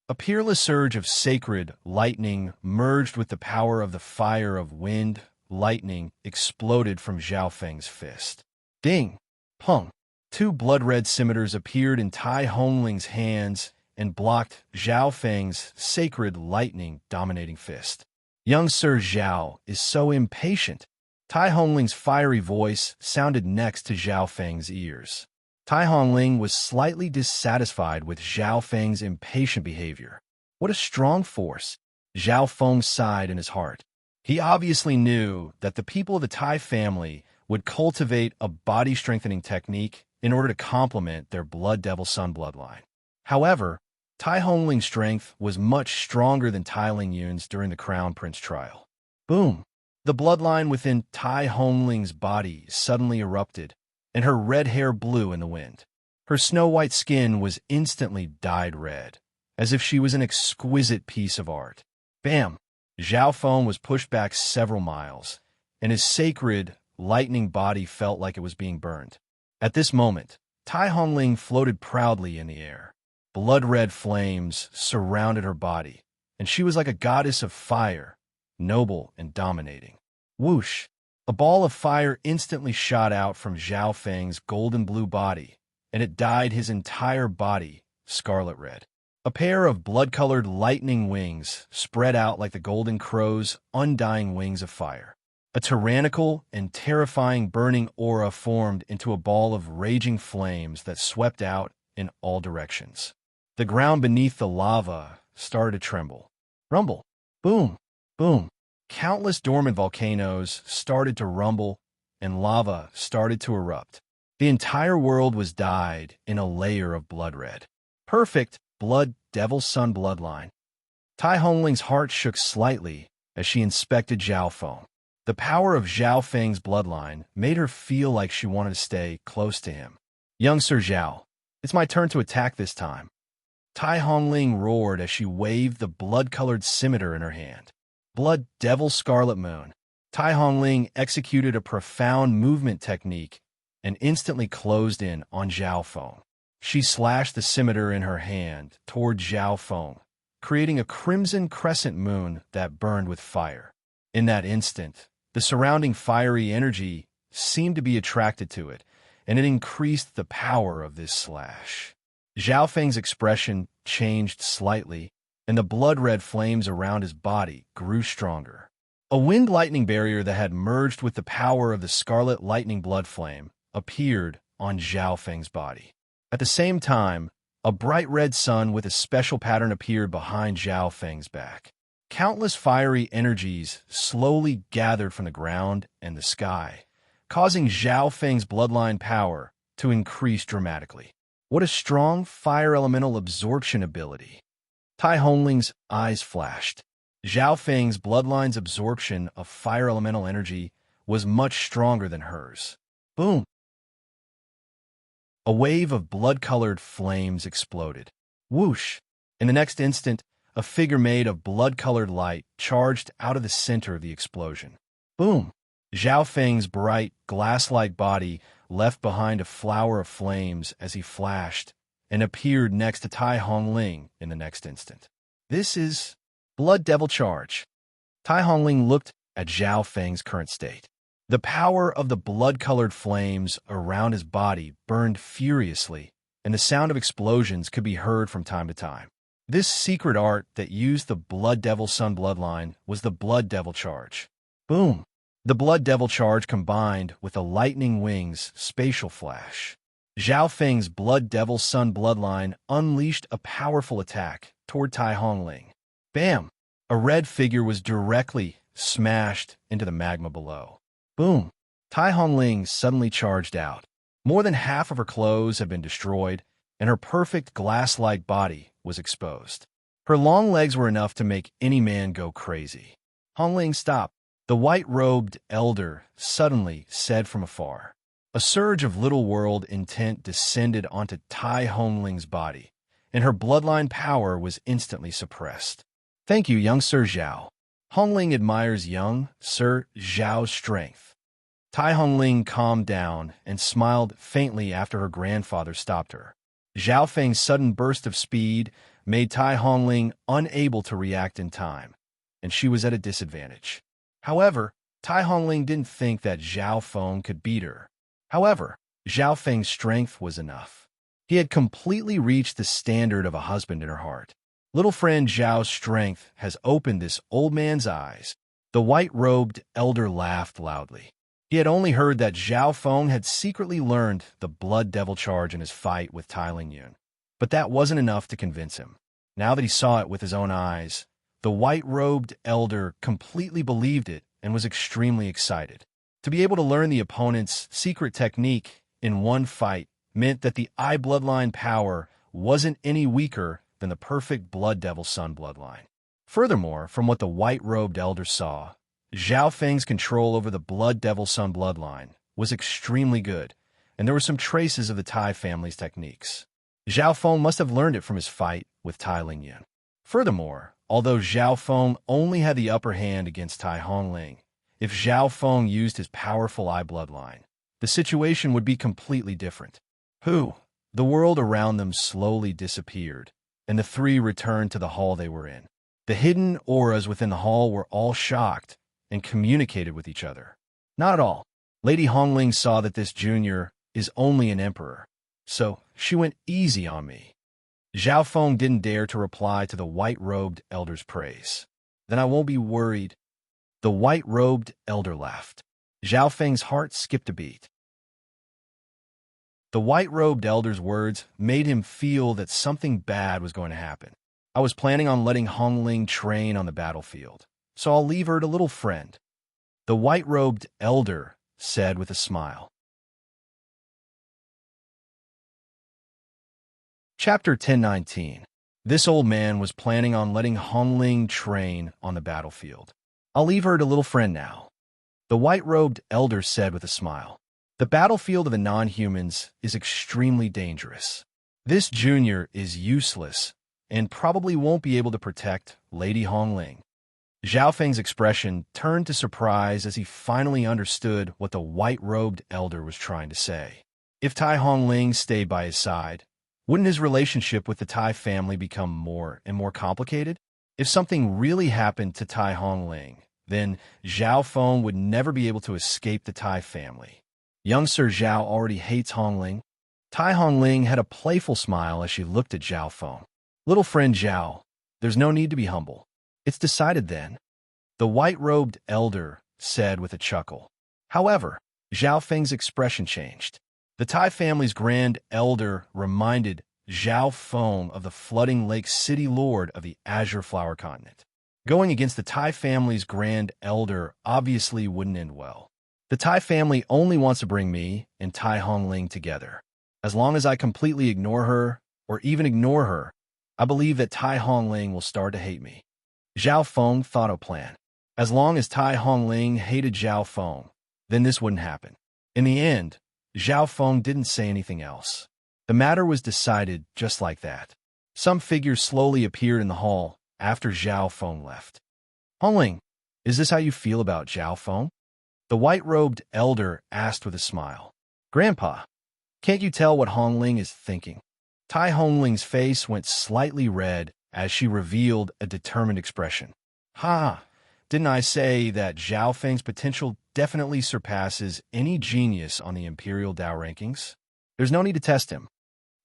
A peerless surge of sacred lightning merged with the power of the fire of wind, lightning exploded from Zhao Feng's fist. Ding! Pung! 2 blood-red scimitars appeared in Tai Hongling's hands and blocked Zhao Feng's sacred lightning-dominating fist. Young Sir Zhao is so impatient. Tai Hongling's fiery voice sounded next to Zhao Feng's ears. Tai Hongling was slightly dissatisfied with Zhao Feng's impatient behavior. What a strong force! Zhao Feng sighed in his heart. He obviously knew that the people of the Tai family would cultivate a body-strengthening technique in order to complement their Blood Devil Sun bloodline. However, Tai Hongling's strength was much stronger than Tai Ling Yun's during the Crown Prince trial. Boom! The bloodline within Tai Hongling's body suddenly erupted, and her red hair blew in the wind. Her snow-white skin was instantly dyed red, as if she was an exquisite piece of art. Bam! Zhao Feng was pushed back several miles, and his sacred, lightning body felt like it was being burned. At this moment, Tai Hongling floated proudly in the air. Blood-red flames surrounded her body, and she was like a goddess of fire, noble and dominating. Whoosh! A ball of fire instantly shot out from Zhao Feng's golden-blue body, and it dyed his entire body scarlet red. A pair of blood-colored lightning wings spread out like the golden crow's undying wings of fire. A tyrannical and terrifying burning aura formed into a ball of raging flames that swept out in all directions. The ground beneath the lava started to tremble. Rumble! Boom! Boom! Countless dormant volcanoes started to rumble, and lava started to erupt. The entire world was dyed in a layer of blood red. Perfect Blood Devil Sun bloodline. Tai Hongling's heart shook slightly as she inspected Zhao Feng. The power of Zhao Feng's bloodline made her feel like she wanted to stay close to him. Young Sir Zhao, it's my turn to attack this time. Tai Hongling roared as she waved the blood-colored scimitar in her hand. Blood Devil Scarlet Moon. Tai Hongling executed a profound movement technique and instantly closed in on Zhao Feng. She slashed the scimitar in her hand toward Zhao Feng, creating a crimson crescent moon that burned with fire. In that instant, the surrounding fiery energy seemed to be attracted to it, and it increased the power of this slash. Zhao Feng's expression changed slightly, and the blood-red flames around his body grew stronger. A wind lightning barrier that had merged with the power of the scarlet lightning blood flame appeared on Zhao Feng's body. At the same time, a bright red sun with a special pattern appeared behind Zhao Feng's back. Countless fiery energies slowly gathered from the ground and the sky, causing Zhao Feng's bloodline power to increase dramatically. What a strong fire elemental absorption ability! Tai Hongling's eyes flashed. Zhao Feng's bloodline's absorption of fire elemental energy was much stronger than hers. Boom! A wave of blood-colored flames exploded. Whoosh! In the next instant, a figure made of blood-colored light charged out of the center of the explosion. Boom! Zhao Feng's bright, glass-like body left behind a flower of flames as he flashed and appeared next to Tai Hongling in the next instant. This is Blood Devil Charge. Tai Hongling looked at Zhao Feng's current state. The power of the blood-colored flames around his body burned furiously, and the sound of explosions could be heard from time to time. This secret art that used the Blood Devil Sun bloodline was the Blood Devil Charge. Boom! The Blood Devil Charge combined with the Lightning Wings spatial flash. Zhao Feng's Blood Devil Sun bloodline unleashed a powerful attack toward Tai Hongling. Bam! A red figure was directly smashed into the magma below. Boom! Tai Hongling suddenly charged out. More than half of her clothes had been destroyed, and her perfect glass-like body was exposed. Her long legs were enough to make any man go crazy. Hongling, stop! The white-robed elder suddenly said from afar. A surge of little world intent descended onto Tai Hongling's body, and her bloodline power was instantly suppressed. Thank you, young Sir Zhao. Hongling admires young Sir Zhao's strength. Tai Hongling calmed down and smiled faintly after her grandfather stopped her. Zhao Feng's sudden burst of speed made Tai Hongling unable to react in time, and she was at a disadvantage. However, Tai Hongling didn't think that Zhao Feng could beat her. However, Zhao Feng's strength was enough. He had completely reached the standard of a husband in her heart. Little friend Zhao's strength has opened this old man's eyes. The white-robed elder laughed loudly. He had only heard that Zhao Feng had secretly learned the Blood Devil Charge in his fight with Tai Lingyun. But that wasn't enough to convince him. Now that he saw it with his own eyes, the white-robed elder completely believed it and was extremely excited. To be able to learn the opponent's secret technique in one fight meant that the Eye bloodline power wasn't any weaker than the perfect Blood Devil Sun bloodline. Furthermore, from what the white-robed elder saw, Zhao Feng's control over the Blood Devil Sun bloodline was extremely good, and there were some traces of the Tai family's techniques. Zhao Feng must have learned it from his fight with Tai Lingyun. Furthermore, although Zhao Feng only had the upper hand against Tai Hongling, if Zhao Feng used his powerful Eye bloodline, the situation would be completely different. The world around them slowly disappeared, and the three returned to the hall they were in. The hidden auras within the hall were all shocked and communicated with each other. Not at all. Lady Hongling saw that this junior is only an emperor, so she went easy on me. Zhao Feng didn't dare to reply to the white-robed elder's praise. Then I won't be worried. The white-robed elder laughed. Zhao Feng's heart skipped a beat. The white-robed elder's words made him feel that something bad was going to happen. I was planning on letting Hongling train on the battlefield, so I'll leave her to little friend, the white-robed elder said with a smile. Chapter 1019. This old man was planning on letting Hongling train on the battlefield. I'll leave her to little friend now, the white-robed elder said with a smile. The battlefield of the non-humans is extremely dangerous. This junior is useless and probably won't be able to protect Lady Hongling. Zhao Feng's expression turned to surprise as he finally understood what the white-robed elder was trying to say. If Tai Hongling stayed by his side, wouldn't his relationship with the Tai family become more and more complicated? If something really happened to Tai Hongling, then Zhao Feng would never be able to escape the Tai family. Young Sir Zhao already hates Hongling. Tai Hongling had a playful smile as she looked at Zhao Feng. Little friend Zhao, there's no need to be humble. It's decided then, the white-robed elder said with a chuckle. However, Zhao Feng's expression changed. The Tai family's grand elder reminded Zhao Feng of the flooding Lake City Lord of the Azure Flower Continent. Going against the Tai family's grand elder obviously wouldn't end well. The Tai family only wants to bring me and Tai Hongling together. As long as I completely ignore her, or even ignore her, I believe that Tai Hongling will start to hate me. Zhao Feng thought a plan. As long as Tai Hongling hated Zhao Feng, then this wouldn't happen. In the end, Zhao Feng didn't say anything else. The matter was decided just like that. Some figures slowly appeared in the hall after Zhao Feng left. Hongling, is this how you feel about Zhao Feng? The white-robed elder asked with a smile. Grandpa, can't you tell what Hongling is thinking? Tai Hongling's face went slightly red as she revealed a determined expression. Ha! Didn't I say that Zhao Feng's potential definitely surpasses any genius on the Imperial Dao rankings? There's no need to test him.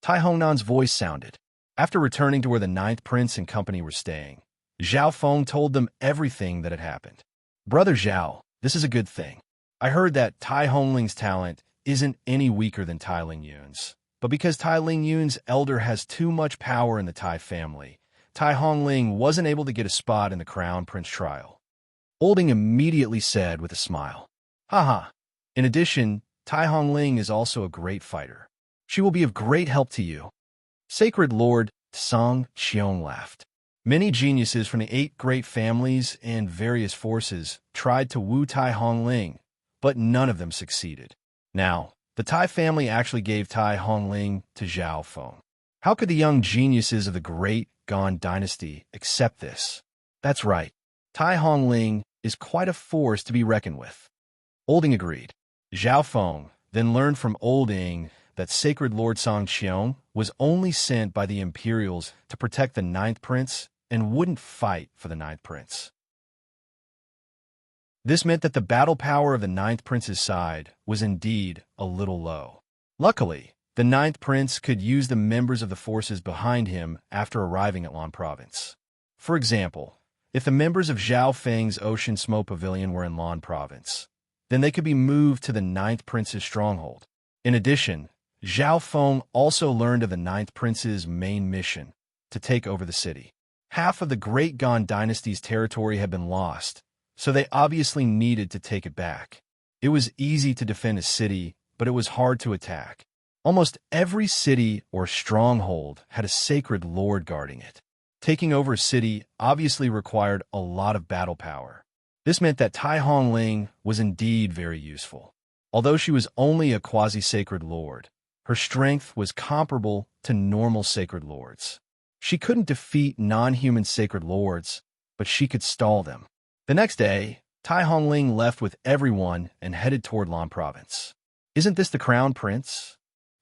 Tai Hongnan's voice sounded. After returning to where the ninth prince and company were staying, Zhao Feng told them everything that had happened. Brother Zhao, this is a good thing. I heard that Tai Hongling's talent isn't any weaker than Tai Lingyun's. But because Tai Lingyun's elder has too much power in the Tai family, Tai Hongling wasn't able to get a spot in the Crown Prince trial. Olding immediately said with a smile, Haha. In addition, Tai Hongling is also a great fighter. She will be of great help to you. Sacred Lord Song Qiong laughed. Many geniuses from the 8 great families and various forces tried to woo Tai Hongling, but none of them succeeded. Now, the Tai family actually gave Tai Hongling to Zhao Feng. How could the young geniuses of the Great Gan Dynasty accept this? That's right. Tai Hongling is quite a force to be reckoned with. Olding agreed. Zhao Feng then learned from Olding that Sacred Lord Song Qiong was only sent by the Imperials to protect the ninth prince and wouldn't fight for the ninth prince. This meant that the battle power of the ninth prince's side was indeed a little low. Luckily, the ninth prince could use the members of the forces behind him after arriving at Lan Province. For example, if the members of Zhao Feng's Ocean Smoke Pavilion were in Lan Province, then they could be moved to the ninth prince's stronghold. In addition, Zhao Feng also learned of the ninth prince's main mission, to take over the city. Half of the Great Gan Dynasty's territory had been lost, so they obviously needed to take it back. It was easy to defend a city, but it was hard to attack. Almost every city or stronghold had a sacred lord guarding it. Taking over a city obviously required a lot of battle power. This meant that Tai Hongling was indeed very useful. Although she was only a quasi-sacred lord, her strength was comparable to normal sacred lords. She couldn't defeat non-human sacred lords, but she could stall them. The next day, Tai Hongling left with everyone and headed toward Lan Province. Isn't this the Crown Prince?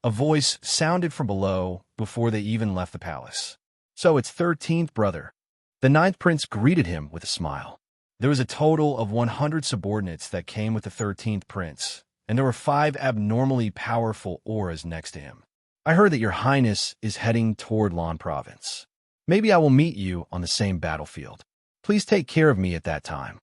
A voice sounded from below before they even left the palace. So it's 13th brother. The ninth prince greeted him with a smile. There was a total of 100 subordinates that came with the 13th prince, and there were 5 abnormally powerful auras next to him. I heard that your highness is heading toward Lan Province. Maybe I will meet you on the same battlefield. Please take care of me at that time.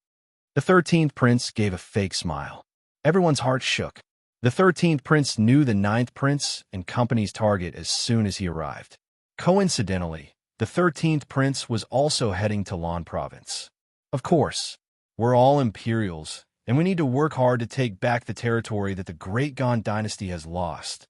The 13th prince gave a fake smile. Everyone's heart shook. The 13th prince knew the ninth prince and company's target as soon as he arrived. Coincidentally, the 13th prince was also heading to Lan Province. Of course, we're all Imperials, and we need to work hard to take back the territory that the Great Gan Dynasty has lost.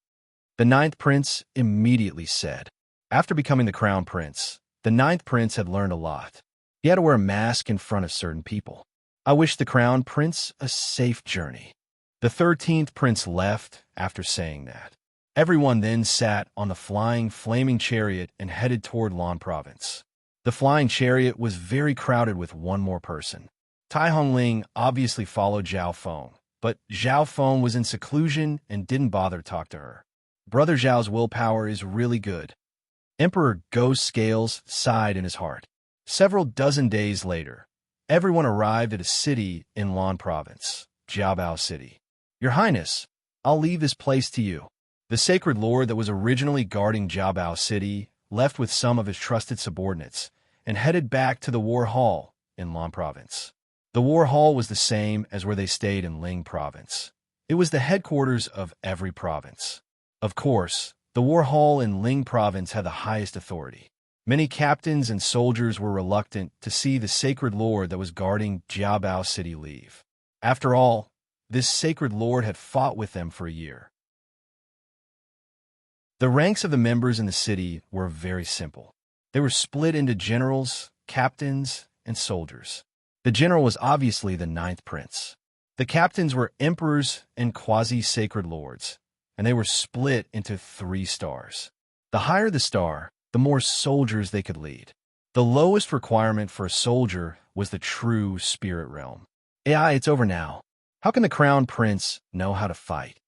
The ninth prince immediately said. After becoming the crown prince, the ninth prince had learned a lot. He had to wear a mask in front of certain people. I wish the crown prince a safe journey. The 13th prince left after saying that. Everyone then sat on the flying, flaming chariot and headed toward Lan province. The flying chariot was very crowded with one more person. Tai Hongling obviously followed Zhao Feng, but Zhao Feng was in seclusion and didn't bother to talk to her. Brother Zhao's willpower is really good. Emperor Ghost Scales sighed in his heart. Several dozen days later, everyone arrived at a city in Lan province, Jiabao City. Your Highness, I'll leave this place to you. The sacred lord that was originally guarding Jiabao City left with some of his trusted subordinates and headed back to the War Hall in Lan province. The War Hall was the same as where they stayed in Ling province. It was the headquarters of every province. Of course, the War Hall in Ling province had the highest authority. Many captains and soldiers were reluctant to see the sacred lord that was guarding Jiabao City leave. After all, this sacred lord had fought with them for a year. The ranks of the members in the city were very simple. They were split into generals, captains, and soldiers. The general was obviously the ninth prince. The captains were emperors and quasi-sacred lords, and they were split into 3 stars. The higher the star, the more soldiers they could lead. The lowest requirement for a soldier was the true spirit realm. AI, it's over now. How can the crown prince know how to fight?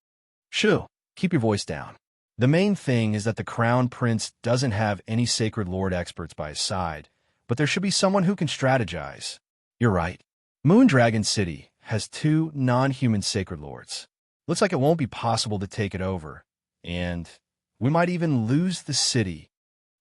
Shoo, keep your voice down. The main thing is that the crown prince doesn't have any sacred lord experts by his side, but there should be someone who can strategize. You're right. Moondragon City has 2 non-human sacred lords. Looks like it won't be possible to take it over, and we might even lose the city.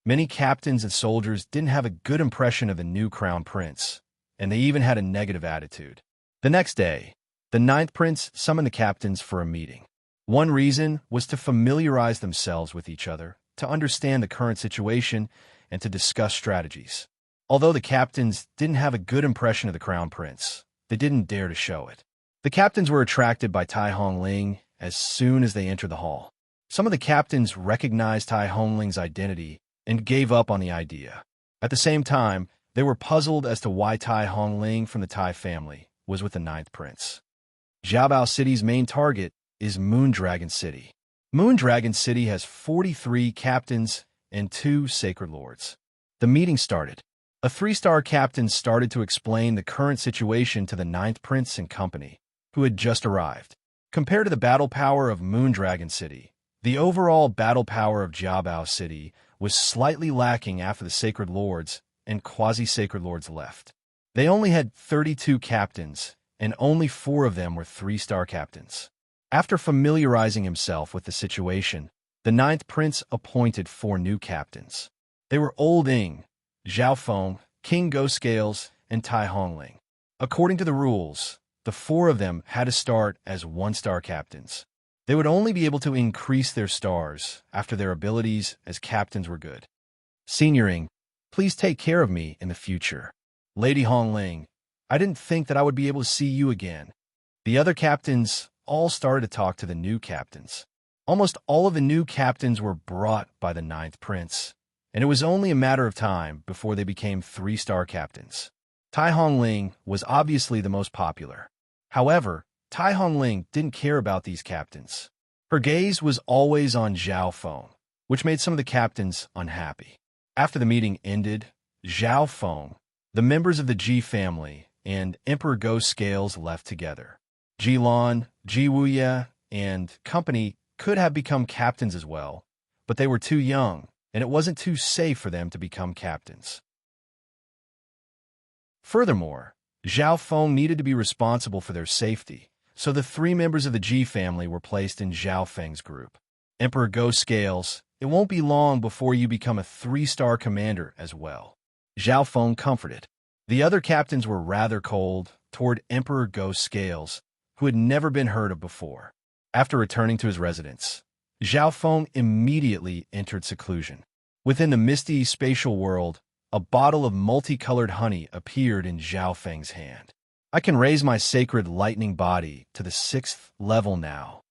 Many captains and soldiers didn't have a good impression of the new crown prince, and they even had a negative attitude. The next day, the ninth prince summoned the captains for a meeting. One reason was to familiarize themselves with each other, to understand the current situation, and to discuss strategies. Although the captains didn't have a good impression of the crown prince, they didn't dare to show it. The captains were attracted by Tai Hongling as soon as they entered the hall. Some of the captains recognized Tai Hongling's identity and gave up on the idea. At the same time, they were puzzled as to why Tai Hongling from the Tai family was with the ninth prince. Jiabao City's main target is Moondragon City. Moondragon City has 43 captains and 2 sacred lords. The meeting started. A 3-star captain started to explain the current situation to the ninth prince and company, who had just arrived. Compared to the battle power of Moondragon City, the overall battle power of Jiabao City was slightly lacking after the sacred lords and quasi-sacred lords left. They only had 32 captains, and only 4 of them were 3-star captains. After familiarizing himself with the situation, the ninth prince appointed 4 new captains. They were Old Ing, Zhao Feng, King Go Scales, and Tai Hongling. According to the rules, the 4 of them had to start as 1-star captains. They would only be able to increase their stars after their abilities as captains were good. Senior Ing, please take care of me in the future. Lady Hongling, I didn't think that I would be able to see you again. The other captains all started to talk to the new captains. Almost all of the new captains were brought by the ninth prince, and it was only a matter of time before they became 3-star captains. Tai Hongling was obviously the most popular. However, Tai Hongling didn't care about these captains. Her gaze was always on Zhao Feng, which made some of the captains unhappy. After the meeting ended, Zhao Feng, the members of the Ji family, and Emperor Go Scales left together. Ji Lan, Ji Wuya, and company could have become captains as well, but they were too young, and it wasn't too safe for them to become captains. Furthermore, Zhao Feng needed to be responsible for their safety, so the 3 members of the Ji family were placed in Zhao Feng's group. Emperor Go Scales, it won't be long before you become a 3-star commander as well. Zhao Feng comforted. The other captains were rather cold toward Emperor Go Scales, who had never been heard of before. After returning to his residence, Zhao Feng immediately entered seclusion. Within the misty spatial world, a bottle of multicolored honey appeared in Zhao Feng's hand. I can raise my sacred lightning body to the 6th level now.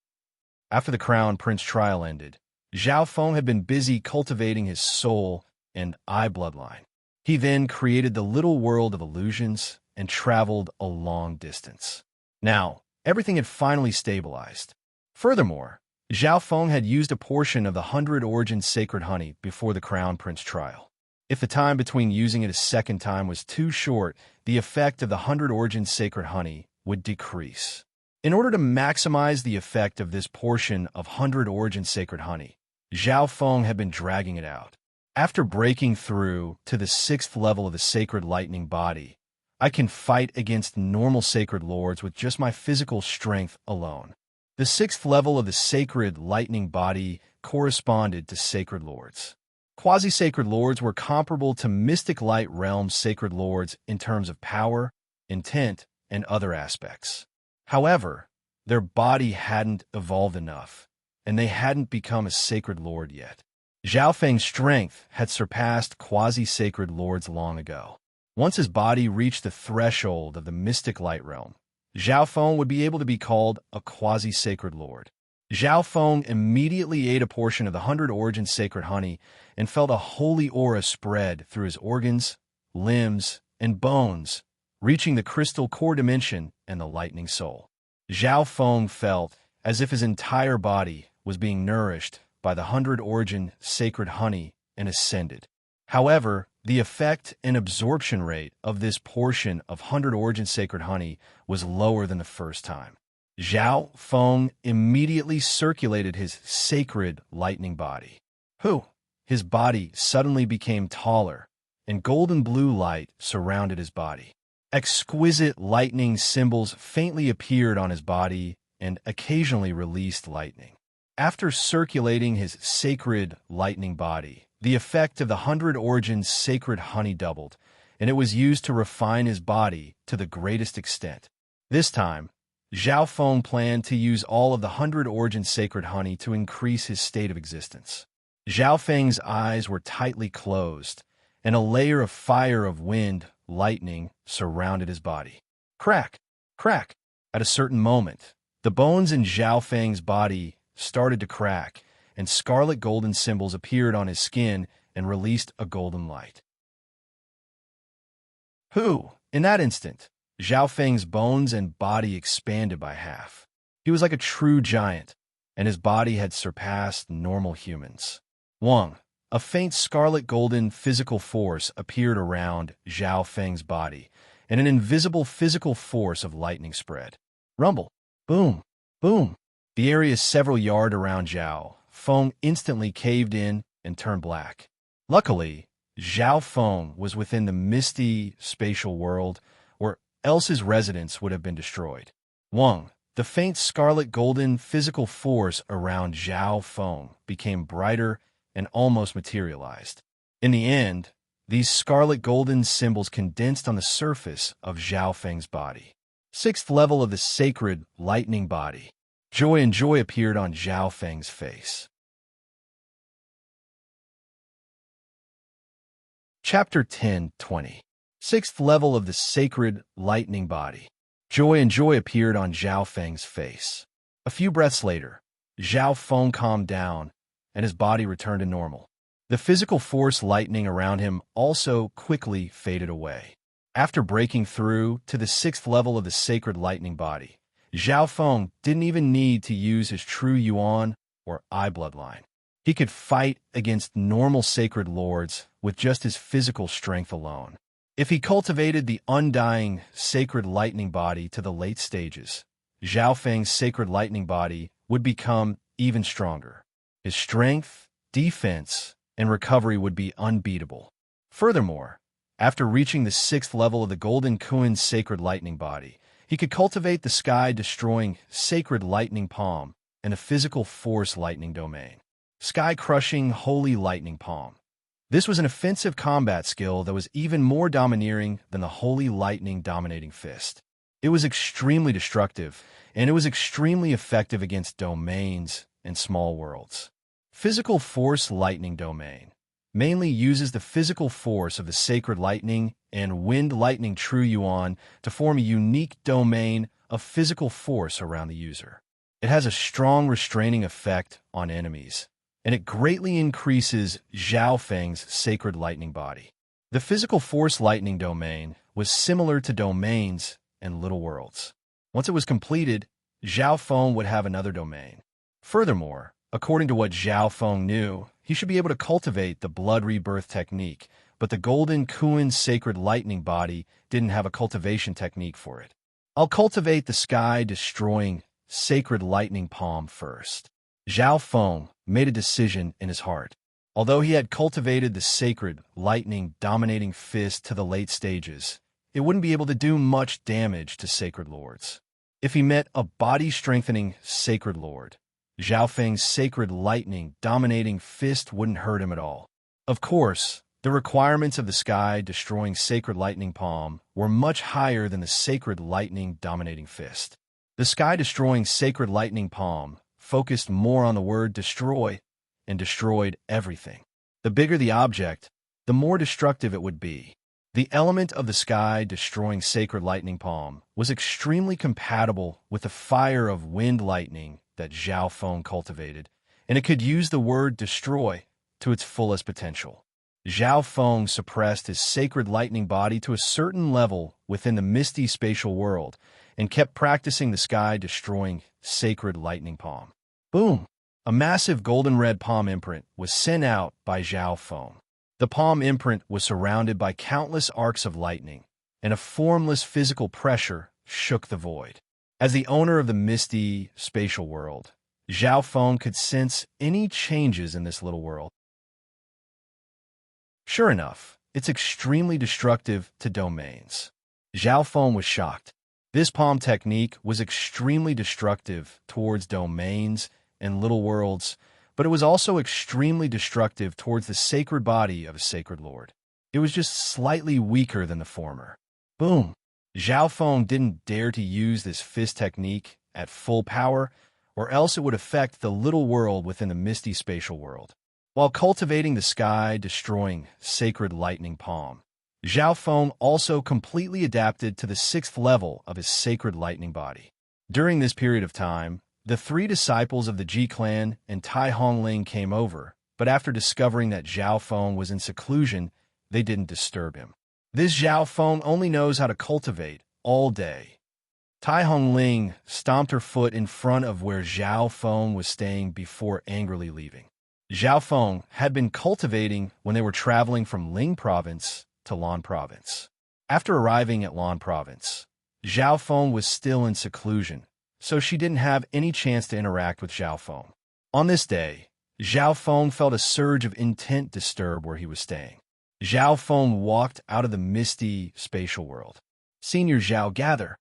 After the Crown Prince trial ended, Zhao Feng had been busy cultivating his soul and eye bloodline. He then created the little world of illusions and traveled a long distance. Now, everything had finally stabilized. Furthermore, Zhao Feng had used a portion of the 100 Origins sacred honey before the Crown Prince trial. If the time between using it a second time was too short, the effect of the 100 Origins sacred honey would decrease. In order to maximize the effect of this portion of 100 Origins sacred honey, Zhao Feng had been dragging it out. After breaking through to the 6th level of the sacred lightning body, I can fight against normal sacred lords with just my physical strength alone. The 6th level of the sacred lightning body corresponded to sacred lords. Quasi-sacred lords were comparable to mystic light realm sacred lords in terms of power, intent, and other aspects. However, their body hadn't evolved enough, and they hadn't become a sacred lord yet. Zhao Feng's strength had surpassed quasi-sacred lords long ago. Once his body reached the threshold of the mystic light realm, Zhao Feng would be able to be called a quasi-sacred lord. Zhao Feng immediately ate a portion of the 100 Origins sacred honey and felt a holy aura spread through his organs, limbs, and bones, reaching the crystal core dimension and the lightning soul. Zhao Feng felt as if his entire body was being nourished by the 100 Origin sacred honey and ascended. However, the effect and absorption rate of this portion of 100 Origin sacred honey was lower than the first time. Zhao Feng immediately circulated his sacred lightning body. His body suddenly became taller, and golden blue light surrounded his body. Exquisite lightning symbols faintly appeared on his body and occasionally released lightning. After circulating his sacred lightning body, the effect of the 100 Origins sacred honey doubled, and it was used to refine his body to the greatest extent. This time, Zhao Feng planned to use all of the 100 Origins sacred honey to increase his state of existence. Zhao Feng's eyes were tightly closed, and a layer of fire of wind, lightning, surrounded his body. Crack! Crack! At a certain moment, the bones in Zhao Feng's body started to crack, and scarlet golden symbols appeared on his skin and released a golden light. In that instant, Zhao Feng's bones and body expanded by half. He was like a true giant, and his body had surpassed normal humans. A faint scarlet golden physical force appeared around Zhao Feng's body, and an invisible physical force of lightning spread. Rumble! Boom! Boom! The area several yards around Zhao Feng instantly caved in and turned black. Luckily, Zhao Feng was within the misty spatial world, or else his residence would have been destroyed. The faint scarlet golden physical force around Zhao Feng became brighter and almost materialized. In the end, these scarlet golden symbols condensed on the surface of Zhao Feng's body. 6th level of the sacred lightning body. Joy and joy appeared on Zhao Feng's face. Chapter 10:20. 6th level of the sacred lightning body. Joy and joy appeared on Zhao Feng's face. A few breaths later, Zhao Feng calmed down, and his body returned to normal. The physical force lightning around him also quickly faded away. After breaking through to the 6th level of the sacred lightning body, Zhao Feng didn't even need to use his true Yuan or I bloodline. He could fight against normal sacred lords with just his physical strength alone. If he cultivated the undying sacred lightning body to the late stages, Zhao Feng's sacred lightning body would become even stronger. His strength, defense, and recovery would be unbeatable. Furthermore, after reaching the 6th level of the Golden Kuin's sacred lightning body, he could cultivate the sky-destroying sacred lightning palm and the physical force lightning domain. Sky-crushing holy lightning palm. This was an offensive combat skill that was even more domineering than the holy lightning dominating fist. It was extremely destructive, and it was extremely effective against domains and small worlds. Physical force lightning domain mainly uses the physical force of the sacred lightning and wind lightning true yuan to form a unique domain of physical force around the user. It has a strong restraining effect on enemies, and it greatly increases Zhao Feng's sacred lightning body. The physical force lightning domain was similar to domains and little worlds. Once it was completed, Zhao Feng would have another domain, Furthermore, according to what Zhao Feng knew, he should be able to cultivate the blood rebirth technique, but the golden Kuan's sacred lightning body didn't have a cultivation technique for it. I'll cultivate the sky-destroying sacred lightning palm first. Zhao Feng made a decision in his heart. Although he had cultivated the sacred lightning-dominating fist to the late stages, it wouldn't be able to do much damage to sacred lords. If he met a body-strengthening sacred lord, Zhao Feng's sacred lightning-dominating fist wouldn't hurt him at all. Of course, the requirements of the sky-destroying sacred lightning palm were much higher than the sacred lightning-dominating fist. The sky-destroying sacred lightning palm focused more on the word destroy and destroyed everything. The bigger the object, the more destructive it would be. The element of the sky-destroying sacred lightning palm was extremely compatible with the fire of wind lightning that Zhao Feng cultivated, and it could use the word destroy to its fullest potential. Zhao Feng suppressed his sacred lightning body to a certain level within the misty spatial world and kept practicing the sky-destroying sacred lightning palm. Boom! A massive golden-red palm imprint was sent out by Zhao Feng. The palm imprint was surrounded by countless arcs of lightning, and a formless physical pressure shook the void. As the owner of the misty spatial world, Zhao Feng could sense any changes in this little world. Sure enough, it's extremely destructive to domains. Zhao Feng was shocked. This palm technique was extremely destructive towards domains and little worlds, but it was also extremely destructive towards the sacred body of a sacred lord. It was just slightly weaker than the former. Boom! Zhao Feng didn't dare to use this fist technique at full power, or else it would affect the little world within the misty spatial world. While cultivating the sky-destroying sacred lightning palm, Zhao Feng also completely adapted to the 6th level of his sacred lightning body. During this period of time, the 3 disciples of the Ji clan and Tai Hongling came over, but after discovering that Zhao Feng was in seclusion, they didn't disturb him. This Zhao Feng only knows how to cultivate all day. Tai Hongling stomped her foot in front of where Zhao Feng was staying before angrily leaving. Zhao Feng had been cultivating when they were traveling from Ling Province to Lan Province. After arriving at Lan Province, Zhao Feng was still in seclusion, so she didn't have any chance to interact with Zhao Feng. On this day, Zhao Feng felt a surge of intent disturb where he was staying. Zhao Feng walked out of the misty spatial world. "Senior Zhao, gather,"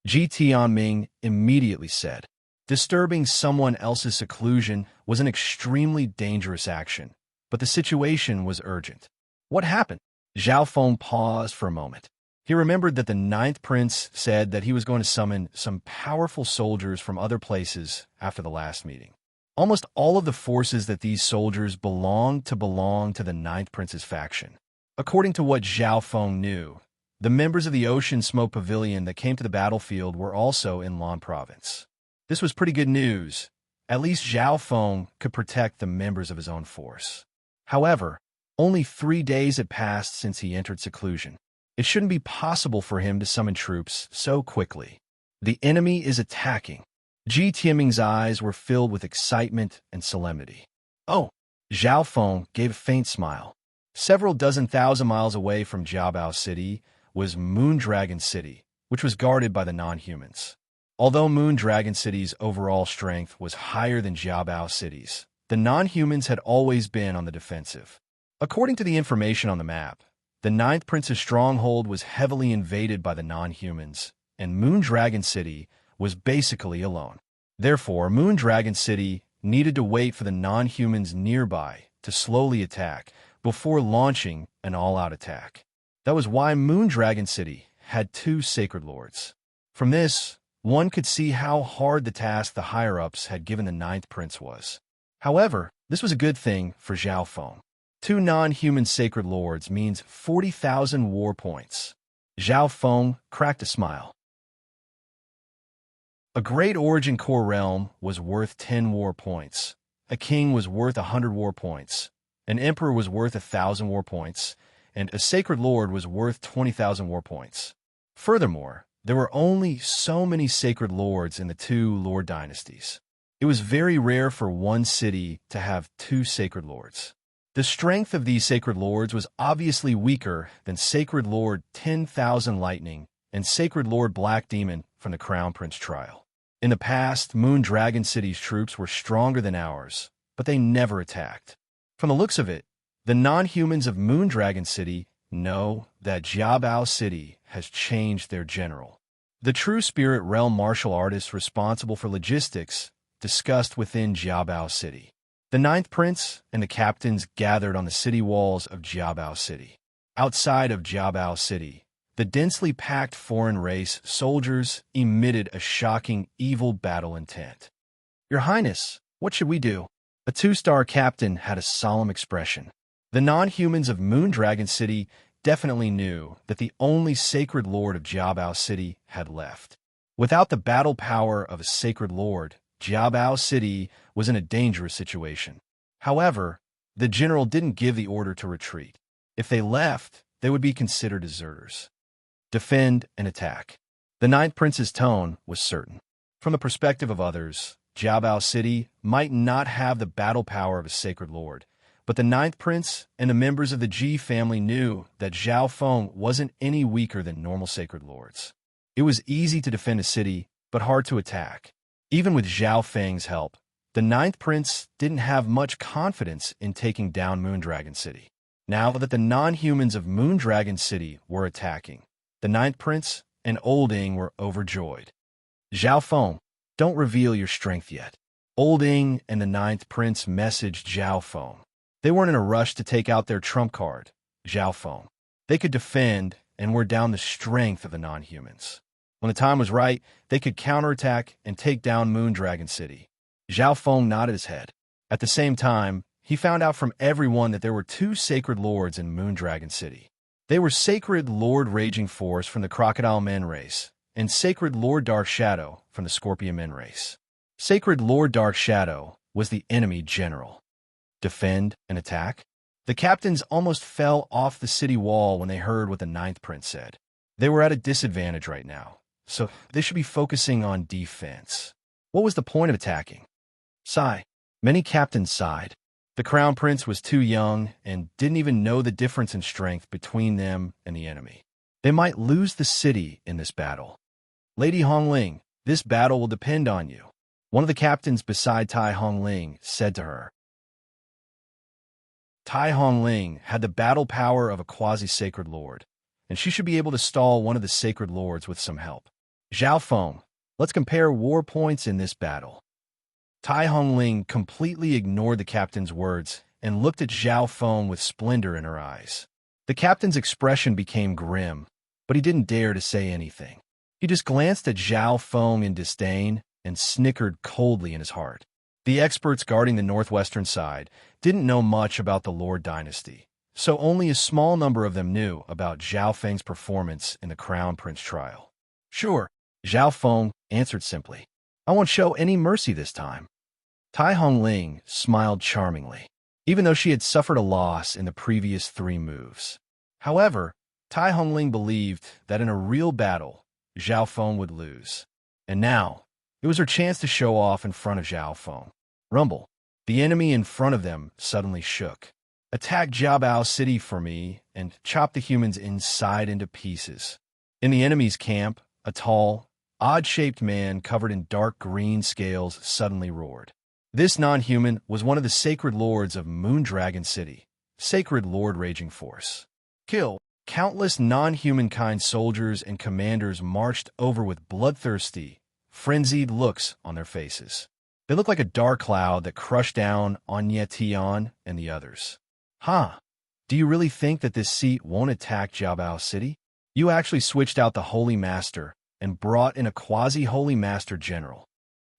Ji Tianming immediately said. Disturbing someone else's seclusion was an extremely dangerous action, but the situation was urgent. What happened? Zhao Feng paused for a moment. He remembered that the 9th prince said that he was going to summon some powerful soldiers from other places after the last meeting. Almost all of the forces that these soldiers belonged to the 9th prince's faction. According to what Zhao Feng knew, the members of the Ocean Smoke Pavilion that came to the battlefield were also in Lan Province. This was pretty good news. At least Zhao Feng could protect the members of his own force. However, only 3 days had passed since he entered seclusion. It shouldn't be possible for him to summon troops so quickly. The enemy is attacking. Ji Tianming's eyes were filled with excitement and solemnity. Oh! Zhao Feng gave a faint smile. Several dozen thousand miles away from Jiabao City was Moon Dragon City, which was guarded by the non-humans. Although Moon Dragon City's overall strength was higher than Jiabao City's, the non-humans had always been on the defensive. According to the information on the map, the 9th Prince's stronghold was heavily invaded by the non-humans, and Moon Dragon City was basically alone. Therefore, Moon Dragon City needed to wait for the non-humans nearby to slowly attack before launching an all-out attack. That was why Moon Dragon City had 2 sacred lords. From this, one could see how hard the task the higher-ups had given the 9th Prince was. However, this was a good thing for Zhao Feng. 2 non-human sacred lords means 40,000 war points. Zhao Feng cracked a smile. A great origin core realm was worth 10 war points. A king was worth 100 war points. An emperor was worth 1,000 war points. And a sacred lord was worth 20,000 war points. Furthermore, there were only so many sacred lords in the 2 lord dynasties. It was very rare for one city to have two sacred lords. The strength of these sacred lords was obviously weaker than Sacred Lord 10,000 Lightning and Sacred Lord Black Demon from the Crown Prince trial. In the past, Moon Dragon City's troops were stronger than ours, but they never attacked. From the looks of it, the non-humans of Moon Dragon City know that Jiabao City has changed their general. The True Spirit Realm martial artists responsible for logistics discussed within Jiabao City. The Ninth Prince and the captains gathered on the city walls of Jiabao City. Outside of Jiabao City, the densely packed foreign race soldiers emitted a shocking evil battle intent. "Your Highness, what should we do?" A two-star captain had a solemn expression. The non-humans of Moon Dragon City definitely knew that the only sacred lord of Jiabao City had left. Without the battle power of a sacred lord, Jiabao City was in a dangerous situation. However, the general didn't give the order to retreat. If they left, they would be considered deserters. Defend and attack. The Ninth Prince's tone was certain. From the perspective of others, Jiabao City might not have the battle power of a sacred lord, but the Ninth Prince and the members of the Ji family knew that Zhao Feng wasn't any weaker than normal sacred lords. It was easy to defend a city, but hard to attack. Even with Zhao Feng's help, the Ninth Prince didn't have much confidence in taking down Moon Dragon City. Now that the non-humans of Moon Dragon City were attacking, the Ninth Prince and Old Ing were overjoyed. "Zhao Feng, don't reveal your strength yet." Old Ing and the Ninth Prince messaged Zhao Feng. They weren't in a rush to take out their trump card, Zhao Feng. They could defend and were down the strength of the non-humans. When the time was right, they could counterattack and take down Moon Dragon City. Zhao Feng nodded his head. At the same time, he found out from everyone that there were two sacred lords in Moon Dragon City. They were Sacred Lord Raging Force from the Crocodile Men race and Sacred Lord Dark Shadow from the Scorpion Men race. Sacred Lord Dark Shadow was the enemy general. Defend and attack? The captains almost fell off the city wall when they heard what the Ninth Prince said. They were at a disadvantage right now, so they should be focusing on defense. What was the point of attacking? Sigh. Many captains sighed. The Crown Prince was too young and didn't even know the difference in strength between them and the enemy. They might lose the city in this battle. "Lady Hongling, this battle will depend on you," one of the captains beside Tai Hongling said to her. Tai Hongling had the battle power of a quasi-sacred lord, and she should be able to stall one of the sacred lords with some help. "Zhao Feng, let's compare war points in this battle." Tai Hongling completely ignored the captain's words and looked at Zhao Feng with splendor in her eyes. The captain's expression became grim, but he didn't dare to say anything. He just glanced at Zhao Feng in disdain and snickered coldly in his heart. The experts guarding the northwestern side didn't know much about the Lord dynasty, so only a small number of them knew about Zhao Feng's performance in the Crown Prince trial. "Sure," Zhao Feng answered simply. "I won't show any mercy this time." Tai Hongling smiled charmingly, even though she had suffered a loss in the previous 3 moves. However, Tai Hongling believed that in a real battle, Zhao Feng would lose. And now, it was her chance to show off in front of Zhao Feng. Rumble. The enemy in front of them suddenly shook. "Attack Jiabao City for me and chop the humans inside into pieces." In the enemy's camp, a tall, odd-shaped man covered in dark green scales suddenly roared. This non-human was one of the sacred lords of Moon Dragon City, Sacred Lord Raging Force. "Kill!" Countless non-humankind soldiers and commanders marched over with bloodthirsty, frenzied looks on their faces. They looked like a dark cloud that crushed down on Yetian and the others. "Huh? Do you really think that this seat won't attack Jiabao City? You actually switched out the Holy Master and brought in a quasi-Holy Master General."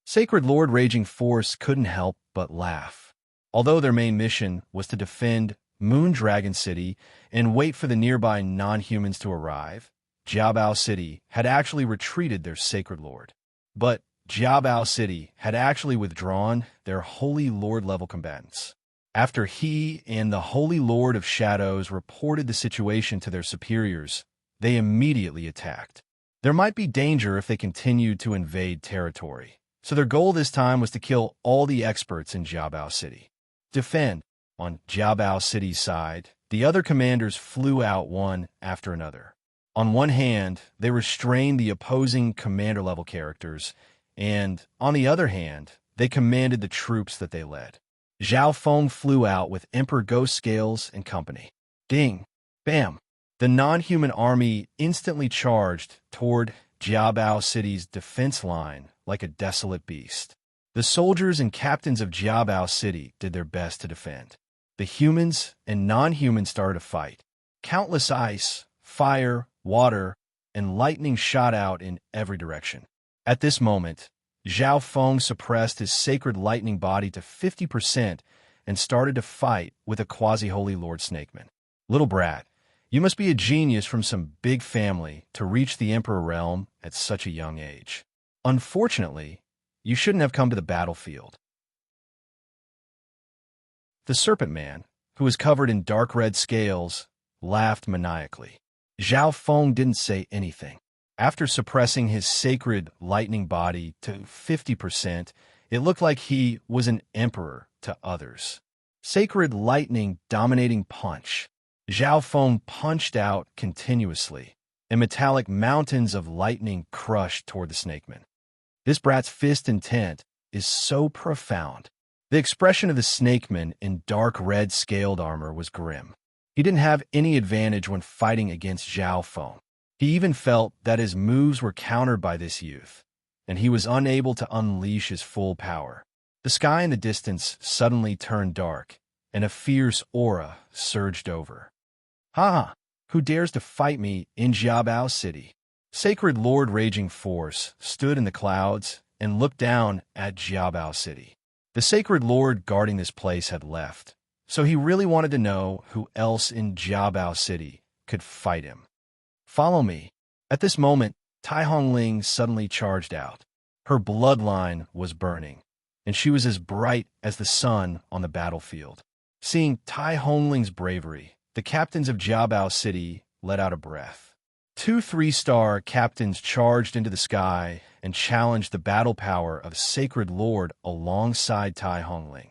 Sacred Lord Raging Force couldn't help but laugh. Although their main mission was to defend Moon Dragon City and wait for the nearby non-humans to arrive, Jiabao City had actually retreated their Sacred Lord. But Jiabao City had actually withdrawn their Holy Lord-level combatants. After he and the Holy Lord of Shadows reported the situation to their superiors, they immediately attacked. There might be danger if they continued to invade territory, So their goal this time was to kill all the experts in Jiabao City. Defend. On Jiabao City's side, the other commanders flew out one after another. On one hand, they restrained the opposing commander-level characters, and on the other hand, they commanded the troops that they led. Zhao Feng flew out with Emperor Ghost Scales and company. Ding! Bam! The non-human army instantly charged toward Jiabao City's defense line like a desolate beast. The soldiers and captains of Jiabao City did their best to defend. The humans and non-humans started a fight. Countless ice, fire, water, and lightning shot out in every direction. At this moment, Zhao Feng suppressed his sacred lightning body to 50% and started to fight with a quasi-holy Lord Snakeman. Little brat, you must be a genius from some big family to reach the Emperor realm at such a young age. Unfortunately, you shouldn't have come to the battlefield. The Serpent Man, who was covered in dark red scales, laughed maniacally. Zhao Feng didn't say anything. After suppressing his sacred lightning body to 50%, it looked like he was an emperor to others. Sacred lightning dominating punch. Zhao Feng punched out continuously, and metallic mountains of lightning crushed toward the snakeman. This brat's fist intent is so profound. The expression of the snakeman in dark red scaled armor was grim. He didn't have any advantage when fighting against Zhao Feng. He even felt that his moves were countered by this youth, and he was unable to unleash his full power. The sky in the distance suddenly turned dark, and a fierce aura surged over. Ha! Who dares to fight me in Jiabao City? Sacred Lord Raging Force stood in the clouds and looked down at Jiabao City. The Sacred Lord guarding this place had left, so he really wanted to know who else in Jiabao City could fight him. Follow me. At this moment, Tai Hongling suddenly charged out. Her bloodline was burning, and she was as bright as the sun on the battlefield. Seeing Tai Hongling's bravery, the captains of Jiabao City let out a breath. 2 3-star captains charged into the sky and challenged the battle power of Sacred Lord alongside Tai Hongling.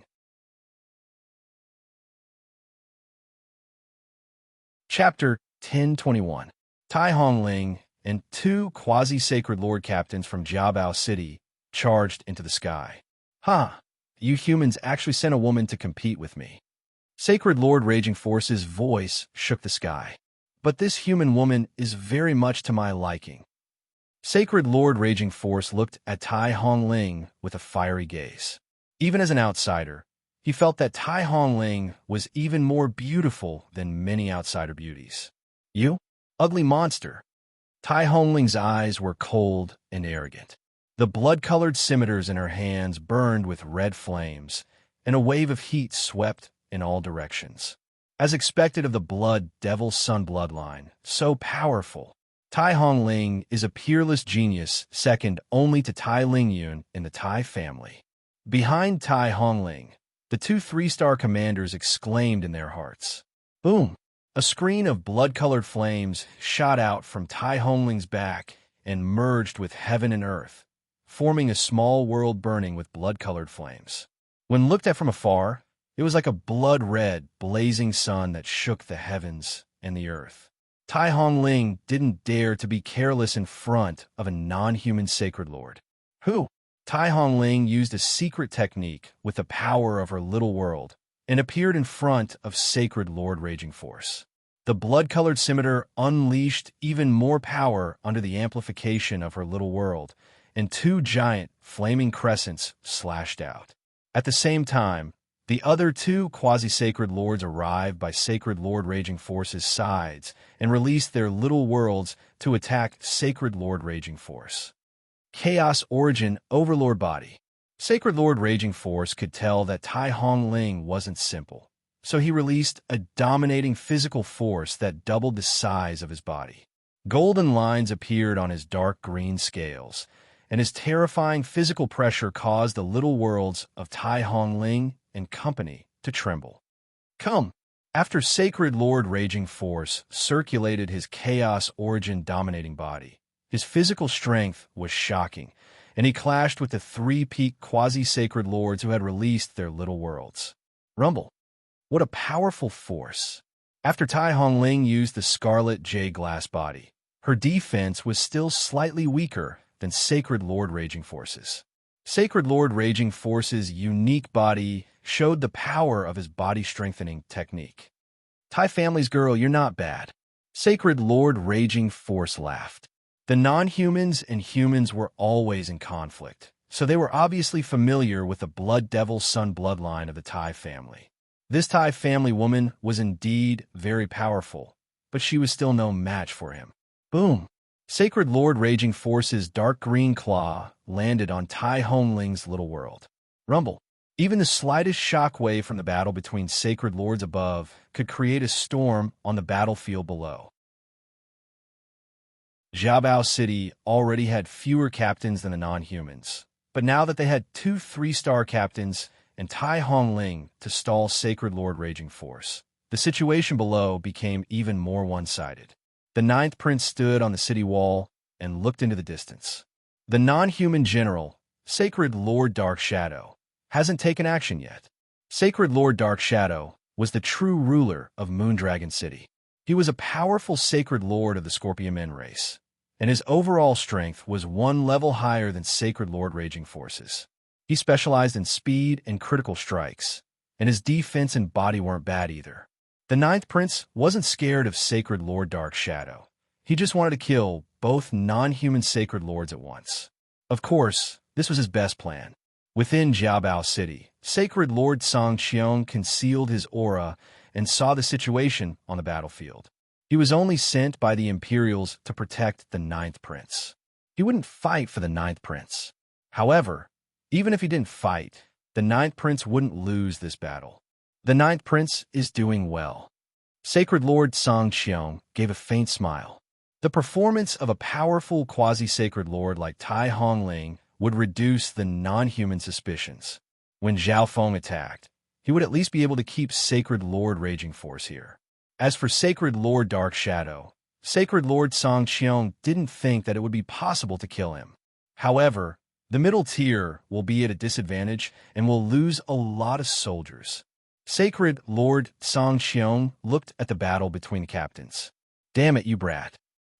Chapter 1021. Tai Hongling and 2 quasi-Sacred Lord captains from Jiabao City charged into the sky. Ha! You humans actually sent a woman to compete with me. Sacred Lord Raging Force's voice shook the sky. But this human woman is very much to my liking. Sacred Lord Raging Force looked at Tai Hongling with a fiery gaze. Even as an outsider, he felt that Tai Hongling was even more beautiful than many outsider beauties. You? Ugly monster. Tai Hongling's eyes were cold and arrogant. The blood-colored scimitars in her hands burned with red flames, and a wave of heat swept in all directions. As expected of the Blood Devil Sun bloodline, so powerful, Tai Hongling is a peerless genius second only to Tai Lingyun in the Tai family. Behind Tai Hongling, the 2 3-star commanders exclaimed in their hearts. Boom! A screen of blood-colored flames shot out from Tai Hongling's back and merged with heaven and earth, forming a small world burning with blood-colored flames. When looked at from afar, it was like a blood-red, blazing sun that shook the heavens and the earth. Tai Hongling didn't dare to be careless in front of a non-human Sacred Lord. Who? Tai Hongling used a secret technique with the power of her little world and appeared in front of Sacred Lord Raging Force. The blood-colored scimitar unleashed even more power under the amplification of her little world, and 2 giant, flaming crescents slashed out. At the same time, the other 2 quasi-sacred lords arrived by Sacred Lord Raging Force's sides and released their little worlds to attack Sacred Lord Raging Force. Chaos Origin Overlord Body. Sacred Lord Raging Force could tell that Tai Hongling wasn't simple, so he released a dominating physical force that doubled the size of his body. Golden lines appeared on his dark green scales, and his terrifying physical pressure caused the little worlds of Tai Hongling and company to tremble. Come! After Sacred Lord Raging Force circulated his Chaos Origin dominating body, his physical strength was shocking, and he clashed with the three-peak quasi-sacred lords who had released their little worlds. Rumble. What a powerful force. After Tai Hongling used the Scarlet Jade Glass body, her defense was still slightly weaker than Sacred Lord Raging Force's. Sacred Lord Raging Force's unique body showed the power of his body-strengthening technique. Tai family's girl, you're not bad. Sacred Lord Raging Force laughed. The non-humans and humans were always in conflict, so they were obviously familiar with the Blood Devil Sun bloodline of the Tai family. This Tai family woman was indeed very powerful, but she was still no match for him. Boom! Sacred Lord Raging Force's dark green claw landed on Tai Hongling's little world. Rumble. Even the slightest shockwave from the battle between Sacred Lords above could create a storm on the battlefield below. Xiaobao City already had fewer captains than the non-humans, but now that they had 2 3-star captains and Tai Hongling to stall Sacred Lord Raging Force, the situation below became even more one-sided. The 9th Prince stood on the city wall and looked into the distance. The non-human general, Sacred Lord Dark Shadow, hasn't taken action yet. Sacred Lord Dark Shadow was the true ruler of Moondragon City. He was a powerful Sacred Lord of the Scorpion Men race, and his overall strength was 1 level higher than Sacred Lord Raging Force's. He specialized in speed and critical strikes, and his defense and body weren't bad either. The 9th Prince wasn't scared of Sacred Lord Dark Shadow. He just wanted to kill both non-human Sacred Lords at once. Of course, this was his best plan. Within Xiaobao City, Sacred Lord Song Qiong concealed his aura and saw the situation on the battlefield. He was only sent by the Imperials to protect the 9th Prince. He wouldn't fight for the 9th Prince. However, even if he didn't fight, the 9th Prince wouldn't lose this battle. The 9th Prince is doing well. Sacred Lord Song Qiong gave a faint smile. The performance of a powerful quasi-sacred lord like Tai Hongling would reduce the non-human suspicions. When Zhao Feng attacked, he would at least be able to keep Sacred Lord Raging Force here. As for Sacred Lord Dark Shadow, Sacred Lord Song Qiong didn't think that it would be possible to kill him. However, the middle tier will be at a disadvantage and will lose a lot of soldiers. Sacred Lord Song Qiong looked at the battle between the captains. Damn it, you brat.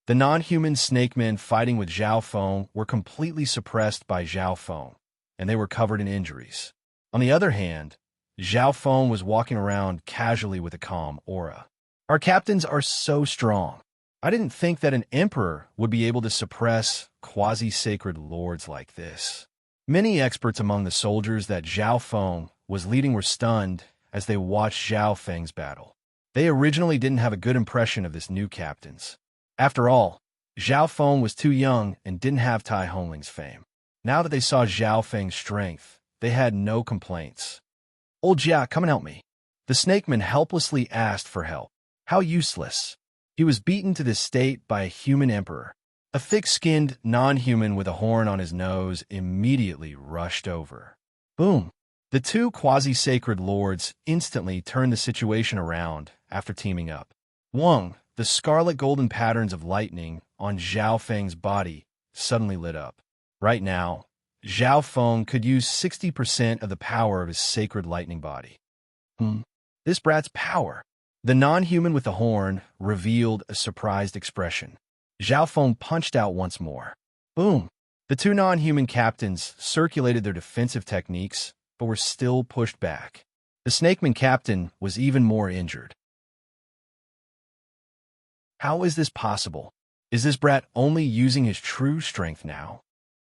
The non-human snake men fighting with Zhao Feng were completely suppressed by Zhao Feng, and they were covered in injuries. On the other hand, Zhao Feng was walking around casually with a calm aura. Our captains are so strong. I didn't think that an emperor would be able to suppress quasi-sacred lords like this. Many experts among the soldiers that Zhao Feng was leading were stunned as they watched Zhao Feng's battle. They originally didn't have a good impression of this new captains. After all, Zhao Feng was too young and didn't have Tai Hongling's fame. Now that they saw Zhao Feng's strength, they had no complaints. Old Jia, come and help me. The snakeman helplessly asked for help. How useless. He was beaten to this state by a human emperor. A thick-skinned non-human with a horn on his nose immediately rushed over. Boom! The 2 quasi-sacred lords instantly turned the situation around after teaming up. Wang, the scarlet golden patterns of lightning on Zhao Feng's body suddenly lit up. Right now, Zhao Feng could use 60% of the power of his sacred lightning body. This brat's power. The non-human with the horn revealed a surprised expression. Zhao Feng punched out once more. Boom! The 2 non-human captains circulated their defensive techniques, but were still pushed back. The snakeman captain was even more injured. How is this possible? Is this brat only using his true strength now?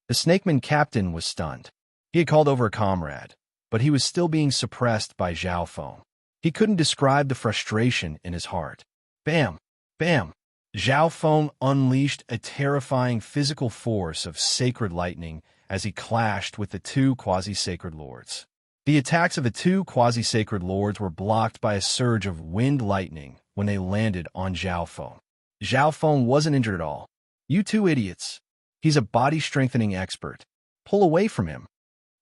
The snakeman captain was stunned. He had called over a comrade, but he was still being suppressed by Zhao Feng. He couldn't describe the frustration in his heart. Bam! Bam! Zhao Feng unleashed a terrifying physical force of sacred lightning as he clashed with the 2 quasi-sacred lords. The attacks of the 2 quasi-sacred lords were blocked by a surge of wind lightning when they landed on Zhao Feng. Zhao Feng wasn't injured at all. You 2 idiots. He's a body-strengthening expert. Pull away from him.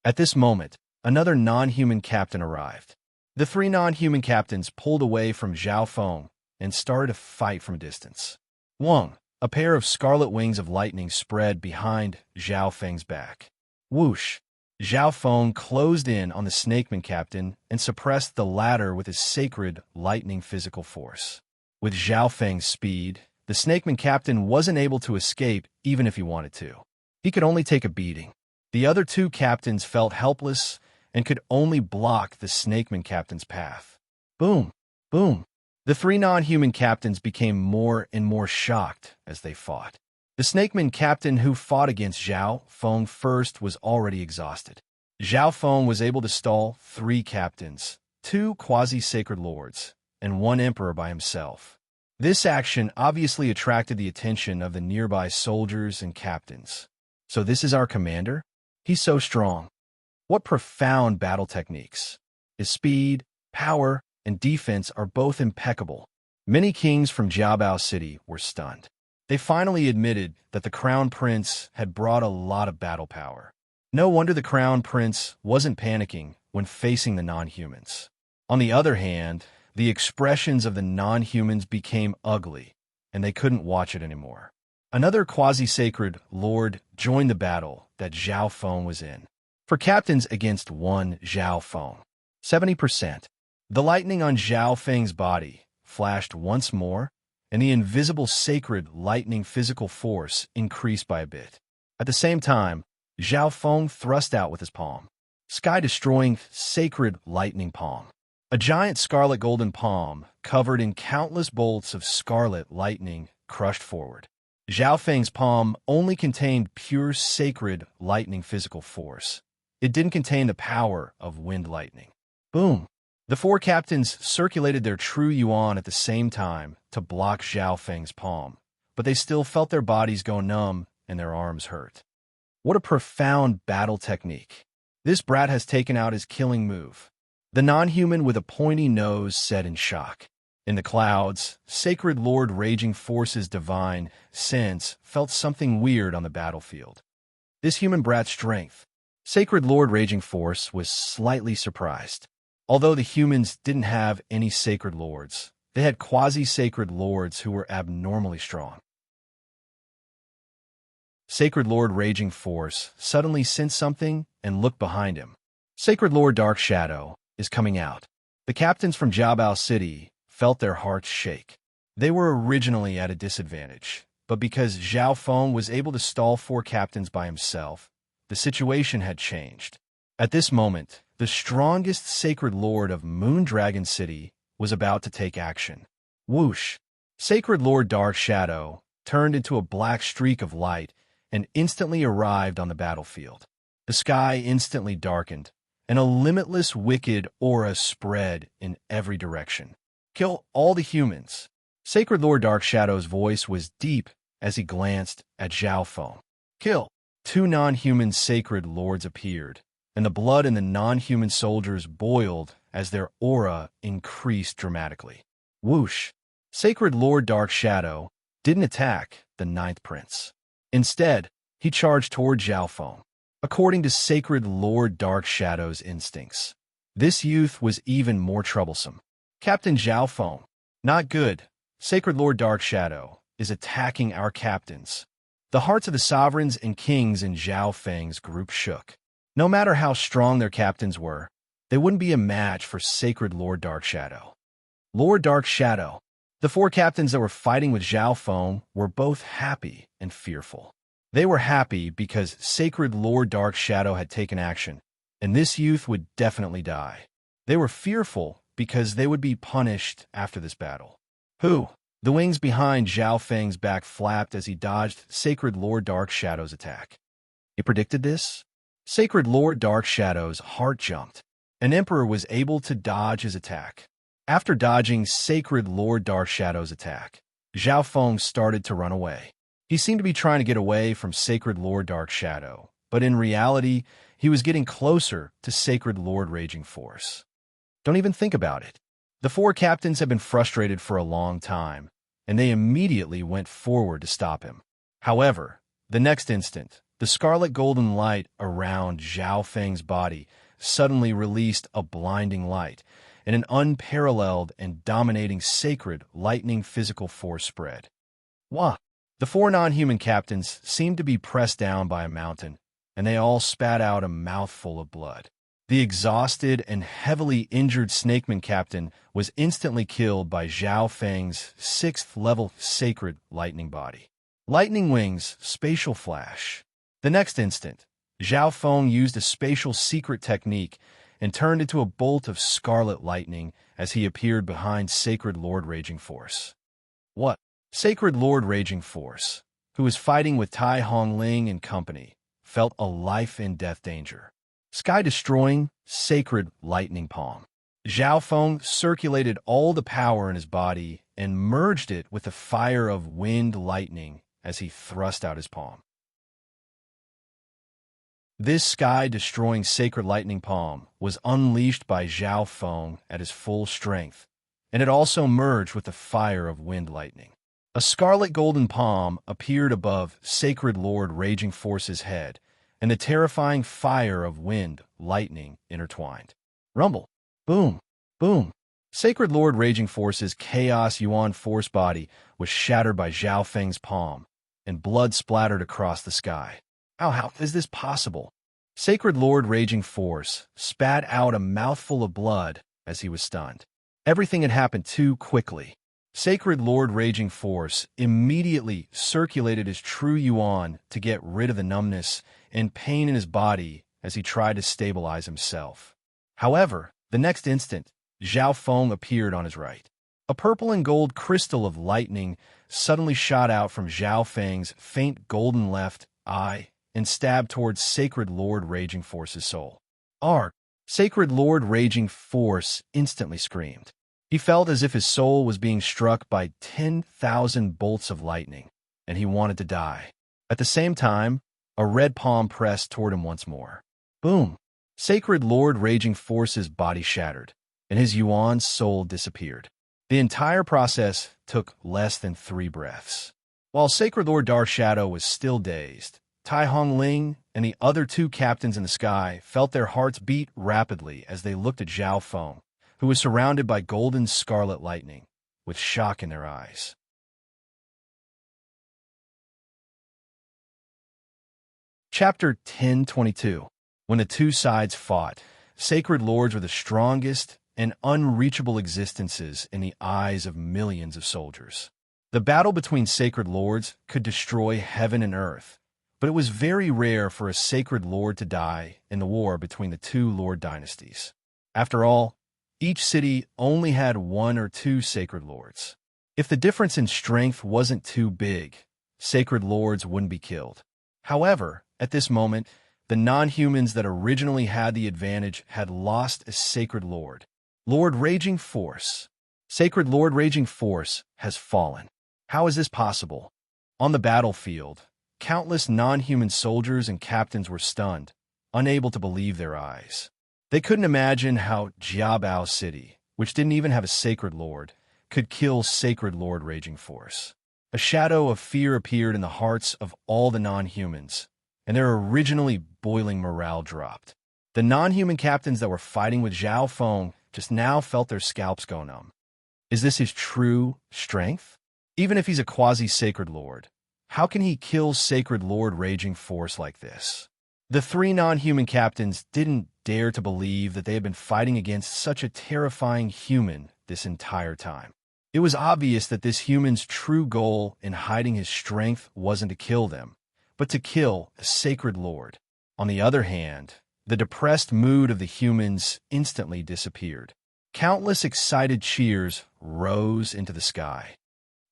At this moment, another non-human captain arrived. The 3 non-human captains pulled away from Zhao Feng and started a fight from a distance. Wang, A pair of scarlet wings of lightning spread behind Zhao Feng's back. Whoosh! Zhao Feng closed in on the snakeman captain and suppressed the latter with his sacred lightning physical force. With Zhao Feng's speed, the snakeman captain wasn't able to escape even if he wanted to. He could only take a beating. The other two captains felt helpless and could only block the snakeman captain's path. Boom! Boom! The three non-human captains became more and more shocked as they fought. The snakeman captain who fought against Zhao Feng first was already exhausted. Zhao Feng was able to stall 3 captains, 2 quasi-sacred lords, and 1 emperor by himself. This action obviously attracted the attention of the nearby soldiers and captains. So this is our commander? He's so strong. What profound battle techniques. His speed, power, and defense are both impeccable. Many kings from Jiabao City were stunned. They finally admitted that the Crown Prince had brought a lot of battle power. No wonder the Crown Prince wasn't panicking when facing the non-humans. On the other hand, the expressions of the non-humans became ugly, and they couldn't watch it anymore. Another quasi-sacred lord joined the battle that Zhao Feng was in. For captains against one Zhao Feng, 70%. The lightning on Zhao Feng's body flashed once more, and the invisible sacred lightning physical force increased by a bit. At the same time, Zhao Feng thrust out with his palm. Sky-destroying sacred lightning palm. A giant scarlet golden palm, covered in countless bolts of scarlet lightning, crushed forward. Zhao Feng's palm only contained pure sacred lightning physical force. It didn't contain the power of wind lightning. Boom! The 4 captains circulated their true yuan at the same time to block Zhao Feng's palm, but they still felt their bodies go numb and their arms hurt. What a profound battle technique. This brat has taken out his killing move. The non-human with a pointy nose said in shock. In the clouds, Sacred Lord Raging Force's divine sense felt something weird on the battlefield. This human brat's strength. Sacred Lord Raging Force was slightly surprised. Although the humans didn't have any sacred lords, they had quasi-sacred lords who were abnormally strong. Sacred Lord Raging Force suddenly sensed something and looked behind him. Sacred Lord Dark Shadow is coming out. The captains from Jiabao City felt their hearts shake. They were originally at a disadvantage, but because Zhao Feng was able to stall 4 captains by himself, the situation had changed. At this moment, the strongest sacred lord of Moondragon City was about to take action. Whoosh! Sacred Lord Dark Shadow turned into a black streak of light and instantly arrived on the battlefield. The sky instantly darkened, and a limitless wicked aura spread in every direction. Kill all the humans. Sacred Lord Dark Shadow's voice was deep as he glanced at Zhao Feng. Kill. 2 non-human sacred lords appeared, and the blood in the non-human soldiers boiled as their aura increased dramatically. Whoosh! Sacred Lord Dark Shadow didn't attack the 9th Prince. Instead, he charged toward Zhao Feng. According to Sacred Lord Dark Shadow's instincts, this youth was even more troublesome. Captain Zhao Feng. Not good. Sacred Lord Dark Shadow is attacking our captains. The hearts of the sovereigns and kings in Zhao Feng's group shook. No matter how strong their captains were, they wouldn't be a match for Sacred Lord Dark Shadow. Lord Dark Shadow. The 4 captains that were fighting with Zhao Feng were both happy and fearful. They were happy because Sacred Lord Dark Shadow had taken action, and this youth would definitely die. They were fearful because they would be punished after this battle. Who? The wings behind Zhao Feng's back flapped as he dodged Sacred Lord Dark Shadow's attack. He predicted this? Sacred Lord Dark Shadow's heart jumped. An emperor was able to dodge his attack. After dodging Sacred Lord Dark Shadow's attack, Zhao Feng started to run away. He seemed to be trying to get away from Sacred Lord Dark Shadow, but in reality, he was getting closer to Sacred Lord Raging Force. Don't even think about it. The 4 captains had been frustrated for a long time, and they immediately went forward to stop him. However, the next instant, the scarlet golden light around Zhao Feng's body suddenly released a blinding light, and an unparalleled and dominating sacred lightning physical force spread. Wah! The four non-human captains seemed to be pressed down by a mountain, and they all spat out a mouthful of blood. The exhausted and heavily injured snakeman captain was instantly killed by Zhao Feng's 6th-level sacred lightning body. Lightning wings, spatial flash. The next instant, Zhao Feng used a spatial secret technique and turned into a bolt of scarlet lightning as he appeared behind Sacred Lord Raging Force. What? Sacred Lord Raging Force, who was fighting with Tai Hongling and company, felt a life-and-death danger. Sky-destroying, sacred lightning palm. Zhao Feng circulated all the power in his body and merged it with the fire of wind lightning as he thrust out his palm. This sky-destroying sacred lightning palm was unleashed by Zhao Feng at his full strength, and it also merged with the fire of wind lightning. A scarlet golden palm appeared above Sacred Lord Raging Force's head, and the terrifying fire of wind lightning intertwined. Rumble. Boom. Boom. Sacred Lord Raging Force's Chaos Yuan Force body was shattered by Zhao Feng's palm, and blood splattered across the sky. How is this possible? Sacred Lord Raging Force spat out a mouthful of blood as he was stunned. Everything had happened too quickly. Sacred Lord Raging Force immediately circulated his true yuan to get rid of the numbness and pain in his body as he tried to stabilize himself. However, the next instant, Zhao Feng appeared on his right. A purple and gold crystal of lightning suddenly shot out from Zhao Feng's faint golden left eye and stabbed towards Sacred Lord Raging Force's soul. Arg! Sacred Lord Raging Force instantly screamed. He felt as if his soul was being struck by 10,000 bolts of lightning, and he wanted to die. At the same time, a red palm pressed toward him once more. Boom! Sacred Lord Raging Force's body shattered, and his yuan's soul disappeared. The entire process took less than 3 breaths. While Sacred Lord Dark Shadow was still dazed, Tai Hongling and the other 2 captains in the sky felt their hearts beat rapidly as they looked at Zhao Feng, who was surrounded by golden scarlet lightning, with shock in their eyes. Chapter 10:22. When the 2 sides fought, sacred lords were the strongest and unreachable existences in the eyes of millions of soldiers. The battle between sacred lords could destroy heaven and earth, but it was very rare for a sacred lord to die in the war between the 2 lord dynasties. After all, each city only had 1 or 2 sacred lords. If the difference in strength wasn't too big, sacred lords wouldn't be killed. However, at this moment, the non-humans that originally had the advantage had lost a sacred lord. Lord Raging Force. Sacred Lord Raging Force has fallen. How is this possible? On the battlefield, countless non-human soldiers and captains were stunned, unable to believe their eyes. They couldn't imagine how Jiabao City, which didn't even have a sacred lord, could kill Sacred Lord Raging Force. A shadow of fear appeared in the hearts of all the non-humans, and their originally boiling morale dropped. The non-human captains that were fighting with Zhao Feng just now felt their scalps go numb. Is this his true strength? Even if he's a quasi-sacred lord, how can he kill Sacred Lord Raging Force like this? The 3 non-human captains didn't dare to believe that they had been fighting against such a terrifying human this entire time. It was obvious that this human's true goal in hiding his strength wasn't to kill them, but to kill a sacred lord. On the other hand, the depressed mood of the humans instantly disappeared. Countless excited cheers rose into the sky.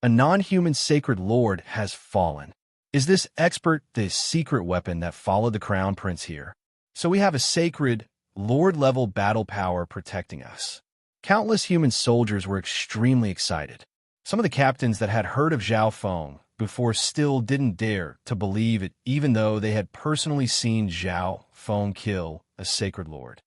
A non-human sacred lord has fallen. Is this expert the secret weapon that followed the crown prince here? So we have a sacred, lord-level battle power protecting us. Countless human soldiers were extremely excited. Some of the captains that had heard of Zhao Feng before still didn't dare to believe it, even though they had personally seen Zhao Feng kill a sacred lord.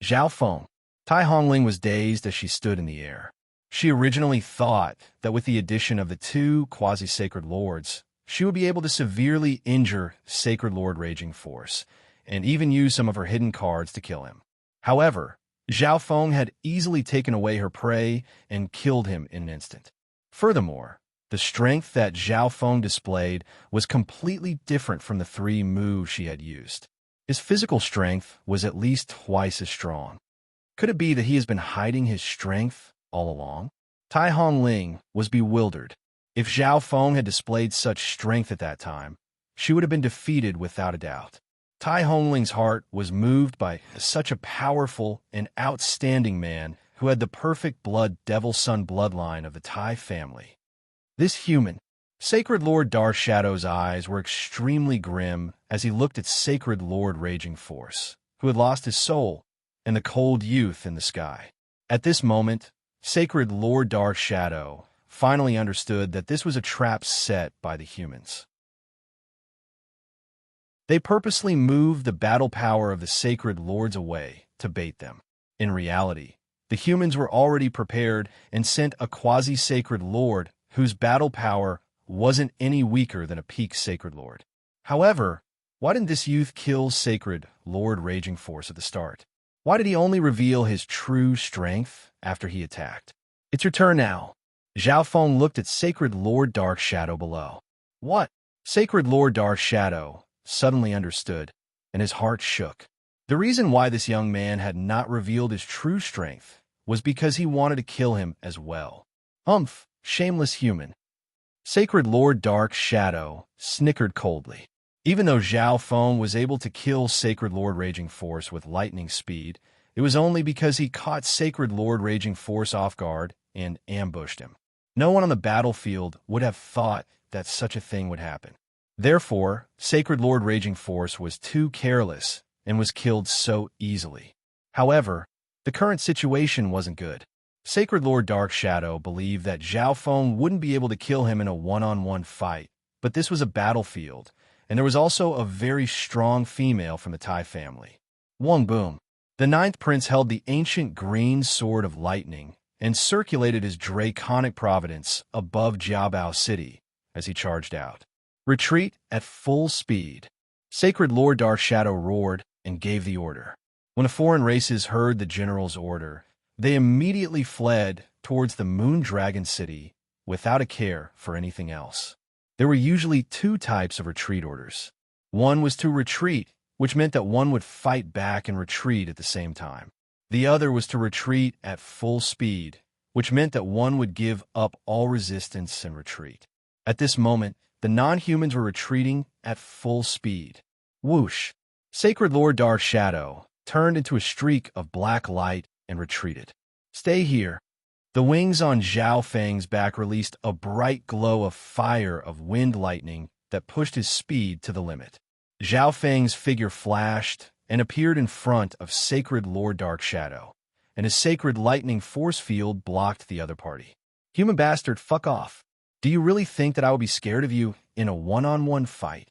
Zhao Feng. Tai Hongling was dazed as she stood in the air. She originally thought that with the addition of the 2 quasi-sacred lords, she would be able to severely injure Sacred Lord Raging Force, and even use some of her hidden cards to kill him. However, Zhao Feng had easily taken away her prey and killed him in an instant. Furthermore, The strength that Zhao Feng displayed was completely different from the 3 moves she had used. His physical strength was at least twice as strong. Could it be that he has been hiding his strength all along? Tai Hongling was bewildered. If Zhao Feng had displayed such strength at that time, she would have been defeated without a doubt. Tai Hongling's heart was moved by such a powerful and outstanding man who had the perfect blood devil son bloodline of the Tai family. This human, Sacred Lord Dark Shadow's eyes were extremely grim as he looked at Sacred Lord Raging Force, who had lost his soul, and the cold youth in the sky. At this moment, Sacred Lord Dark Shadow finally understood that this was a trap set by the humans. They purposely moved the battle power of the Sacred Lords away to bait them. In reality, the humans were already prepared and sent a quasi-Sacred Lord whose battle power wasn't any weaker than a peak Sacred Lord. However, why didn't this youth kill Sacred Lord Raging Force at the start? Why did he only reveal his true strength after he attacked? It's your turn now. Zhao Feng looked at Sacred Lord Dark Shadow below. What? Sacred Lord Dark Shadow suddenly understood, and his heart shook. The reason why this young man had not revealed his true strength was because he wanted to kill him as well. Humph, shameless human. Sacred Lord Dark Shadow snickered coldly. Even though Zhao Feng was able to kill Sacred Lord Raging Force with lightning speed, it was only because he caught Sacred Lord Raging Force off guard and ambushed him. No one on the battlefield would have thought that such a thing would happen. Therefore, Sacred Lord Raging Force was too careless and was killed so easily. However, the current situation wasn't good. Sacred Lord Dark Shadow believed that Zhao Feng wouldn't be able to kill him in a one-on-one fight, but this was a battlefield, and there was also a very strong female from the Tai family. Wong Boom. The 9th Prince held the ancient green sword of lightning and circulated his draconic providence above Jiaobao City as he charged out. Retreat at full speed. Sacred Lord Dark Shadow roared and gave the order. When the foreign races heard the general's order, they immediately fled towards the Moon Dragon City without a care for anything else. There were usually 2 types of retreat orders. One was to retreat, which meant that one would fight back and retreat at the same time. The other was to retreat at full speed, which meant that one would give up all resistance and retreat. At this moment, the non-humans were retreating at full speed. Whoosh! Sacred Lord Dark Shadow turned into a streak of black light and retreated. Stay here. The wings on Zhao Feng's back released a bright glow of fire of wind lightning that pushed his speed to the limit. Zhao Feng's figure flashed and appeared in front of Sacred Lord Dark Shadow, and his sacred lightning force field blocked the other party. Human bastard, fuck off. Do you really think that I will be scared of you in a one-on-one fight?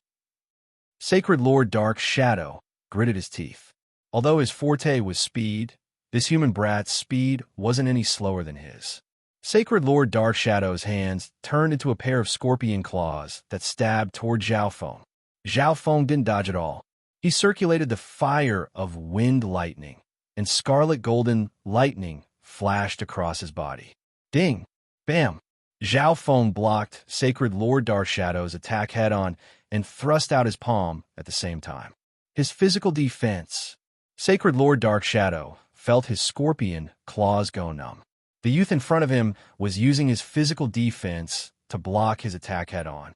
Sacred Lord Dark Shadow gritted his teeth. Although his forte was speed, this human brat's speed wasn't any slower than his. Sacred Lord Dark Shadow's hands turned into a pair of scorpion claws that stabbed toward Zhao Feng. Zhao Feng didn't dodge at all. He circulated the fire of wind lightning, and scarlet golden lightning flashed across his body. Ding! Bam! Zhao Feng blocked Sacred Lord Dark Shadow's attack head-on and thrust out his palm at the same time. His physical defense. Sacred Lord Dark Shadow felt his scorpion claws go numb. The youth in front of him was using his physical defense to block his attack head-on.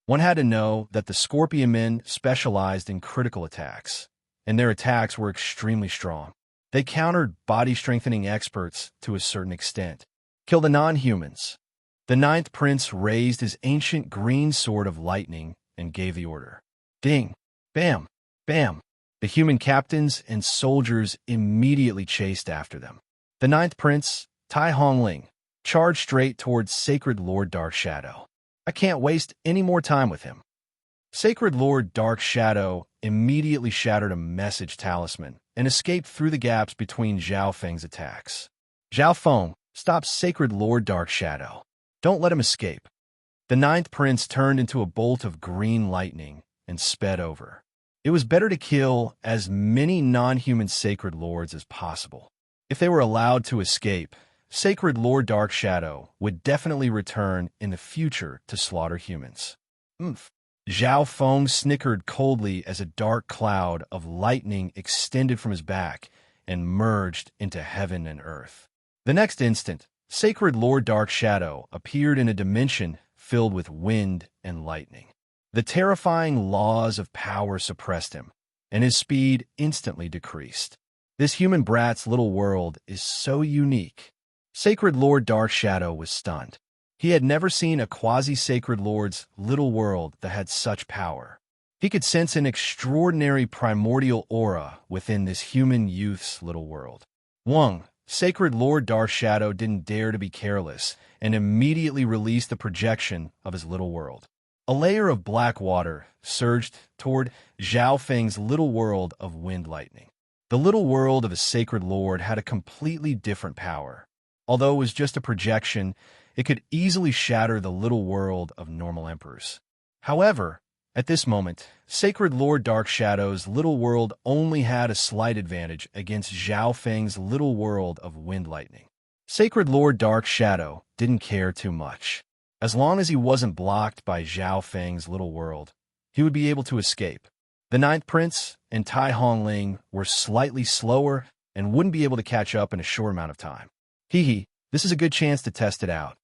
One had to know that the Scorpion Men specialized in critical attacks, and their attacks were extremely strong. They countered body-strengthening experts to a certain extent. Kill the non-humans. The 9th Prince raised his ancient green sword of lightning and gave the order. Ding! Bam! Bam! The human captains and soldiers immediately chased after them. The 9th Prince, Tai Hongling, charged straight towards Sacred Lord Dark Shadow. I can't waste any more time with him. Sacred Lord Dark Shadow immediately shattered a message talisman and escaped through the gaps between Zhao Feng's attacks. Zhao Feng, stop Sacred Lord Dark Shadow. Don't let him escape. The 9th Prince turned into a bolt of green lightning and sped over. It was better to kill as many non-human Sacred Lords as possible. If they were allowed to escape, Sacred Lord Dark Shadow would definitely return in the future to slaughter humans. Oomph. Zhao Feng snickered coldly as a dark cloud of lightning extended from his back and merged into heaven and earth. The next instant, Sacred Lord Dark Shadow appeared in a dimension filled with wind and lightning. The terrifying laws of power suppressed him, and his speed instantly decreased. This human brat's little world is so unique. Sacred Lord Dark Shadow was stunned. He had never seen a quasi-sacred lord's little world that had such power. He could sense an extraordinary primordial aura within this human youth's little world. Wang, Sacred Lord Dark Shadow didn't dare to be careless and immediately released the projection of his little world. A layer of black water surged toward Zhao Feng's little world of wind lightning. The little world of a sacred lord had a completely different power. Although it was just a projection, it could easily shatter the little world of normal emperors. However, at this moment, Sacred Lord Dark Shadow's little world only had a slight advantage against Zhao Feng's little world of wind lightning. Sacred Lord Dark Shadow didn't care too much. As long as he wasn't blocked by Zhao Feng's little world, he would be able to escape. The Ninth Prince and Tai Hongling were slightly slower and wouldn't be able to catch up in a short amount of time. Hee, this is a good chance to test it out.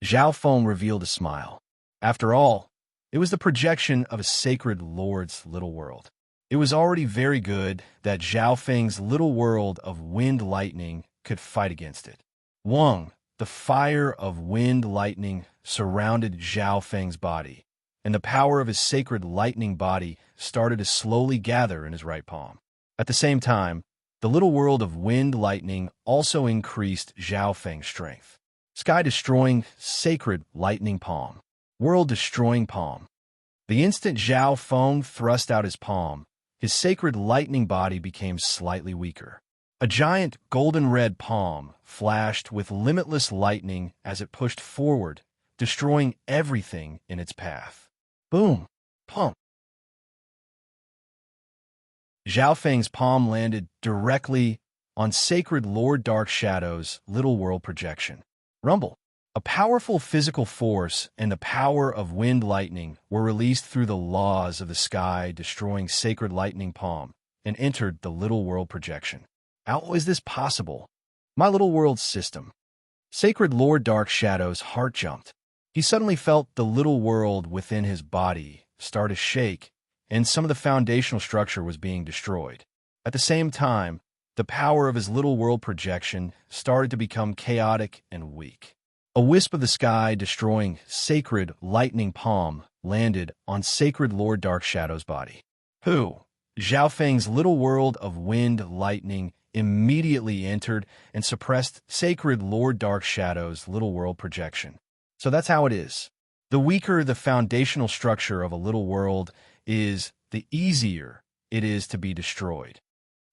Zhao Feng revealed a smile. After all, it was the projection of a sacred lord's little world. It was already very good that Zhao Feng's little world of wind lightning could fight against it. Wang, the fire of wind lightning surrounded Zhao Feng's body, and the power of his sacred lightning body started to slowly gather in his right palm. At the same time, the little world of wind lightning also increased Zhao Feng's strength. Sky-destroying sacred lightning palm. World-destroying palm. The instant Zhao Feng thrust out his palm, his sacred lightning body became slightly weaker. A giant golden-red palm flashed with limitless lightning as it pushed forward, destroying everything in its path. Boom! Pump! Zhao Feng's palm landed directly on Sacred Lord Dark Shadow's little world projection. Rumble. A powerful physical force and the power of wind lightning were released through the laws of the sky, destroying Sacred Lightning Palm, and entered the little world projection. How is this possible? My little world system. Sacred Lord Dark Shadow's heart jumped. He suddenly felt the little world within his body start to shake, and some of the foundational structure was being destroyed. At the same time, the power of his little world projection started to become chaotic and weak. A wisp of the sky destroying Sacred Lightning Palm landed on Sacred Lord Dark Shadow's body. Who? Zhao Feng's little world of wind lightning immediately entered and suppressed Sacred Lord Dark Shadow's little world projection. So that's how it is. The weaker the foundational structure of a little world is, the easier it is to be destroyed.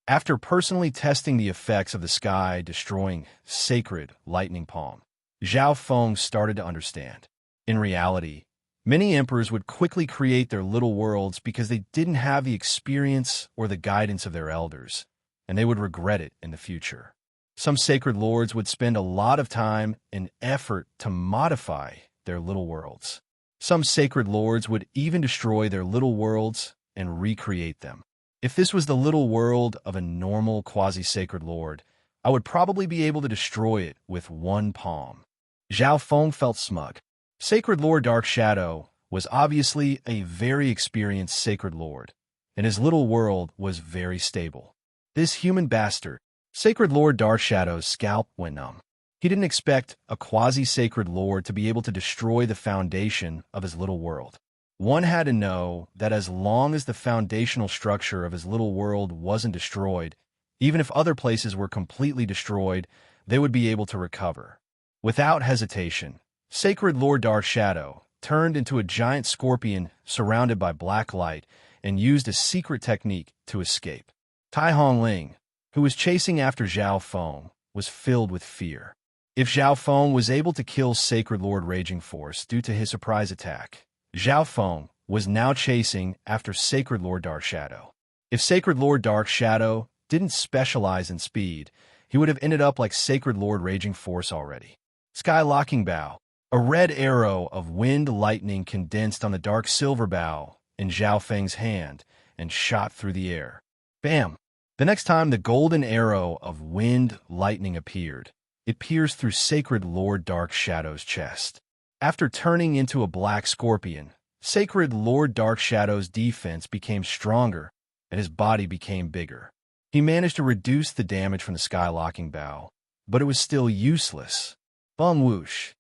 After personally testing the effects of the sky destroying Sacred Lightning Palm, Zhao Feng started to understand. In reality, many emperors would quickly create their little worlds because they didn't have the experience or the guidance of their elders, and they would regret it in the future. Some sacred lords would spend a lot of time and effort to modify their little worlds. Some sacred lords would even destroy their little worlds and recreate them. If this was the little world of a normal quasi-sacred lord, I would probably be able to destroy it with one palm. Zhao Feng felt smug. Sacred Lord Dark Shadow was obviously a very experienced sacred lord, and his little world was very stable. This human bastard, Sacred Lord Dark Shadow's scalp went numb. He didn't expect a quasi-sacred lord to be able to destroy the foundation of his little world. One had to know that as long as the foundational structure of his little world wasn't destroyed, even if other places were completely destroyed, they would be able to recover. Without hesitation, Sacred Lord Dark Shadow turned into a giant scorpion surrounded by black light and used a secret technique to escape. Tai Hongling, who was chasing after Zhao Feng, was filled with fear. If Zhao Feng was able to kill Sacred Lord Raging Force due to his surprise attack, Zhao Feng was now chasing after Sacred Lord Dark Shadow. If Sacred Lord Dark Shadow didn't specialize in speed, he would have ended up like Sacred Lord Raging Force already. Sky Locking Bow. A red arrow of wind lightning condensed on the dark silver bow in Zhao Feng's hand and shot through the air. Bam! The next time the golden arrow of wind lightning appeared, it pierced through Sacred Lord Dark Shadow's chest. After turning into a black scorpion, Sacred Lord Dark Shadow's defense became stronger and his body became bigger. He managed to reduce the damage from the Sky Locking Bow, but it was still useless. Bung whoosh.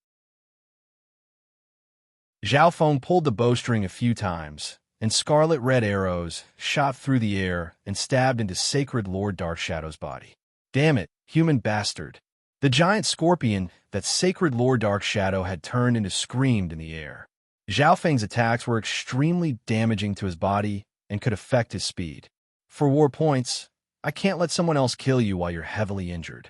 Zhao Feng pulled the bowstring a few times, and scarlet red arrows shot through the air and stabbed into Sacred Lord Dark Shadow's body. Damn it, human bastard. The giant scorpion that Sacred Lord Dark Shadow had turned into screamed in the air. Zhao Feng's attacks were extremely damaging to his body and could affect his speed. For war points, I can't let someone else kill you while you're heavily injured.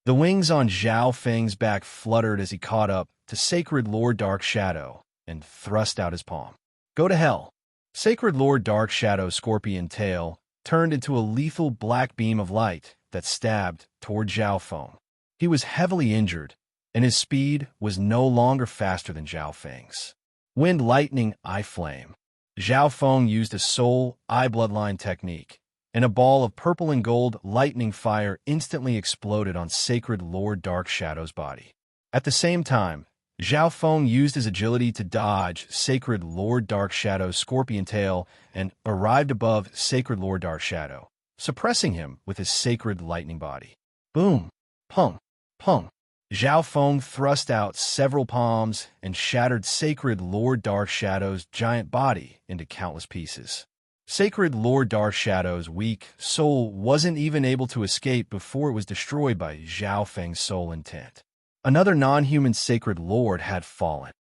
The wings on Zhao Feng's back fluttered as he caught up to Sacred Lord Dark Shadow and thrust out his palm. Go to hell. Sacred Lord Dark Shadow's scorpion tail turned into a lethal black beam of light that stabbed toward Zhao Feng. He was heavily injured, and his speed was no longer faster than Zhao Feng's. Wind Lightning Eye Flame. Zhao Feng used a Soul Eye Bloodline technique, and a ball of purple and gold lightning fire instantly exploded on Sacred Lord Dark Shadow's body. At the same time, Zhao Feng used his agility to dodge Sacred Lord Dark Shadow's scorpion tail and arrived above Sacred Lord Dark Shadow, suppressing him with his sacred lightning body. Boom! Pung! Pung! Zhao Feng thrust out several palms and shattered Sacred Lord Dark Shadow's giant body into countless pieces. Sacred Lord Dark Shadow's weak soul wasn't even able to escape before it was destroyed by Zhao Feng's soul intent. Another non-human Sacred Lord had fallen.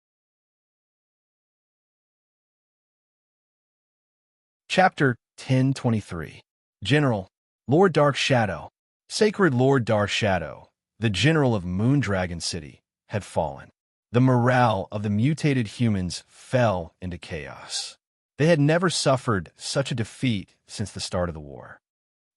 Chapter 1023. General, Lord Dark Shadow. Sacred Lord Dark Shadow, the general of Moondragon City, had fallen. The morale of the mutated humans fell into chaos. They had never suffered such a defeat since the start of the war.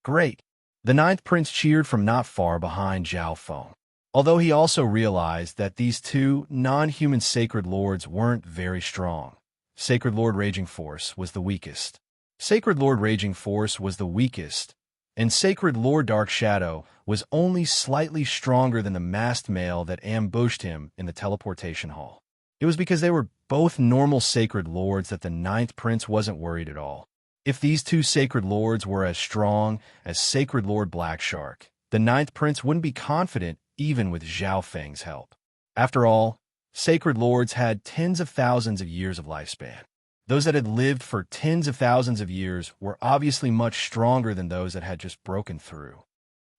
Great! The Ninth Prince cheered from not far behind Zhao Feng. Although he also realized that these two non-human Sacred Lords weren't very strong. Sacred Lord Raging Force was the weakest. Sacred Lord Raging Force was the weakest, and Sacred Lord Dark Shadow was only slightly stronger than the masked male that ambushed him in the teleportation hall. It was because they were both normal Sacred Lords that the Ninth Prince wasn't worried at all. If these two Sacred Lords were as strong as Sacred Lord Black Shark, the Ninth Prince wouldn't be confident even with Zhao Feng's help. After all, Sacred Lords had tens of thousands of years of lifespan. Those that had lived for tens of thousands of years were obviously much stronger than those that had just broken through.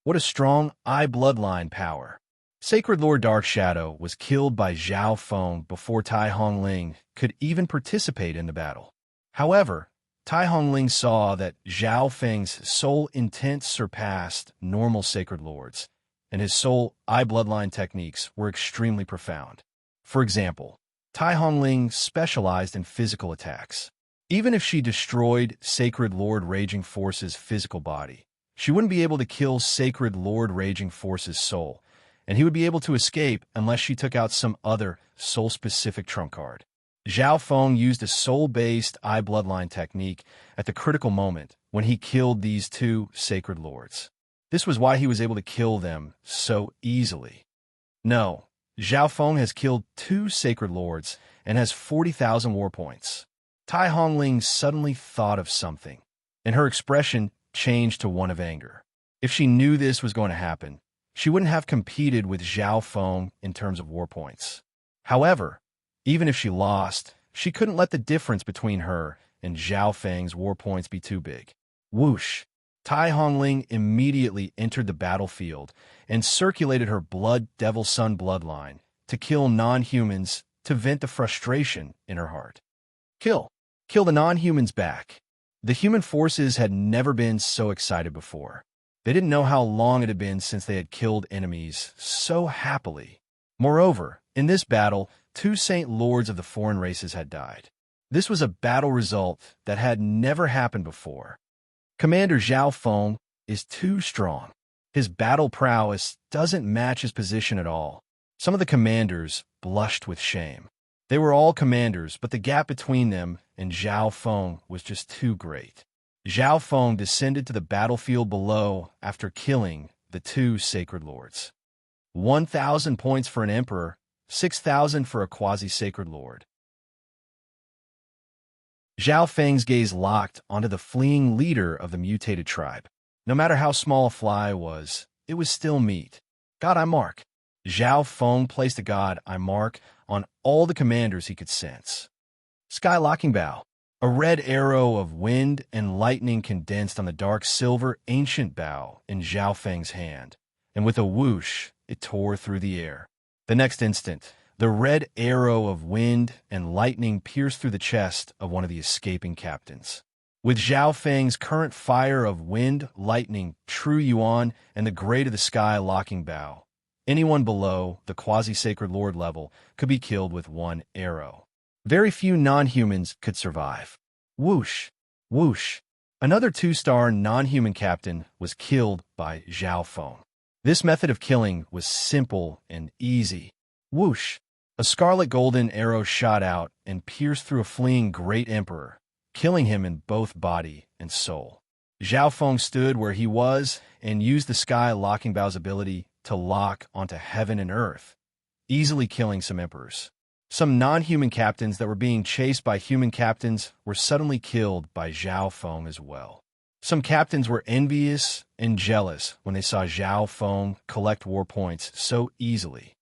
What a strong eye bloodline power. Sacred Lord Dark Shadow was killed by Zhao Feng before Tai Hongling could even participate in the battle. However, Tai Hongling saw that Zhao Feng's soul intent surpassed normal Sacred Lords, and his soul eye bloodline techniques were extremely profound. For example, Tai Hongling specialized in physical attacks. Even if she destroyed Sacred Lord Raging Force's physical body, she wouldn't be able to kill Sacred Lord Raging Force's soul, and he would be able to escape unless she took out some other soul-specific trump card. Zhao Feng used a soul-based eye bloodline technique at the critical moment when he killed these two Sacred Lords. This was why he was able to kill them so easily. No, Zhao Feng has killed two Sacred Lords and has 40,000 war points. Tai Hongling suddenly thought of something, and her expression changed to one of anger. If she knew this was going to happen, she wouldn't have competed with Zhao Feng in terms of war points. However, even if she lost, she couldn't let the difference between her and Zhao Feng's war points be too big. Whoosh! Tai Hongling immediately entered the battlefield and circulated her Blood Devil Sun bloodline to kill non-humans to vent the frustration in her heart. Kill! Kill the non-humans back. The human forces had never been so excited before. They didn't know how long it had been since they had killed enemies so happily. Moreover, in this battle, two Saint Lords of the foreign races had died. This was a battle result that had never happened before. Commander Zhao Feng is too strong. His battle prowess doesn't match his position at all. Some of the commanders blushed with shame. They were all commanders, but the gap between them and Zhao Feng was just too great. Zhao Feng descended to the battlefield below after killing the two sacred lords. 1,000 points for an emperor, 6,000 for a quasi-sacred lord. Zhao Feng's gaze locked onto the fleeing leader of the mutated tribe. No matter how small a fly was, it was still meat. God, I mark. Zhao Feng placed a God, I mark, on all the commanders he could sense. Sky-locking bow. A red arrow of wind and lightning condensed on the dark silver ancient bow in Zhao Feng's hand, and with a whoosh, it tore through the air. The next instant, the red arrow of wind and lightning pierced through the chest of one of the escaping captains. With Zhao Feng's current fire of wind, lightning, true yuan, and the grade of the sky-locking bow, anyone below the quasi-sacred lord level could be killed with one arrow. Very few non-humans could survive. Whoosh, whoosh. Another 2-star non-human captain was killed by Zhao Feng. This method of killing was simple and easy. Whoosh. A scarlet golden arrow shot out and pierced through a fleeing great emperor, killing him in both body and soul. Zhao Feng stood where he was and used the sky-locking bow's ability to lock onto heaven and earth, easily killing some emperors. Some non-human captains that were being chased by human captains were suddenly killed by Zhao Feng as well. Some captains were envious and jealous when they saw Zhao Feng collect war points so easily.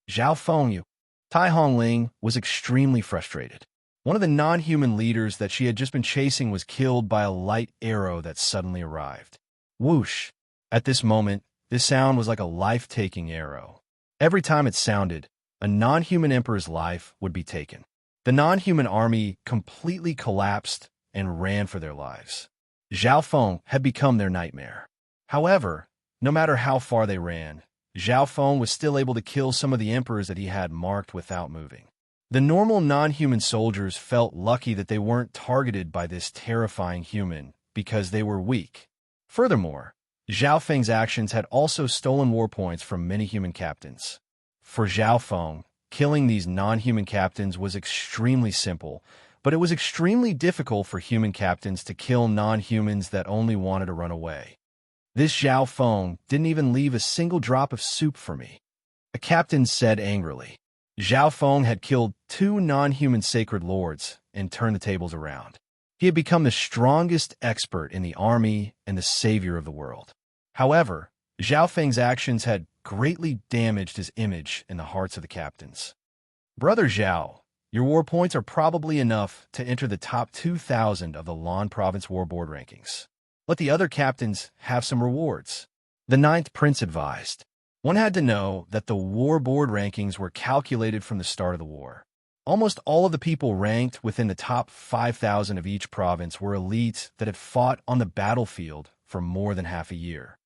Zhao Feng, Tai Hongling, was extremely frustrated. One of the non-human leaders that she had just been chasing was killed by a light arrow that suddenly arrived. Whoosh! At this moment, this sound was like a life-taking arrow. Every time it sounded, a non-human emperor's life would be taken. The non-human army completely collapsed and ran for their lives. Zhao Feng had become their nightmare. However, no matter how far they ran, Zhao Feng was still able to kill some of the emperors that he had marked without moving. The normal non-human soldiers felt lucky that they weren't targeted by this terrifying human because they were weak. Furthermore, Zhao Feng's actions had also stolen war points from many human captains. For Zhao Feng, killing these non-human captains was extremely simple, but it was extremely difficult for human captains to kill non-humans that only wanted to run away. This Zhao Feng didn't even leave a single drop of soup for me. A captain said angrily. Zhao Feng had killed 2 non-human sacred lords and turned the tables around. He had become the strongest expert in the army and the savior of the world. However, Zhao Feng's actions had greatly damaged his image in the hearts of the captains. Brother Zhao, your war points are probably enough to enter the top 2,000 of the Lan Province War Board rankings. Let the other captains have some rewards. The 9th Prince advised. One had to know that the War Board rankings were calculated from the start of the war. Almost all of the people ranked within the top 5,000 of each province were elites that had fought on the battlefield for more than half a year.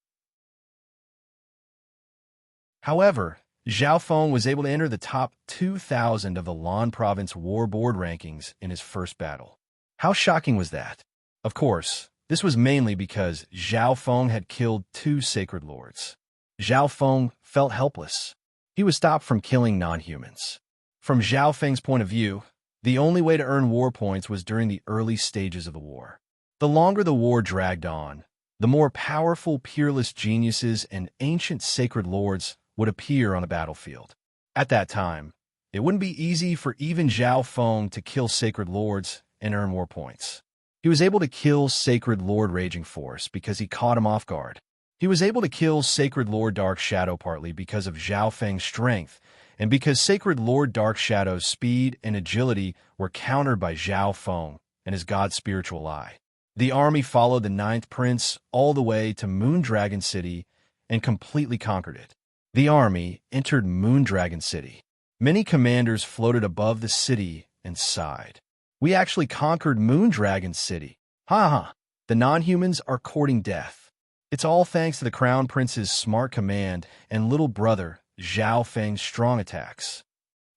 However, Zhao Feng was able to enter the top 2,000 of the Lan Province War Board rankings in his first battle. How shocking was that? Of course, this was mainly because Zhao Feng had killed 2 sacred lords. Zhao Feng felt helpless. He was stopped from killing non-humans. From Zhao Feng's point of view, the only way to earn war points was during the early stages of the war. The longer the war dragged on, the more powerful, peerless geniuses and ancient sacred lords would appear on the battlefield. At that time, it wouldn't be easy for even Zhao Feng to kill sacred lords and earn war points. He was able to kill Sacred Lord Raging Force because he caught him off guard. He was able to kill Sacred Lord Dark Shadow partly because of Zhao Feng's strength, and because Sacred Lord Dark Shadow's speed and agility were countered by Zhao Feng and his god Spiritual Eye. The army followed the 9th Prince all the way to Moondragon City and completely conquered it. The army entered Moondragon City. Many commanders floated above the city and sighed. We actually conquered Moondragon City. Ha ha! The non-humans are courting death. It's all thanks to the Crown Prince's smart command and little brother Zhao Feng's strong attacks.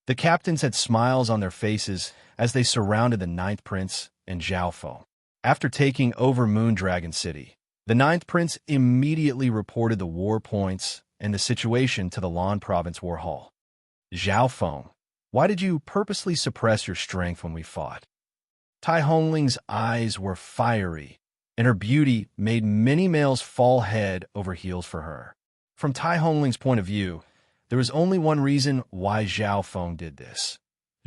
The captains had smiles on their faces as they surrounded the 9th Prince and Zhao Feng. After taking over Moondragon City, The ninth prince immediately reported the war points and the situation to the Lan province war hall. Zhao Feng, why did you purposely suppress your strength when we fought? Tai Hongling's eyes were fiery, and her beauty made many males fall head over heels for her. From Tai Hongling's point of view, there was only one reason why Zhao Feng did this.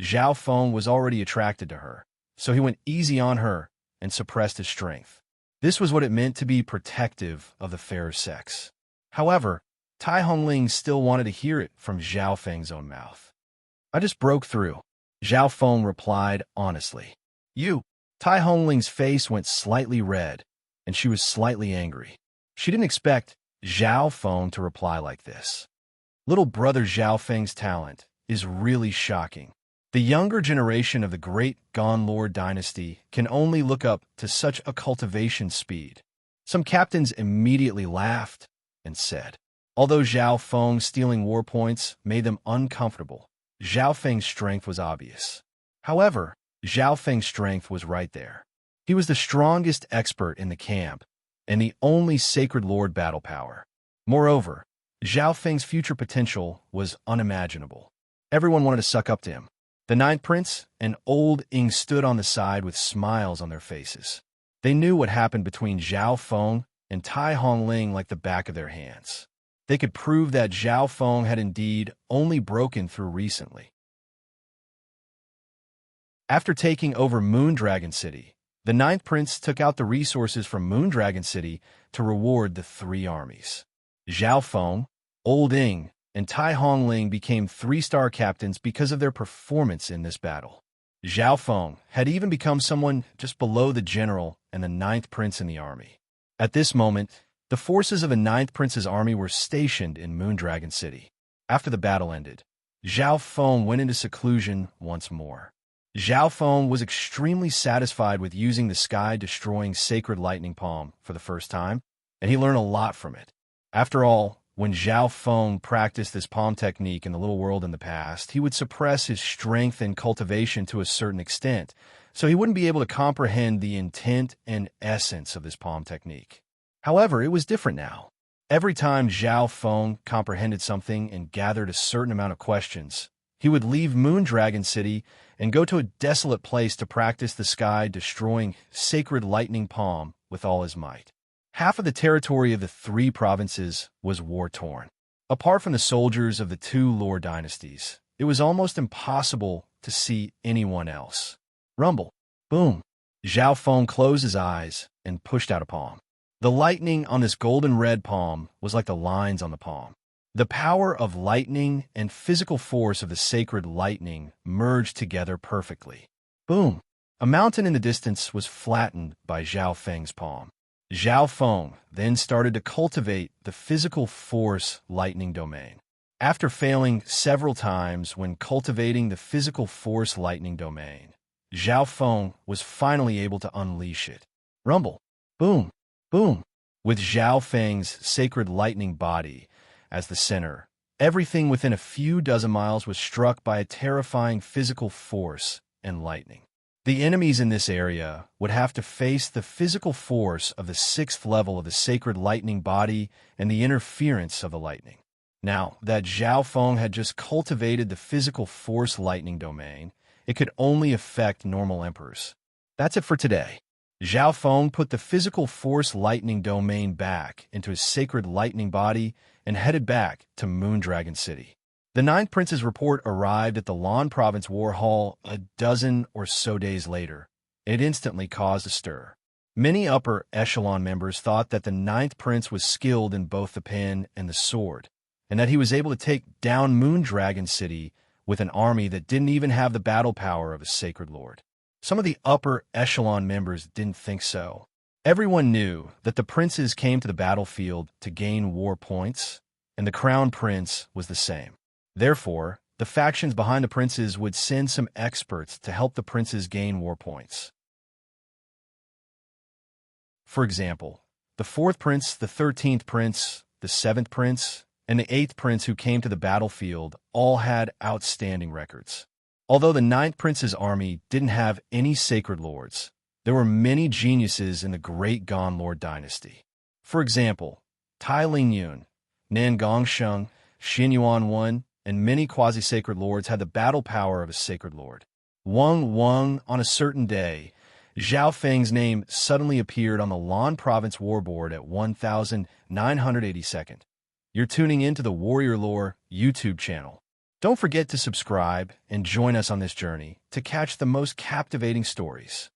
Zhao Feng was already attracted to her, so he went easy on her and suppressed his strength. This was what it meant to be protective of the fairer sex. However, Tai Hongling still wanted to hear it from Zhao Feng's own mouth. I just broke through, Zhao Feng replied honestly. You? Tai Hongling's face went slightly red, and she was slightly angry. She didn't expect Zhao Feng to reply like this. Little brother Zhao Feng's talent is really shocking. The younger generation of the great Gan Lord dynasty can only look up to such a cultivation speed. Some captains immediately laughed and said, although Zhao Feng stealing war points made them uncomfortable, Zhao Feng's strength was obvious. However, Zhao Feng's strength was right there. He was the strongest expert in the camp and the only sacred lord battle power. Moreover, Zhao Feng's future potential was unimaginable. Everyone wanted to suck up to him. The ninth prince and old Ing stood on the side with smiles on their faces. They knew what happened between Zhao Feng and Tai Hongling like the back of their hands. They could prove that Zhao Feng had indeed only broken through recently. After taking over Moondragon City, the ninth prince took out the resources from Moondragon City to reward the three armies. Zhao Feng, Old Ing, and Tai Hongling became three-star captains because of their performance in this battle. Zhao Feng had even become someone just below the general and the ninth prince in the army. At this moment, the forces of the ninth prince's army were stationed in Moondragon City. After the battle ended, Zhao Feng went into seclusion once more. Zhao Feng was extremely satisfied with using the sky-destroying sacred lightning palm for the first time, and he learned a lot from it. After all, when Zhao Feng practiced this palm technique in the little world in the past, he would suppress his strength and cultivation to a certain extent, so he wouldn't be able to comprehend the intent and essence of this palm technique. However, it was different now. Every time Zhao Feng comprehended something and gathered a certain amount of questions, he would leave Moondragon City and go to a desolate place to practice the sky-destroying sacred lightning palm with all his might. Half of the territory of the three provinces was war-torn. Apart from the soldiers of the two lord dynasties, it was almost impossible to see anyone else. Rumble. Boom. Zhao Feng closed his eyes and pushed out a palm. The lightning on this golden red palm was like the lines on the palm. The power of lightning and physical force of the sacred lightning merged together perfectly. Boom. A mountain in the distance was flattened by Zhao Feng's palm. Zhao Feng then started to cultivate the physical force lightning domain. After failing several times when cultivating the physical force lightning domain, Zhao Feng was finally able to unleash it. Rumble. Boom. Boom. With Zhao Feng's sacred lightning body as the center, everything within a few dozen miles was struck by a terrifying physical force and lightning. The enemies in this area would have to face the physical force of the sixth level of the sacred lightning body and the interference of the lightning. Now that Zhao Feng had just cultivated the physical force lightning domain, it could only affect normal emperors. That's it for today. Zhao Feng put the physical force lightning domain back into his sacred lightning body and headed back to Moondragon City. The ninth prince's report arrived at the Lan province war hall a dozen or so days later. It instantly caused a stir. Many upper echelon members thought that the ninth prince was skilled in both the pen and the sword, and that he was able to take down Moondragon City with an army that didn't even have the battle power of a sacred lord. Some of the upper echelon members didn't think so. Everyone knew that the princes came to the battlefield to gain war points, and the crown prince was the same. Therefore, the factions behind the princes would send some experts to help the princes gain war points. For example, the 4th prince, the 13th prince, the 7th prince, and the 8th prince who came to the battlefield all had outstanding records. Although the 9th prince's army didn't have any sacred lords, there were many geniuses in the great Gan Lord dynasty. For example, Tai Ling Yun, Nan Gongsheng, Xin Yuan Wen, and many quasi-sacred lords had the battle power of a sacred lord. Wang, on a certain day, Zhao Feng's name suddenly appeared on the Lan Province warboard at 1982nd. You're tuning into the Warrior Lore YouTube channel. Don't forget to subscribe and join us on this journey to catch the most captivating stories.